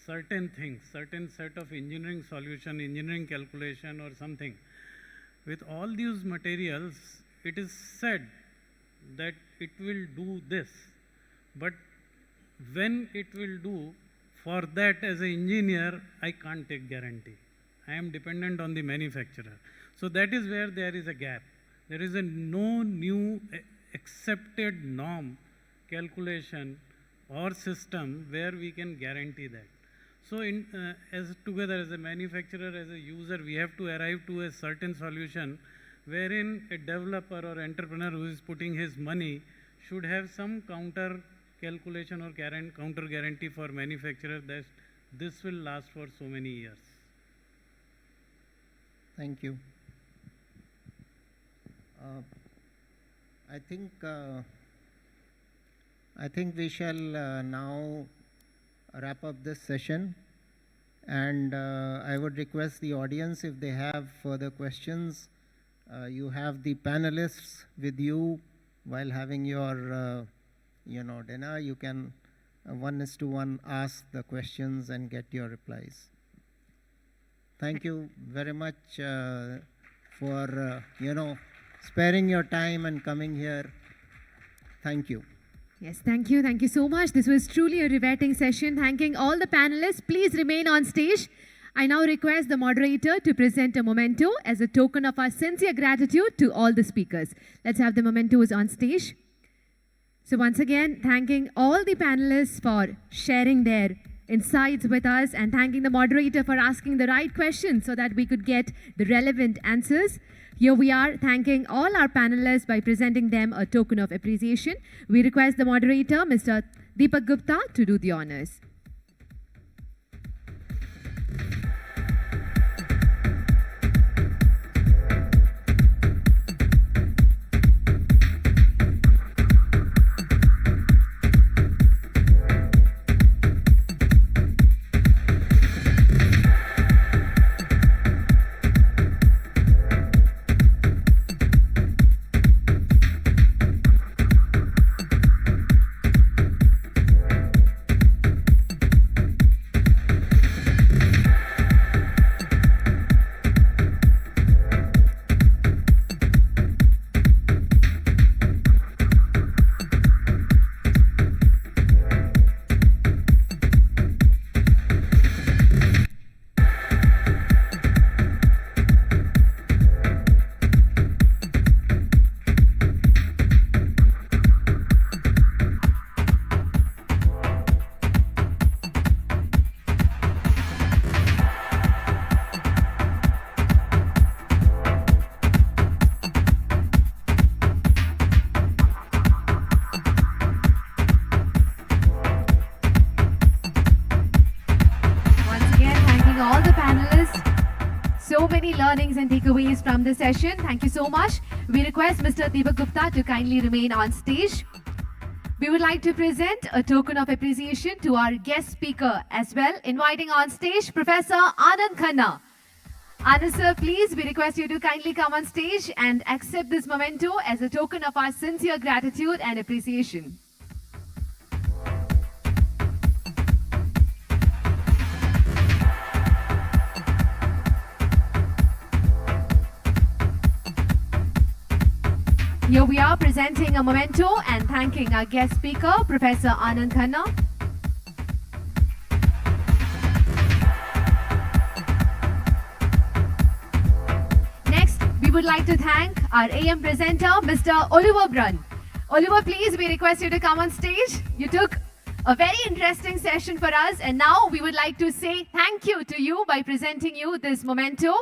Speaker 13: certain things, certain set of engineering solution, engineering calculation or something. With all these materials, it is said that it will do this, but when it will do, for that as an engineer, I can't take guarantee. I am dependent on the manufacturer. So that is where there is a gap. There is no new accepted norm, calculation or system where we can guarantee that. So as together as a manufacturer, as a user, we have to arrive to a certain solution wherein a developer or entrepreneur who is putting his money should have some counter calculation or counter guarantee for manufacturer that this will last for so many years.
Speaker 12: Thank you. I think we shall now wrap up this session, and I would request the audience, if they have further questions, you have the panelists with you while having your dinner. You can 1:1 ask the questions and get your replies. Thank you very much for sparing your time and coming here. Thank you.
Speaker 2: Yes, thank you. Thank you so much. This was truly a riveting session. Thanking all the panelists. Please remain on stage. I now request the moderator to present a memento as a token of our sincere gratitude to all the speakers. Let's have the mementos on stage. So once again, thanking all the panelists for sharing their insights with us, and thanking the moderator for asking the right questions so that we could get the relevant answers. Here we are thanking all our panelists by presenting them a token of appreciation. We request the moderator, Mr. Deepak Gupta, to do the honors. Learnings and takeaways from the session. Thank you so much. We request Mr. Deepak Gupta to kindly remain on stage. We would like to present a token of appreciation to our guest speaker as well, inviting on stage Professor Anand Khanna. Anand sir, please, we request you to kindly come on stage and accept this memento as a token of our sincere gratitude and appreciation. Here we are presenting a memento and thanking our guest speaker, Professor Anand Khanna. Next, we would like to thank our AM presenter, Mr. Oliver Brunn. Oliver, please, we request you to come on stage. You took a very interesting session for us, and now we would like to say thank you to you by presenting you this memento.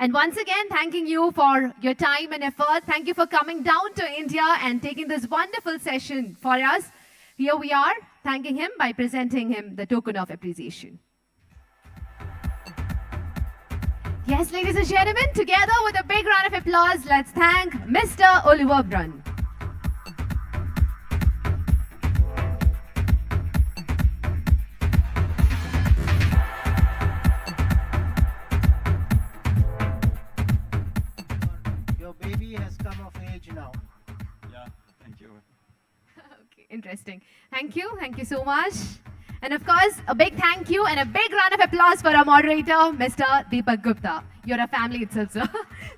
Speaker 2: And once again, thanking you for your time and effort. Thank you for coming down to India and taking this wonderful session for us. Here we are, thanking him by presenting him the token of appreciation. Yes, ladies and gentlemen, together with a big round of applause, let's thank Mr. Oliver Brunn.
Speaker 12: Your baby has come of age now.
Speaker 10: Yeah, thank you.
Speaker 2: Okay, interesting. Thank you so much. And of course, a big thank you and a big round of applause for our moderator, Mr. Deepak Gupta. You're a family itself, sir.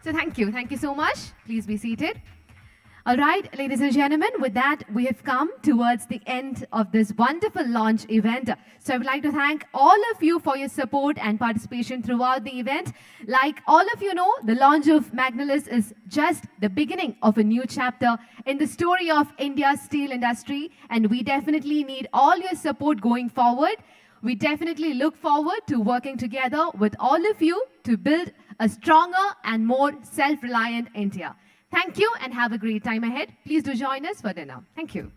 Speaker 2: So thank you so much. Please be seated. All right, ladies and gentlemen, with that, we have come towards the end of this wonderful launch event. So I would like to thank all of you for your support and participation throughout the event. Like all of you know, the launch of Magnelis is just the beginning of a new chapter in the story of India's steel industry, and we definitely need all your support going forward. We definitely look forward to working together with all of you to build a stronger and more self-reliant India. Thank you and have a great time ahead. Please do join us for dinner. Thank you.